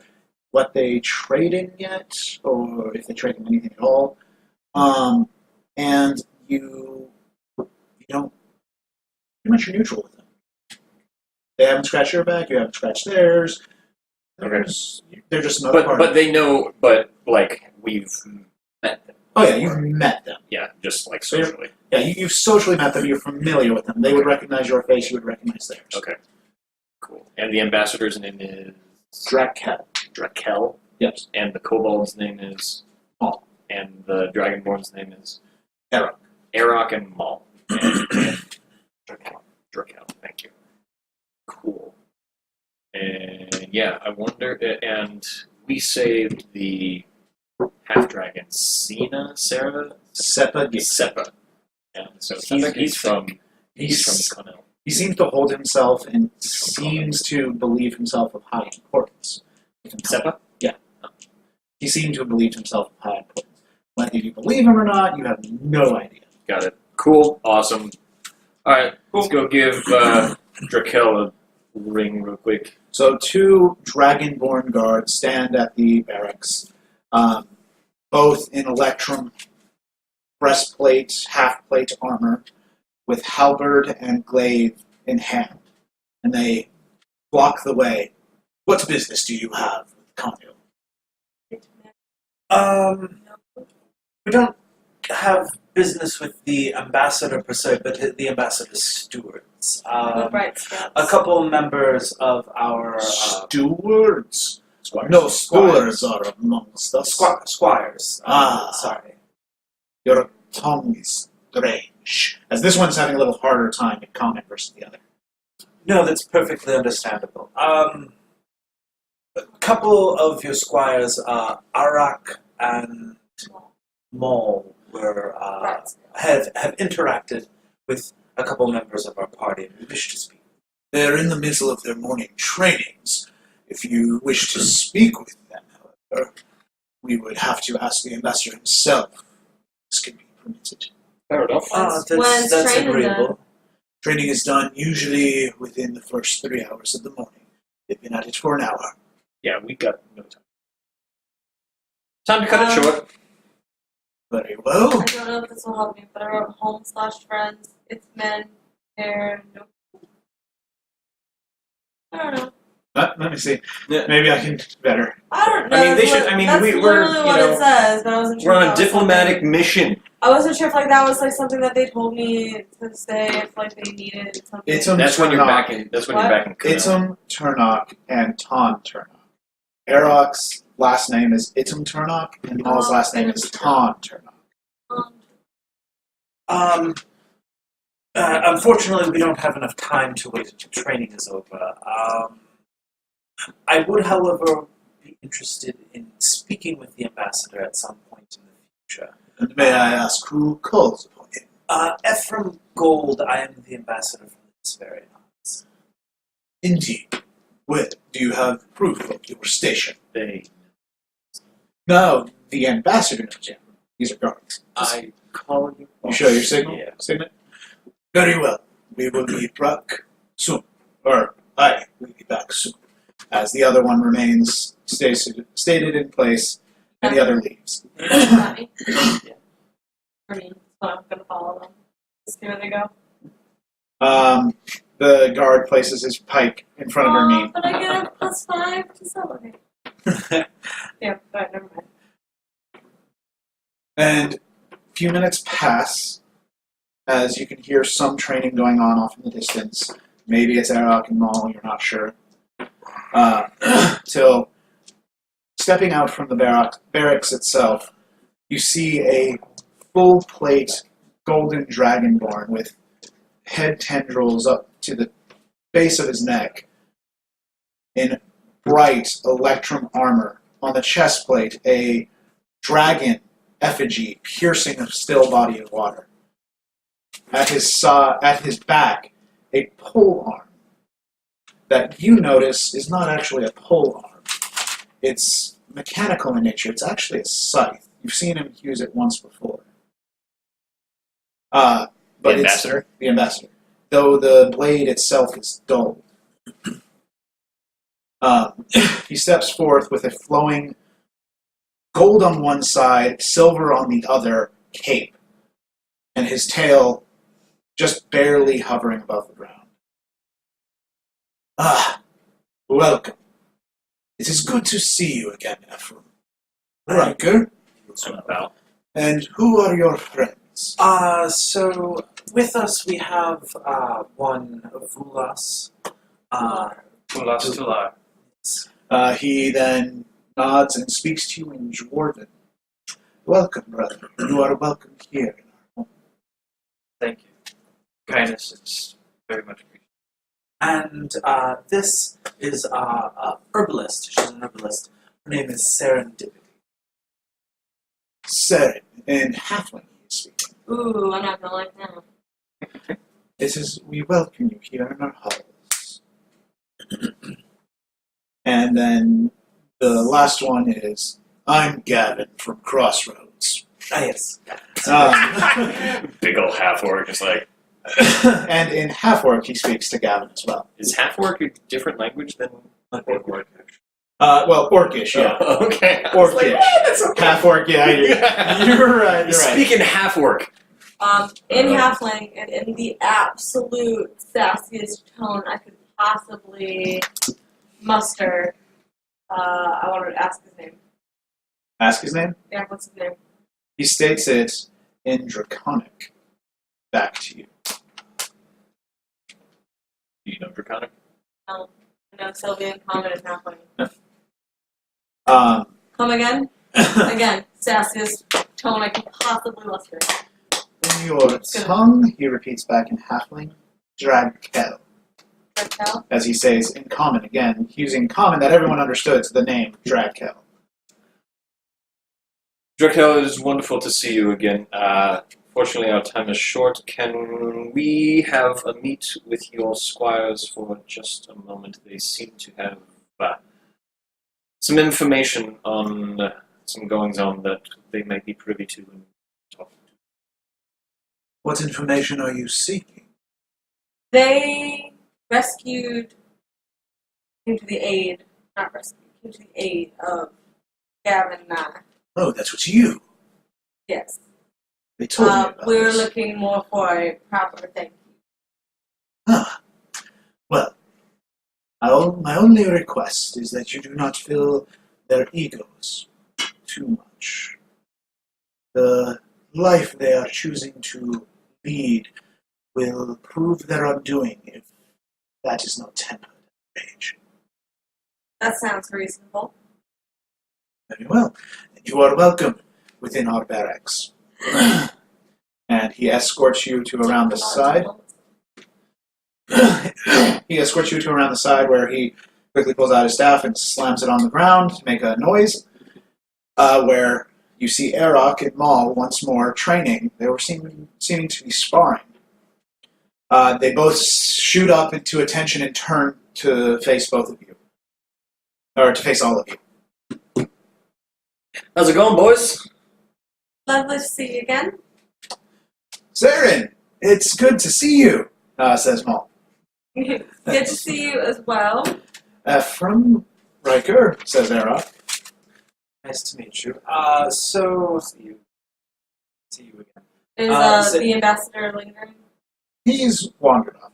what they trade in yet, or if they trade in anything at all. And you don't, pretty much you're neutral with them. They haven't scratched your back, you haven't scratched theirs. They're just another part. But they know. But like we've met them. Oh yeah, you've met them. Yeah, just like socially. Yeah, you've socially met them, you're familiar with them. They would recognize your face, you would recognize theirs. Okay. Cool. And the ambassador's name is Drakel. Drakel. Yes. And the kobold's name is Maul. And the dragonborn's name is Erok. Erok and Maul. And Drakel. Thank you. Cool. And yeah, I wonder. And we saved the half dragon Seren. Seppa. And so he's from Connell. He seems to hold himself and seems to believe himself of high importance. Seppa? Yeah. He seemed to have believed himself of high importance. Whether you believe him or not, you have no idea. Got it. Cool. Awesome. All right. Let's go give Drakel a ring real quick. So 2 dragonborn guards stand at the barracks, both in electrum breastplate, half-plate armor, with halberd and glaive in hand, and they block the way. What business do you have with Conyo? We don't have business with the ambassador per se, but the ambassador's stewards. Right, A couple members of our Stewards? Squires. No, stewards are amongst us. squires. Sorry. Your tongue is strange. As this one's having a little harder time in comment versus the other. No, that's perfectly understandable. A couple of your squires, Arak and Maul, were have interacted with a couple members of our party, and we wish to speak. They're in the middle of their morning trainings. If you wish to speak with them, however, we would have to ask the ambassador himself. This can be permitted. Fair enough. When's That's training agreeable. done? Training is done usually within the first 3 hours of the morning. They've been at it for an hour. Yeah, we got no time. Time to cut it short. Very well. I don't know if this will help me, but I wrote home/friends. It's men, hair, no. I don't know. Let me see. Yeah. Maybe I can better. I don't know. I mean, they That's should- I mean, that's we're, literally you what know, it says, but I wasn't sure. We're if on a that was diplomatic something- mission. I wasn't sure if that was something that they told me to say if they needed something. Itum That's when you're Turnok. back in. That's when you're back in. Connell. Itum Turnok and Ton Turnok. Erok's last name is Itum Turnok, and Maul's last name is Ton Turnok. Unfortunately, we don't have enough time to wait until training is over. I would, however, be interested in speaking with the ambassador at some point in the future. And may I ask who calls upon him? Ephraim Gold, I am the ambassador from this very house. Indeed. Well, do you have proof of your station? They. No, the ambassador knows you. These are guards. I call you. You show your signal? Yeah. Signet? Very well. We will be back soon. Or, I will be back soon. As the other one remains stated in place, and the other leaves. Not me. For me, so I'm gonna follow them. See where they go. The guard places his pike in front of her knee. But I get a +5 to celebrate. Yeah, but never mind. And a few minutes pass as you can hear some training going on off in the distance. Maybe it's Erok and Maul, you're not sure. Till stepping out from the barracks itself, you see a full plate golden dragonborn with head tendrils up to the base of his neck in bright electrum armor. On the chest plate, a dragon effigy piercing a still body of water. At his back, a pole arm that you notice is not actually a pole arm. It's mechanical in nature. It's actually a scythe. You've seen him use it once before. But The it's ambassador? the ambassador. Though the blade itself is dull. He steps forth with a flowing gold on one side, silver on the other cape, and his tail just barely hovering above the ground. Ah, welcome. It is good to see you again, Ephraim. Ryker, and who are your friends? So with us we have one Vulas. Vulas Tular. He then nods and speaks to you in Dwarven. Welcome, brother. You are welcome here. Thank you. Kindness is very much appreciated. And this is our herbalist. She's an herbalist. Her name is Seren Dipity. Seren, in Halfling he is speaking. Ooh, I'm not gonna like that. We welcome you here in our halls. And then the last one is, I'm Gavyn from Crossroads. Yes. Big ol' half-orc is like, And in Half-Orc he speaks to Gavyn as well. is half-orc a different language than orc? Well, Orcish, yeah. Oh, okay. Orcish. Half-Orc, yeah, you're right, you're right. Speaking half-orc. In Halfling and in the absolute sassiest tone I could possibly muster, I wanted to ask his name. Ask his name? Yeah, what's his name? He states it in Draconic. Back to you. Do you know Draconic? No, I know Sylvian, Common, and Halfling. Um, Come again? Again, sassiest tone I could possibly muster. in your tongue, he repeats back in Halfling, Dragkel. Raquel? As he says in Common again, using Common that everyone understood to the name Dragkel. Draco, it is wonderful to see you again. Fortunately, our time is short. Can we have a meet with your squires for just a moment? They seem to have some information on some goings-on that they might be privy to and talking to. What information are you seeking? They came to the aid of Gavyn and I. Oh, that was you. Yes. They told me about We were this. looking more for a proper thank you. Ah, well, my only request is that you do not fill their egos too much. The life they are choosing to lead will prove their undoing if that is not tempered in rage. That sounds reasonable. Very well. You are welcome within our barracks. And he escorts you to around the side. He escorts you to around the side where he quickly pulls out his staff and slams it on the ground to make a noise. Where you see Arok and Maul once more training. They were seeming to be sparring. They both shoot up into attention and turn to face both of you. Or to face all of you. How's it going, boys? Lovely to see you again. Seren, it's good to see you, says Maul. Good to see you as well. From Ryker, says Arok. Nice to meet you. So see you again. Is so- the ambassador lingering? He's wandered off.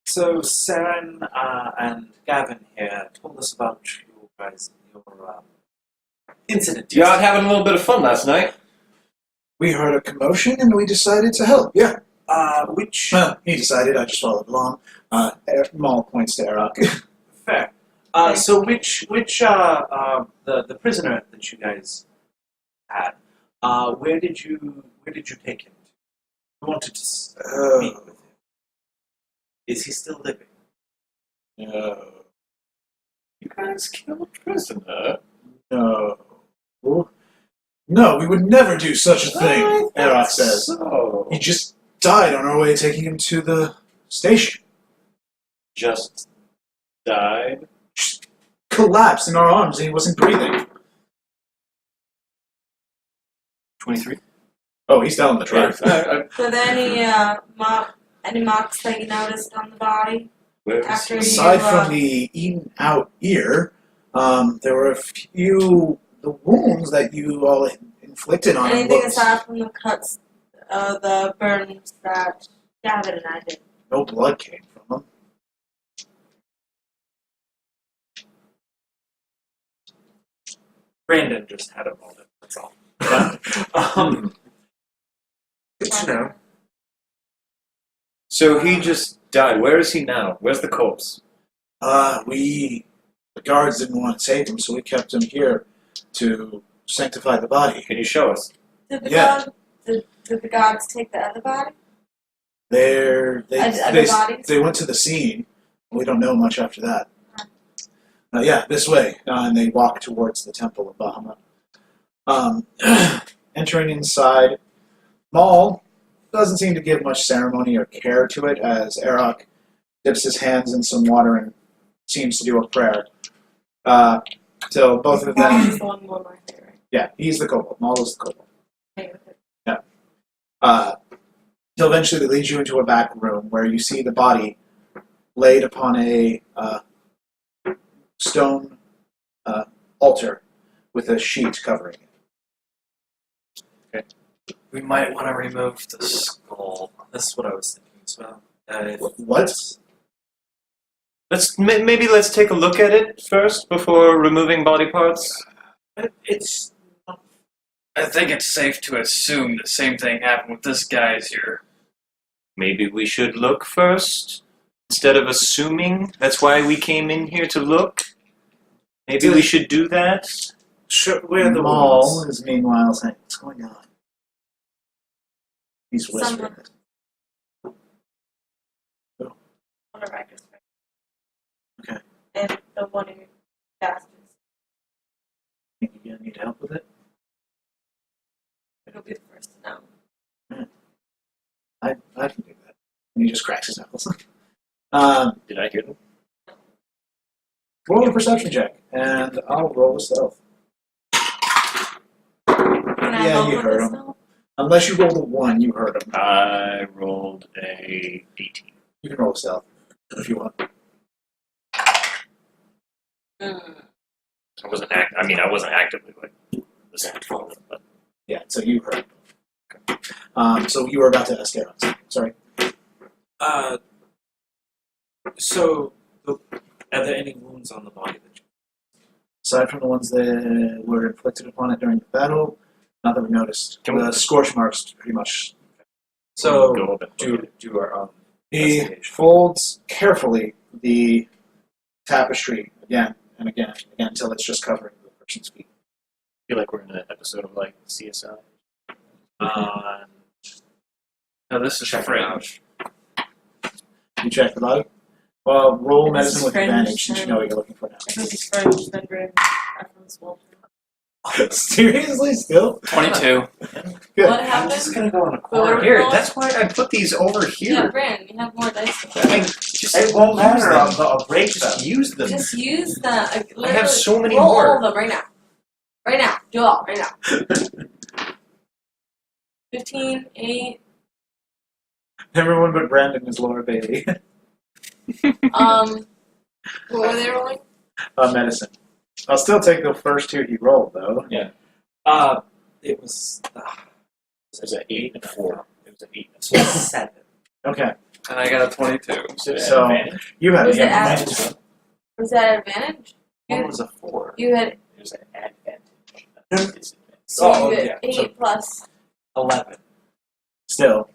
So Seren and Gavyn here told us about you guys, your incident. You out having a little bit of fun last night? We heard a commotion and we decided to help. Yeah. Which Well, he decided. I just followed along. Maul points to Arok. fair. So which the prisoner that you guys had? Where did you take him to? I wanted to meet with him. Is he still living? No. You guys killed a prisoner? No. No, we would never do such a thing, Arok says. So. He just died on our way taking him to the station. Just died? Just collapsed in our arms and he wasn't breathing. 23. Oh, he's telling the truth. Were there any marks that you noticed on the body after you? Aside from the eaten out ear, there were a few the wounds that you all inflicted on him. Anything looked- aside from the cuts, the burns that Gavyn and I did? No blood came from him. Brandon just had a moment. That's all. Good to know. So he just died. Where is he now? Where's the corpse? The guards didn't want to take him, so we kept him here to sanctify the body. Can you show us? Did the Yeah. did the gods take the other body? They Other bodies? they went to the scene. We don't know much after that. Yeah, this way. And they walk towards the Temple of Bahamut. Entering inside, Maul doesn't seem to give much ceremony or care to it as Arok dips his hands in some water and seems to do a prayer. Till both of them... He's the one more my favorite. Yeah, he's the kobold. Maul is the kobold. Okay, with it. Till eventually they lead you into a back room where you see the body laid upon a stone altar with a sheet covering it. We might want to remove the skull. That's what I was thinking as well. What? Maybe let's take a look at it first before removing body parts. It's I think it's safe to assume the same thing happened with this guy as your. Maybe we should look first instead of assuming. That's why we came in here to look. Maybe we should do that. sure we're the Maul ones. is meanwhile saying, "What's going on?" He's whispering. Someone- One of Ryker's friends. Okay. And the one who bastards. Think you're gonna need help with it? It'll be the first to know. I can do that. And he just cracks his knuckles. Did I hear them? Roll a perception check, and I'll roll a stealth. Can I Yeah, help you with heard this him. now? Unless you rolled a 1, you heard him. I rolled a 18. You can roll a stealth if you want. I wasn't actively like listening for them, but Yeah, so you heard him. Okay. So you were about to ask Aaron. Sorry. So, are there any wounds on the body that you... Aside from the ones that were inflicted upon it during the battle, not that we noticed. Can we- The scorch marks pretty much. So, go up and do our He investigation. folds carefully the tapestry again and again and again until it's just covering the person's feet. I feel like we're in an episode of like CSI. No, this is Check it fringe. You check the body. Well, roll This medicine is with fringe, advantage since you know then. what you're looking for now. If it was French, then Brandon Ephraim's Walter. Seriously, still? 22. Good. What I'm happened? just gonna go in a But corner. we're- Here, that's why I put these over Yeah, here. Brandon, you have more dice. It won't matter. I'll break them. Just use them. Just use the. I have so many roll more. all of them right now. Right now. Do it all right now. 15, 8. Everyone but Brandon is Laura Bailey. What were they rolling? Medicine. I'll still take the first 2 he rolled, though. It was It was an 8 and a 4. It was an 8 and a 7. Okay. And I got a 22. So, So- advantage? You had Was it advantage. Was that advantage? One was a 4. You had, It was an advantage. It's so Oh, you had yeah. 8 So- plus. 11. Still,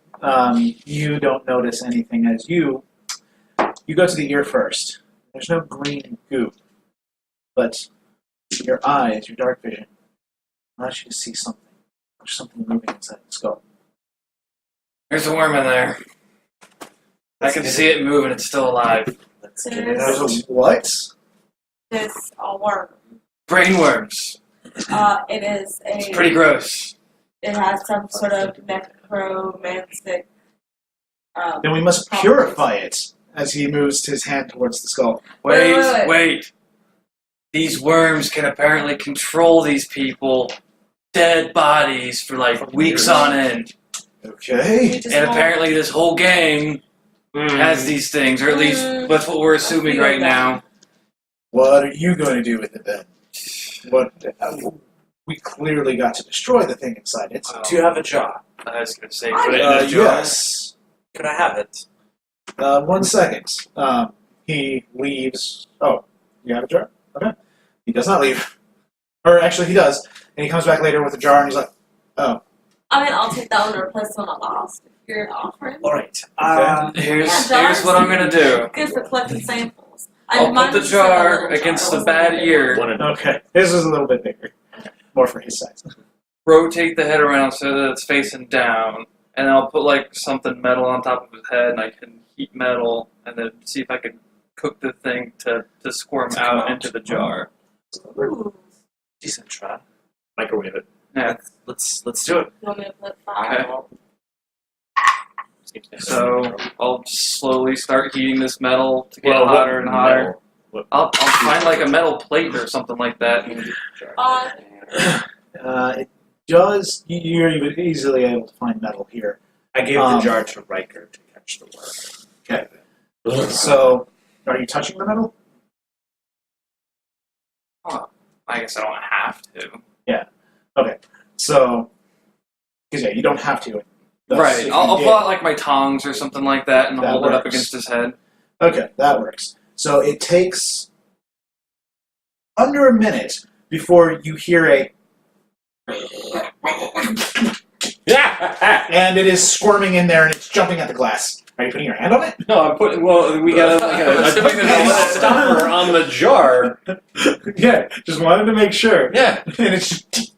you don't notice anything as you go to the ear first. There's no green goop, but your eyes, your dark vision, allows you to see something. There's something moving inside the skull. There's a worm in there. I can see it moving. It's still alive. Let's There's- get it There's out. a what? It's a worm. Brain worms. It is a. It's pretty gross. It has some sort of necromantic. Then we must purify it as he moves his hand towards the skull. Wait. Wait. These worms can apparently control these people dead bodies for like weeks on end. Okay. We just And won't- apparently this whole gang has these things, or at least that's what we're assuming right now. What are you going to do with it then? What? We clearly got to destroy the thing inside it. Do you have a jar? I was going to say, put it in a jar. Yes. Could I have it? 1 second. He leaves. Oh, you have a jar? Okay. He does not leave. Or actually, he does. And he comes back later with a jar, and he's like, oh. I mean, I'll take that one to replace the one I lost. If you're offering. All right. Here's jars. what I'm going to do. Good for collecting samples. I'll put the jar against the bad ear. Okay. His is a little bit bigger. More for his size. Rotate the head around so that it's facing down, and I'll put like something metal on top of his head, and I can heat metal, and then see if I can cook the thing to squirm out into the jar. Ooh. Decent try. Microwave it. Yeah. Let's do it. You want me to put fire? Okay. So I'll slowly start heating this metal to get Well, what hotter and hotter. metal? What- I'll find like a metal plate or something like that. And It does. You're even easily able to find metal here. I gave the jar to Ryker to catch the worm. Okay. So, are you touching the metal? I guess I don't have to. Okay. So, because yeah, you don't have to. Thus, Right. if I'll you pull out like my tongs or something like that and That hold it up works. against his head. Okay, that works. So it takes under a minute before you hear a, and it is squirming in there and it's jumping at the glass. Are you putting your hand on it? No, I'm putting. Well, we got I'm putting a stopper on the jar. Yeah, just wanted to make sure. Yeah. And it's just,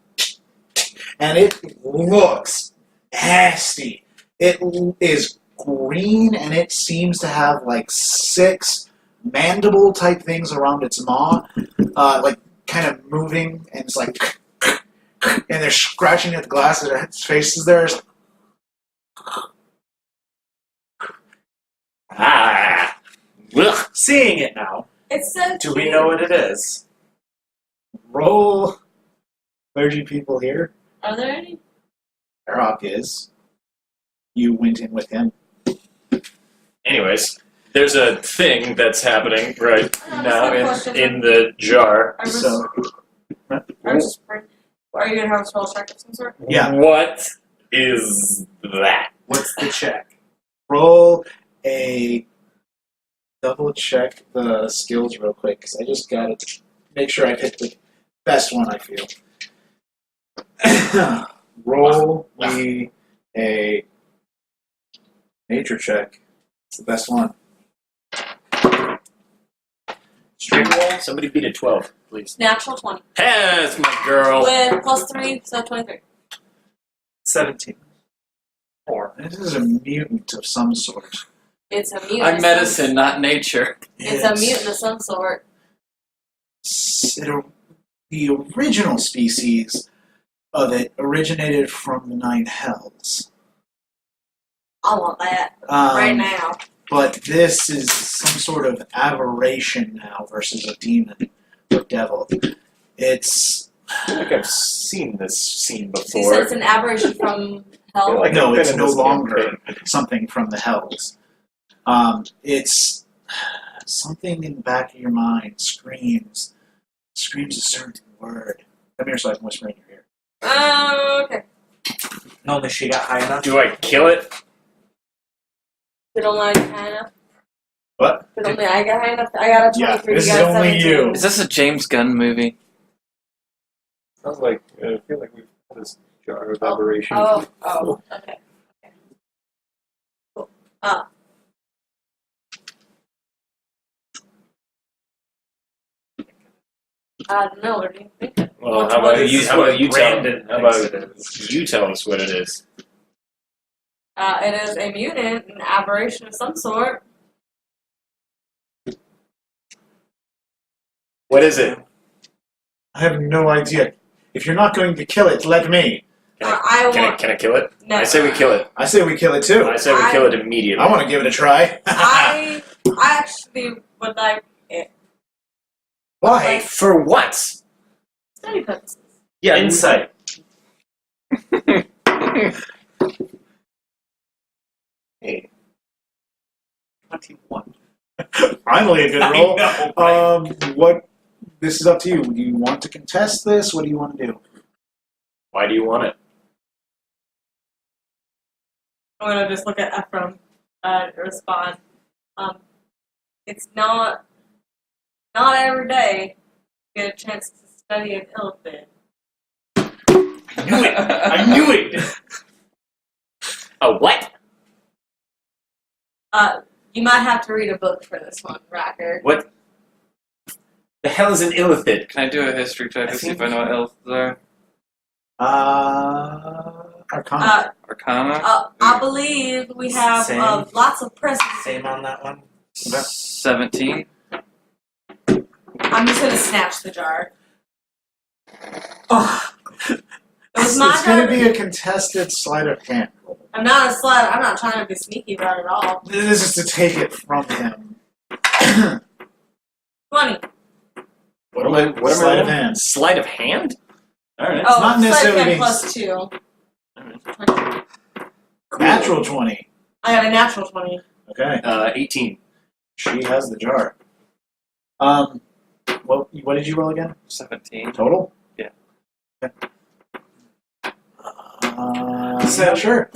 and it looks nasty. It is green and it seems to have like 6 mandible type things around its maw, like kind of moving, and it's like, and they're scratching at the glass and its face is there. Seeing it now, It's so do we know what it is? Roll clergy people here. Are there any? Arok is. You went in with him. Anyways, there's a thing that's happening right now in the jar. Are So, you gonna have a spell check of some sort? yeah, What is that? What's the check? roll a double check the skills real quick because I just gotta make sure I pick the best one I feel. Roll me a nature check. It's the best one. Stream roll? Somebody beat a 12, please. Natural 20. Hey, that's my girl. With +3, so 23. 17. 4. This is a mutant of some sort. It's a mutant. I'm medicine, not nature. It's a mutant of some sort. The original species of it originated from the 9 hells. I want that right now. But this is some sort of aberration now versus a demon or devil. It's I feel like I've seen this scene So you before. said it's an aberration from hell? Like no, I've been it's in no this longer campaign. something from the hells. It's something in the back of your mind screams a certain word. Come here so I can whisper in your ear. Okay. Only she got high enough. Do I kill it? Did only I get high enough? What? Did only I get high enough? I got a 23, Yeah, this you is got a only 17. you. Is this a James Gunn movie? Sounds like I feel like we've had this jar of Oh. aberration. Okay. Cool. I don't know, what do you think? Well, What's how what about is- you? How about you tell? Brandon How about thinks it is. you tell us what it is? It is a mutant, an aberration of some sort. What is it? I have no idea. If you're not going to kill it, let me. Can I kill it? No. I say we kill it. I say we kill it too. I say we kill it immediately. I want to give it a try. I actually would like it. Why? For what? Study purposes. Yeah, Insight. Hey, 21. finally a good I roll. know, right? What? This is up to you. Do you want to contest this? What do you want to do? Why do you want it? I'm gonna just look at Ephraim and respond. It's not every day you get a chance to study an illithid. I knew it! I knew it! A what? You might have to read a book for this one, Ryker. What the hell is an illithid? Can I do a history check to see if I know what else there? Arcana. Arcana? I believe we have Same. lots of presents. Same on that one. 17. I'm just gonna snatch the jar. Oh, It was my it's going to jar. be a contested sleight of hand roll. I'm not a slut. I'm not trying to be sneaky about it at all. This is to take it from him. 20. What am I? What am Sleight I? of hand. Sleight of hand? All right. Oh, not necessarily sleight of hand being- plus 2. Natural 20. I got a natural 20. Okay. 18. She has the jar. What did you roll again? 17. Total? Yeah. Okay. So- Sure.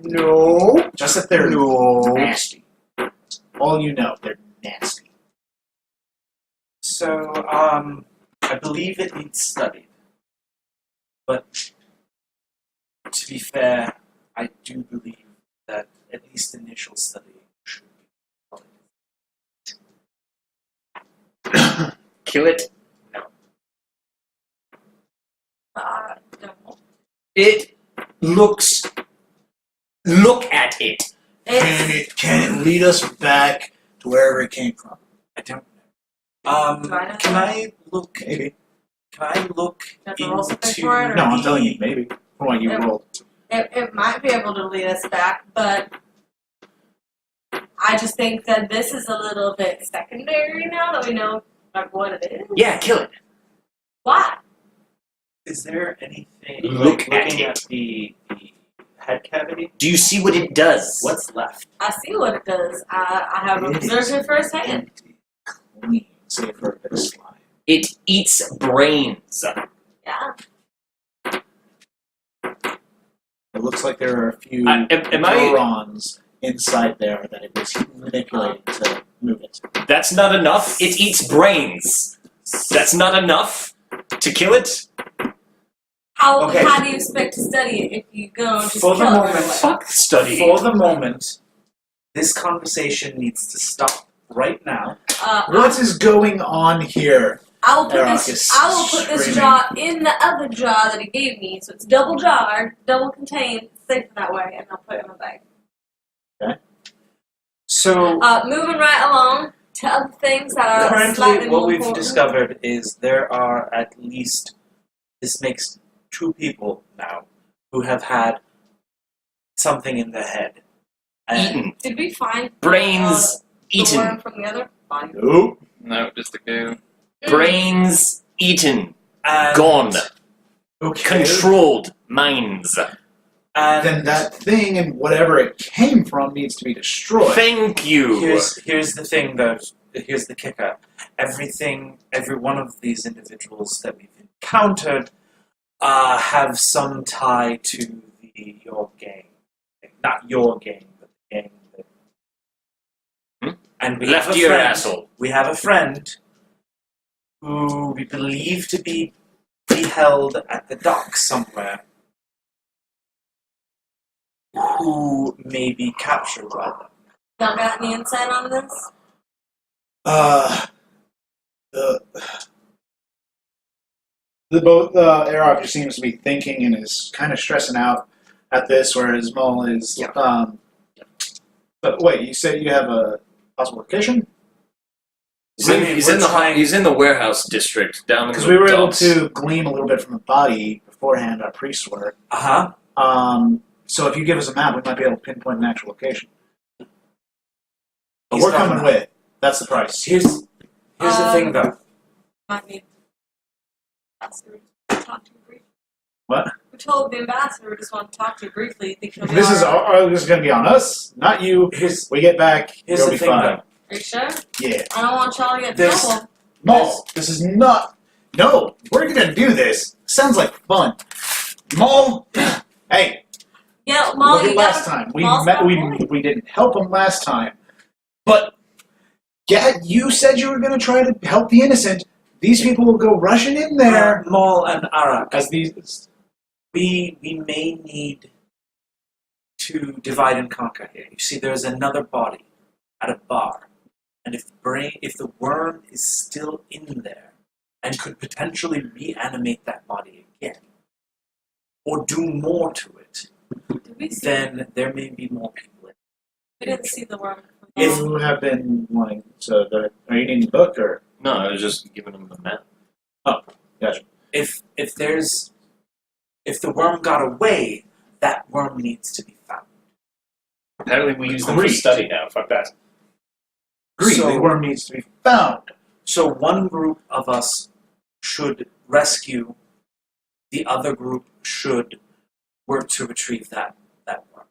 No. Just that they're No. nasty. All you know, they're nasty. So, I believe it needs studied. But, to be fair, I do believe that at least initial study should be. Kill it. No. It looks. Look at it. Can it lead us back to wherever it came from? I don't Do know. I know? Can I look? Maybe. Can I look Have to roll something into? for it, or- No, I'm telling you, maybe. From what you Yeah. rolled. It might be able to lead us back, but I just think that this is a little bit secondary now that we know like what it is. Yeah, kill it. Why? Is there anything Look like, at looking it. at the head cavity? Do you see what it does? What's left? I see what it does. I have It observed is it firsthand. empty, clean, save for a bit of slime. It eats brains. Yeah. It looks like there are a few Am I? neurons inside there that it was manipulating to move it. That's not enough. It eats brains. That's not enough to kill it. How Okay. how do you expect to study it if you go just For the kill it moment, right away? Fuck study. For the moment, this conversation needs to stop right now. What is going on here? I will put Eros this. is I will put this screaming. jar in the other jar that he gave me, so it's double jarred, double contained, safe that way, and I'll put it in my bag. So Moving right along to other things that are currently, slightly what more we've important. discovered is there are at least, this makes 2 people now who have had something in their head. And Eaten. Did we find Brains the eaten. worm from the other body? Nope. No, just the goo. Brains eaten. and- Gone. Okay. Controlled minds. And Then that thing and whatever it came from needs to be destroyed. Thank you. here's the thing, though. Here's the kicker. Every one of these individuals that we've encountered have some tie to your gang. Not your gang, but the gang that. And we have Left a ear friend. asshole. We have a friend who we believe to be held at the dock somewhere, who may be captured by them. Y'all got any insight on this? Arab just seems to be thinking and is kind of stressing out at this, whereas Mull is. Yeah. But wait, you said you have a possible location? He's in the warehouse district down in Because the we were able dumps. to glean a little bit from the body beforehand. Our priests were. So if you give us a map, we might be able to pinpoint an actual location. But He's we're not coming a map. with. That's the price. Here's the thing, though. Might need. Talk to you briefly. What? We told the ambassador we just want to talk to you briefly. Think he'll be This is alright? this is going to be on us, not you. We get back, Here's you'll the be thing, fine. though. Are you sure? Yeah. I don't want y'all to get in This- trouble. Maul, this is not. No, we're going to do this. Sounds like fun. Maul, hey, Yeah, Molly, look at you last gotta- time. We Maul's met. got a We point. we didn't help him last time, but yeah, you said you were going to try to help the innocent. These people will go rushing in there Maul and Arak, as these. we may need to divide and conquer here. You see, there's another body at a bar, and if the worm is still in there and could potentially reanimate that body again, or do more to it, Did we see? then there may be more people in. We didn't see the worm. If- You have been wanting. So, are you needing the book or? No, I was just giving him the map. If the worm got away, that worm needs to be found. Apparently we use them for Agreed. study now. Fuck that. Agreed. So- the worm needs to be found. So one group of us should rescue, the other group should work to retrieve that worm.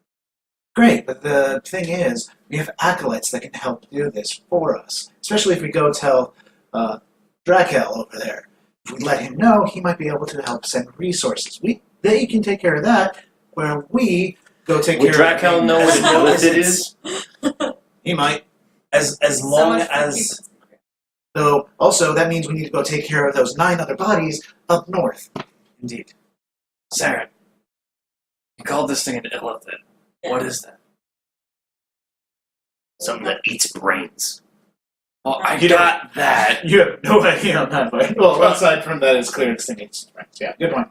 Great, but the thing is, we have acolytes that can help do this for us. Especially if we go tell Drakel over there. If we let him know, he might be able to help send resources. They can take care of that, where we go take Would care of Drakel know what an As long as illicit it's- is? He might. As So long much for as keeping- Though, also, that means we need to go take care of those 9 other bodies up north. indeed. Seren, you called this thing an illithid. Yeah. What is that? Something that eats brains. Well, I You don't- got that. You have no idea on that, but well, aside from that, it's clear distinct. Yeah, good one.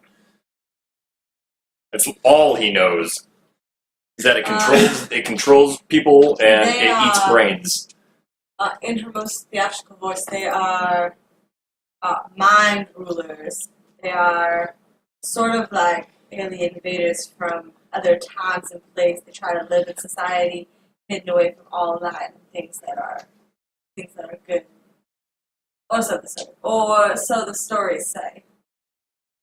That's all he knows. Is that it controls people and They, it eats brains. In her most theatrical voice, they are mind rulers. They are sort of like alien invaders from other times and places. They try to live in society, hidden away from all of that and things that are good. Or so the stories say.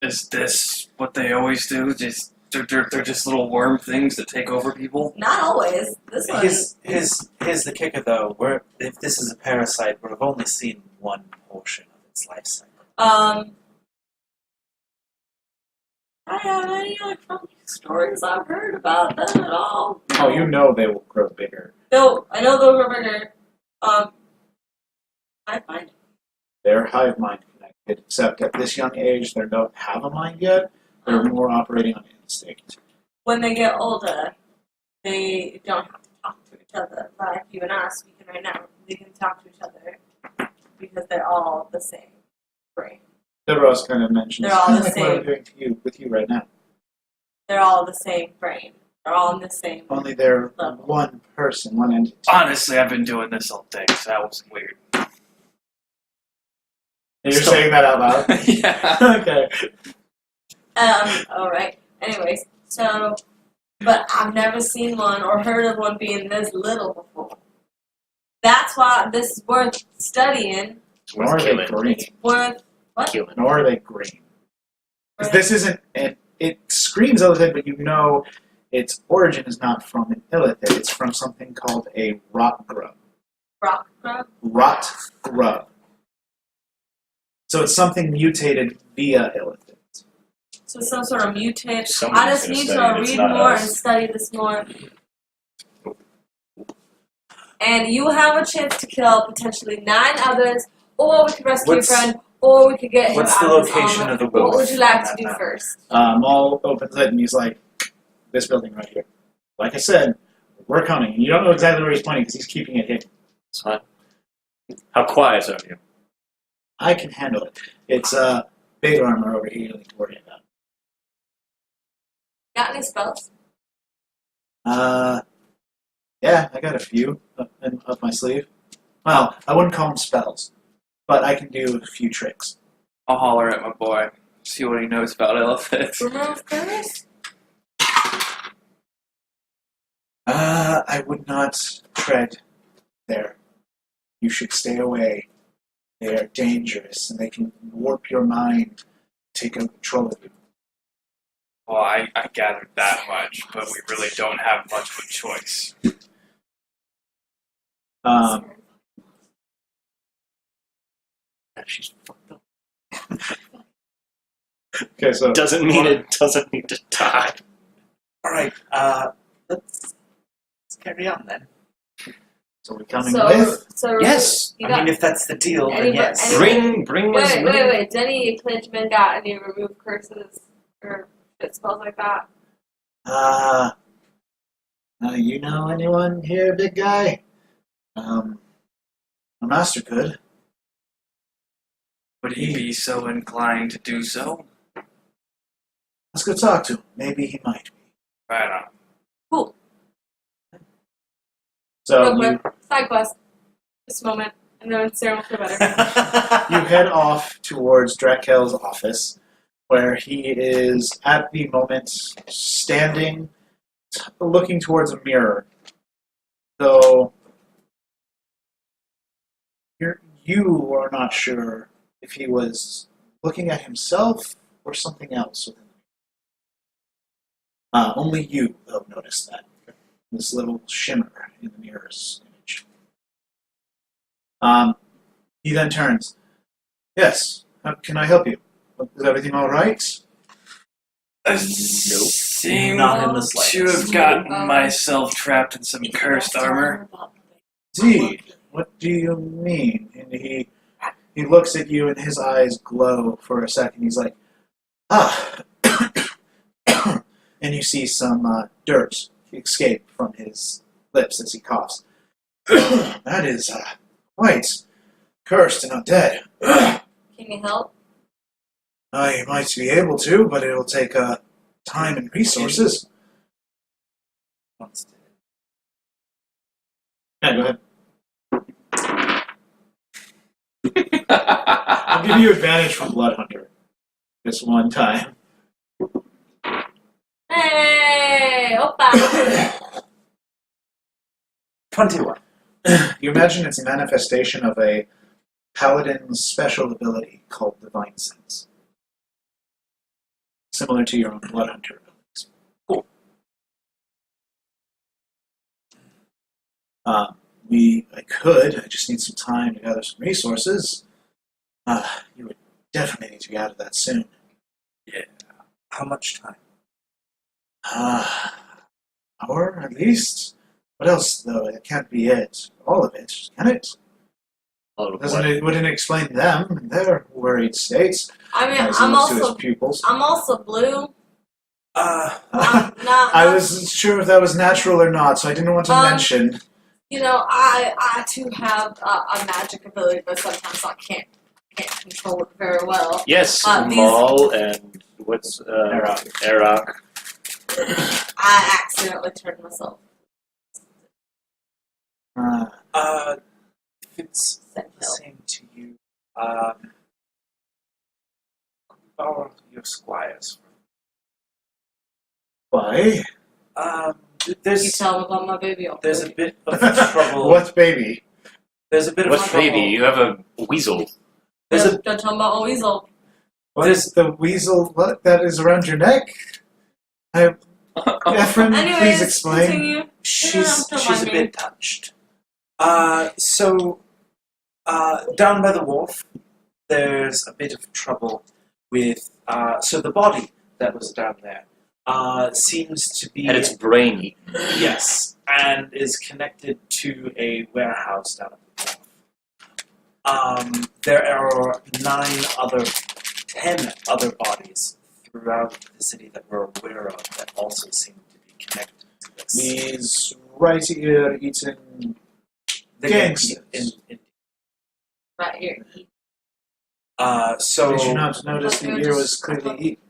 Is this what they always do? Just they're just little worm things that take over people? Not always. This one. Here's the kicker, though. If this is a parasite, we've only seen one portion of its life cycle. I don't have any other funny stories I've heard about them at all. Oh, you know they will grow bigger. No, I know they'll grow bigger. I find They're hive mind connected, except at this young age, they don't have a mind yet. They're more operating on instinct. when they get older, they don't have to talk to each other like you and I speaking right now. They can talk to each other because they're all the same brain. Deveros kind of mentions, They're all kind of the like what I'm same. doing with you right now. They're all the same brain. They're all in the same. Only they're Level. one person, one entity. Honestly, I've been doing this all day, so that wasn't weird. And you're saying that out loud? Yeah. Okay. All right. Anyways, so, but I've never seen one or heard of one being this little before. That's why this is worth studying. It's Nor worth are they killing. green. Worth Killing. Nor are they green. 'Cause this isn't, it screams illithid, but you know its origin is not from an illithid. It's from something called a rot grub. rock grub. Rot grub. So it's something mutated via illithid. So some sort of mutant. Someone's I just gonna need study to it, it's read not more us. and study this more. And you have a chance to kill potentially 9 others, or we could rescue What's- your friend, or we could get him what's out the of his location armor. of the What booth? would you like to do first? Maul opens it and he's like, this building right here. Like I said, we're coming. And you don't know exactly where he's pointing because he's keeping it hidden. It's fine. How quiet are you? I can handle it. It's big armor over here you don't need to worry about. Got any spells? Yeah, I got a few up my sleeve. Well, I wouldn't call them spells, but I can do a few tricks. I'll holler at my boy, see what he knows about elephants. Remove curse? I would not tread there. You should stay away. They are dangerous, and they can warp your mind, take control of you. Well, I gathered that much, but we really don't have much of a choice. She's fucked up. Okay, so Doesn't mean it doesn't need to die. Alright, let's carry on then. so we're coming So, with. so Yes. you I got mean, if that's the deal, then Anybody- yes. anybody- Bring was wait. Did any clergymen got any remove curses or shit spells like that? You know anyone here, big guy? My master could. Would he be so inclined to do so? Let's go talk to him. Maybe he might be. Right on. Cool. So Real you, quick, side quest. This moment, and then Seren will feel better. you head off towards Drakel's office, where he is at the moment standing, looking towards a mirror. Though you are not sure if he was looking at himself or something else within the mirror. Only you, though, noticed that. This little shimmer in the mirror's image. He then turns. Yes, how can I help you? Is everything all right? I seem Not in the to slightest. have gotten myself trapped in some cursed armor. Indeed. What do you mean? And he looks at you and his eyes glow for a second. He's like, and you see some dirt escape from his lips as he coughs. That is quite cursed and undead. Can you help? I might be able to, but it'll take time and resources. Yeah, go ahead. I'll give you advantage from Blood Hunter. This one time. Hey, Opa! 21. You imagine it's a manifestation of a paladin's special ability called Divine Sense. Similar to your own Blood Hunter abilities. Cool. I just need some time to gather some resources. You would definitely need to get out of that soon. How much time? Hour at least? What else, though? It can't be it. All of it, can it? Wouldn't it explain them and their worried states? I mean, As he I'm looks to his also pupils. blue. Uh, I wasn't sure if that was natural or not, so I didn't want to mention. You know, I too have a magic ability, but sometimes I can't control it very well. Yes, These- Maul and what's Arak. I accidentally turned myself. if it's Send the help. same to you, borrow your squires. Why? You There's tell them about my baby. I'll there's kill a bit of trouble. What baby? There's a bit of What trouble. baby? You have a weasel. There's you. a Don't tell them about my weasel. What is the weasel that is around your neck? Ephraim, Anyways, please explain. continue. she's don't a mind me. bit touched. So down by the wharf, there's a bit of trouble with so the body that was down there seems to be And it's brain eaten. yes, and is connected to a warehouse down at the wharf. There are 10 other bodies throughout the city that we're aware of that also seem to be connected to this. These right ear eaten. The Gangsters. in Right here. so Did you not notice the ear was clearly eaten?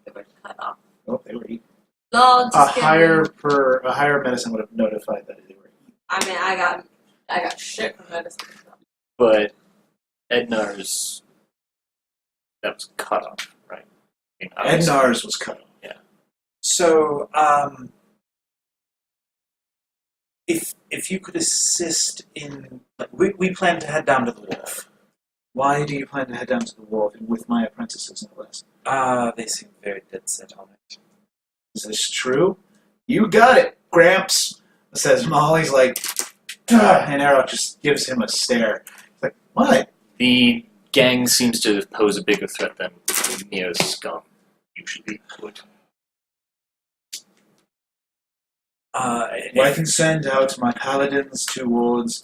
They were cut off. Oh, they were eaten. No, A just kidding. higher medicine would have notified that they were eaten. I mean, I got shit from medicine. But Ednar's that was cut off, right? I mean, obviously- Ednar's was cut off. So, if you could assist in, like, we plan to head down to the wharf. Why do you plan to head down to the wharf and with my apprentices, no less? They seem very dead set on it. Is this true? You got it, Gramps, says Molly's like, and Arrow just gives him a stare. Like, what? The gang seems to pose a bigger threat than mere scum usually would. Well, I can send out my paladins towards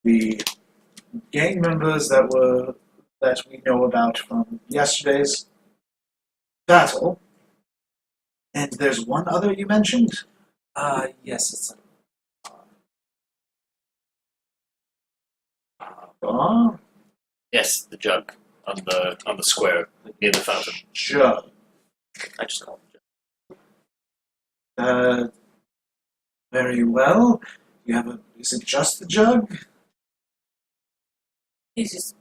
the gang members that we know about from yesterday's battle. And there's one other you mentioned? Yes, it's Oh, Yes, the jug on the square near the fountain. jug. I just call it jug. Very well. You have a. Is it just the jug? He's just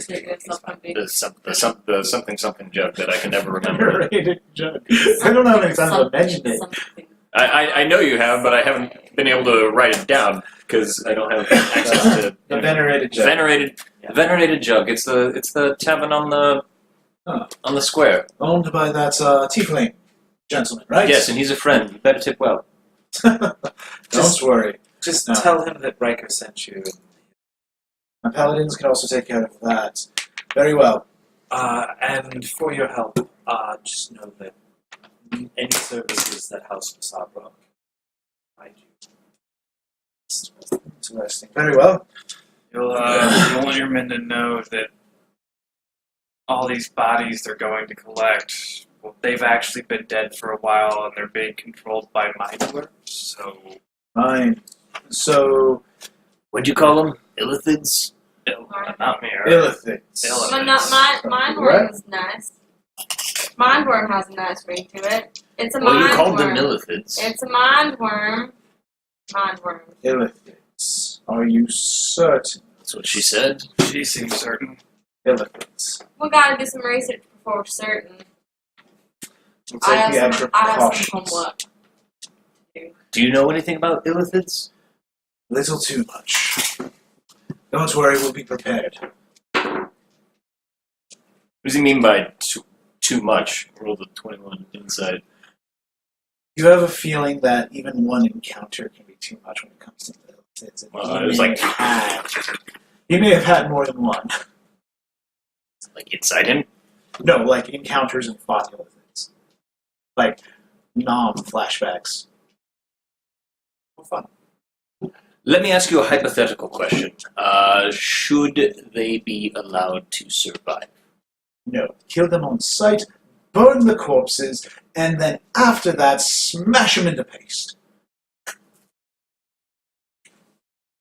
taking himself company. The something jug that I can never remember. Underrated jug. I don't know how many times I've mentioned it. Something. I know you have, but I haven't been able to write it down because I don't have access to The venerated jug. venerated jug. It's the tavern on the square. Owned by that tiefling gentleman, right? Yes, and he's a friend. You better tip well. Don't worry. just No. tell him that Ryker sent you. My paladins can also take care of that. Very well. And for your help, just know that any services that House Masabra provide you. Interesting. Very well. You'll want your men to know that all these bodies they're going to collect, well, they've actually been dead for a while and they're being controlled by mind worms. So, Fine. So, What'd you call them? Illithids? not me. illithids. Mindworm is nice. Mindworm has a nice ring to it. It's a Well, you called them mindworm. illithids. It's a mindworm. Mindworm. Illithids. Are you certain? That's what she said. She seems certain. Illithids. We gotta do some research before we're certain. Looks like we have I have some precautions. homework. Do you know anything about illithids? Little too much. Don't worry, we'll be prepared. What does he mean by too much? Roll the 21 inside. You have a feeling that even one encounter can be too much when it comes to illithids. Well, it was like He may have had more than one. inside him. No, like encounters and fought illithids. Like flashbacks. Have fun. Let me ask you a hypothetical question. Should they be allowed to survive? No. Kill them on sight, burn the corpses, and then after that, smash them into paste.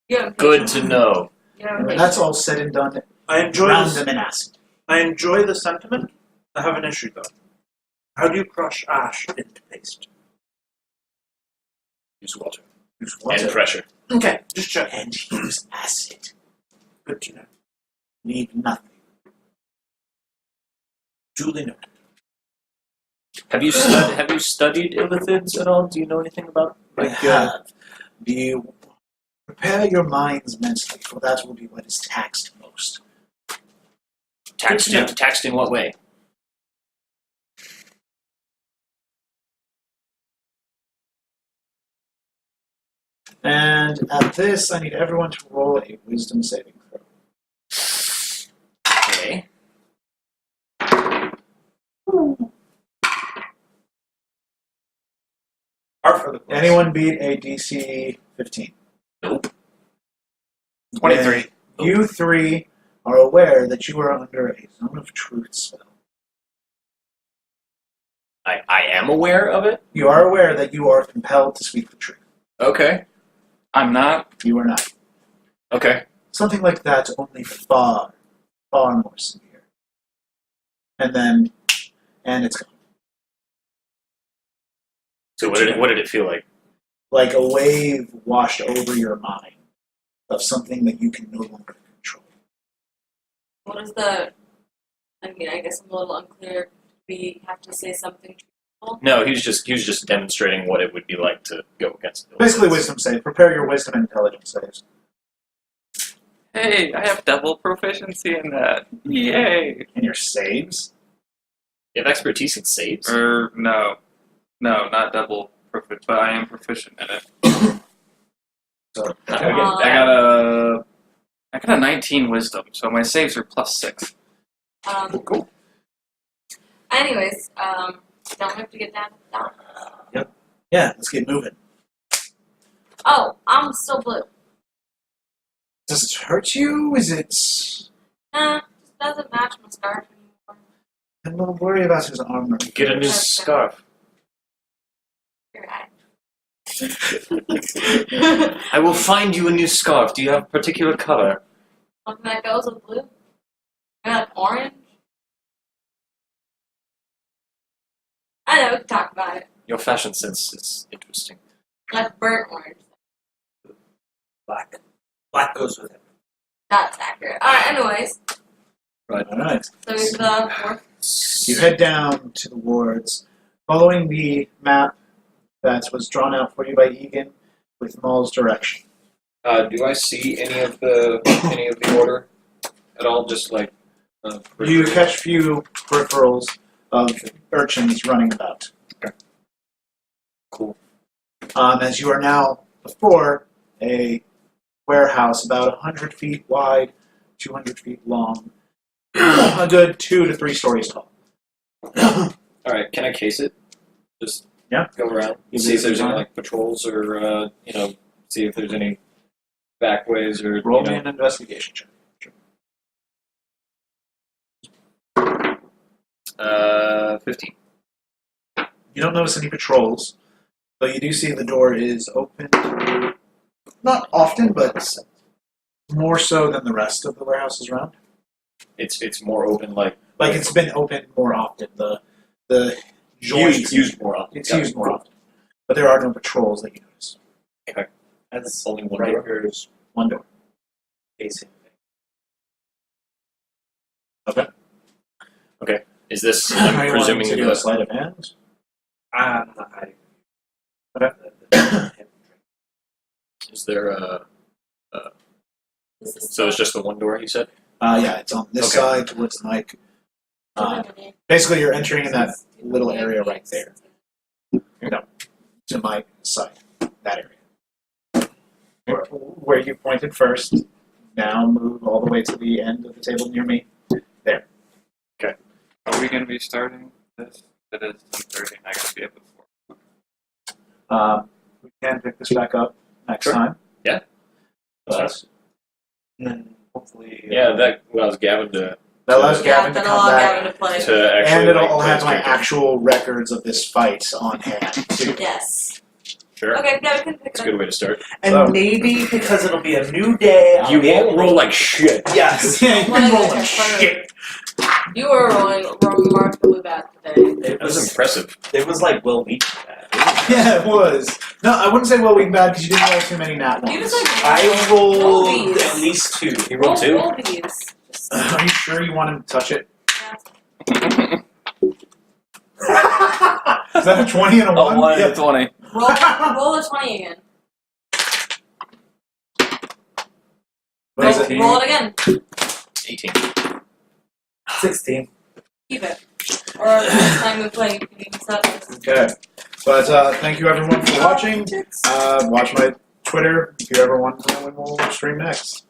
Yeah. Good to know. And when that's all said and done, I enjoy drown this. them in acid. I enjoy the sentiment. I have an issue though. How do you crush ash into paste? Use water. Use water. And pressure. Okay, just check. And use acid. Good to know. Leave nothing. Duly noted. Have you studied illithids at all? Do you know anything about I have. Prepare your minds mentally, for that will be what is taxed most. taxed in what way? And at this, I need everyone to roll a wisdom saving throw. Okay. Anyone beat a DC 15? Nope. 23. You three are aware that you are under a zone of truth spell. I am aware of it? You are aware that you are compelled to speak the truth. Okay. I'm not. You are not. Okay. Something like that, only far, far more severe. And it's gone. So what did it feel like? Like a wave washed over your mind of something that you can no longer control. What is the? I mean, I guess I'm a little unclear. We have to say something truthful. No, he was just demonstrating what it would be like to go against illithids. Basically, wisdom save. Prepare your wisdom and intelligence saves. Hey, I have double proficiency in that. Yay! And your saves? You have expertise in saves? No. No, not double proficient, but I am proficient in it. So I got a 19 wisdom, so my saves are +6. cool. Anyways, don't have to get down to the down. Yeah, let's get moving. Oh, I'm still blue. Does it hurt you? Is it? Nah, just doesn't match my scarf anymore. I'm a little worried about his armor. Get a new scarf. You're right. I will find you a new scarf. Do you have a particular color? Something that goes with blue. Maybe like orange. I know, we can talk about it. Your fashion sense is interesting. Like burnt orange. Black. Black goes with it. That's accurate. Alright, anyways. All right. So here's the fourth. You head down to the wards, following the map that was drawn out for you by Egan with Maul's direction. Do I see any of the order at all? Just like You catch few peripherals of urchins running about. Okay. Cool. As you are now before a warehouse about 100 feet wide, 200 feet long, a good 2 to 3 stories tall. All right, can I case it? Just go around, see if there's any like patrols or see if there's any back ways or Roll me an investigation check. 15. You don't notice any patrols, but you do see the door is open. Not often, but more so than the rest of the warehouses around. It's more open, like Like it's been open more often. The joints used more often. It's used more often, but there are no patrols that you notice. That's Only one door. Riker's One door. casing thing. Is this, Are I'm you presuming, wanting to do a sleight of hand? I'm not hiding. Okay. is there a, This is so it's just the one door you said? Yeah, it's on this Okay. side towards the mic. Basically, you're entering in that little area right there. To my side, that area. Where you pointed first. Now move all the way to the end of the table near me. Are we going to be starting this? It is 10:30. I got to be up at 4. We can pick this back up next Sure. time. Yeah. But And then hopefully. Yeah, that allows Gavyn to that allows Gavyn to that'll come allow back. Gavyn to play. actually. And it'll like, all play have my straight to- actual records of this fight on hand, too. Yes. Sure. Okay, yeah, we can pick That's a it good way to start. And So- maybe because it'll be a new day. You won't roll like shit. Yes. Yeah, you What can is roll it? like shit. You were rolling remarkably bad today. It That was was. impressive. It was like Will Wheat. Yeah, it was. No, I wouldn't say well weak bad because you didn't roll too many nat You ones. just like I rolled Roll these. at least 2. You rolled 2? roll these. Just, Are you sure you want him to touch it? yeah. Is that a 20 and a 1? one Yeah. and 20. Roll the 20 again. What is it? Roll it again. 18. 16. Keep it. Or next time we play, you can even set this. Okay. But thank you everyone for watching. Watch my Twitter if you ever want to know when we'll stream next.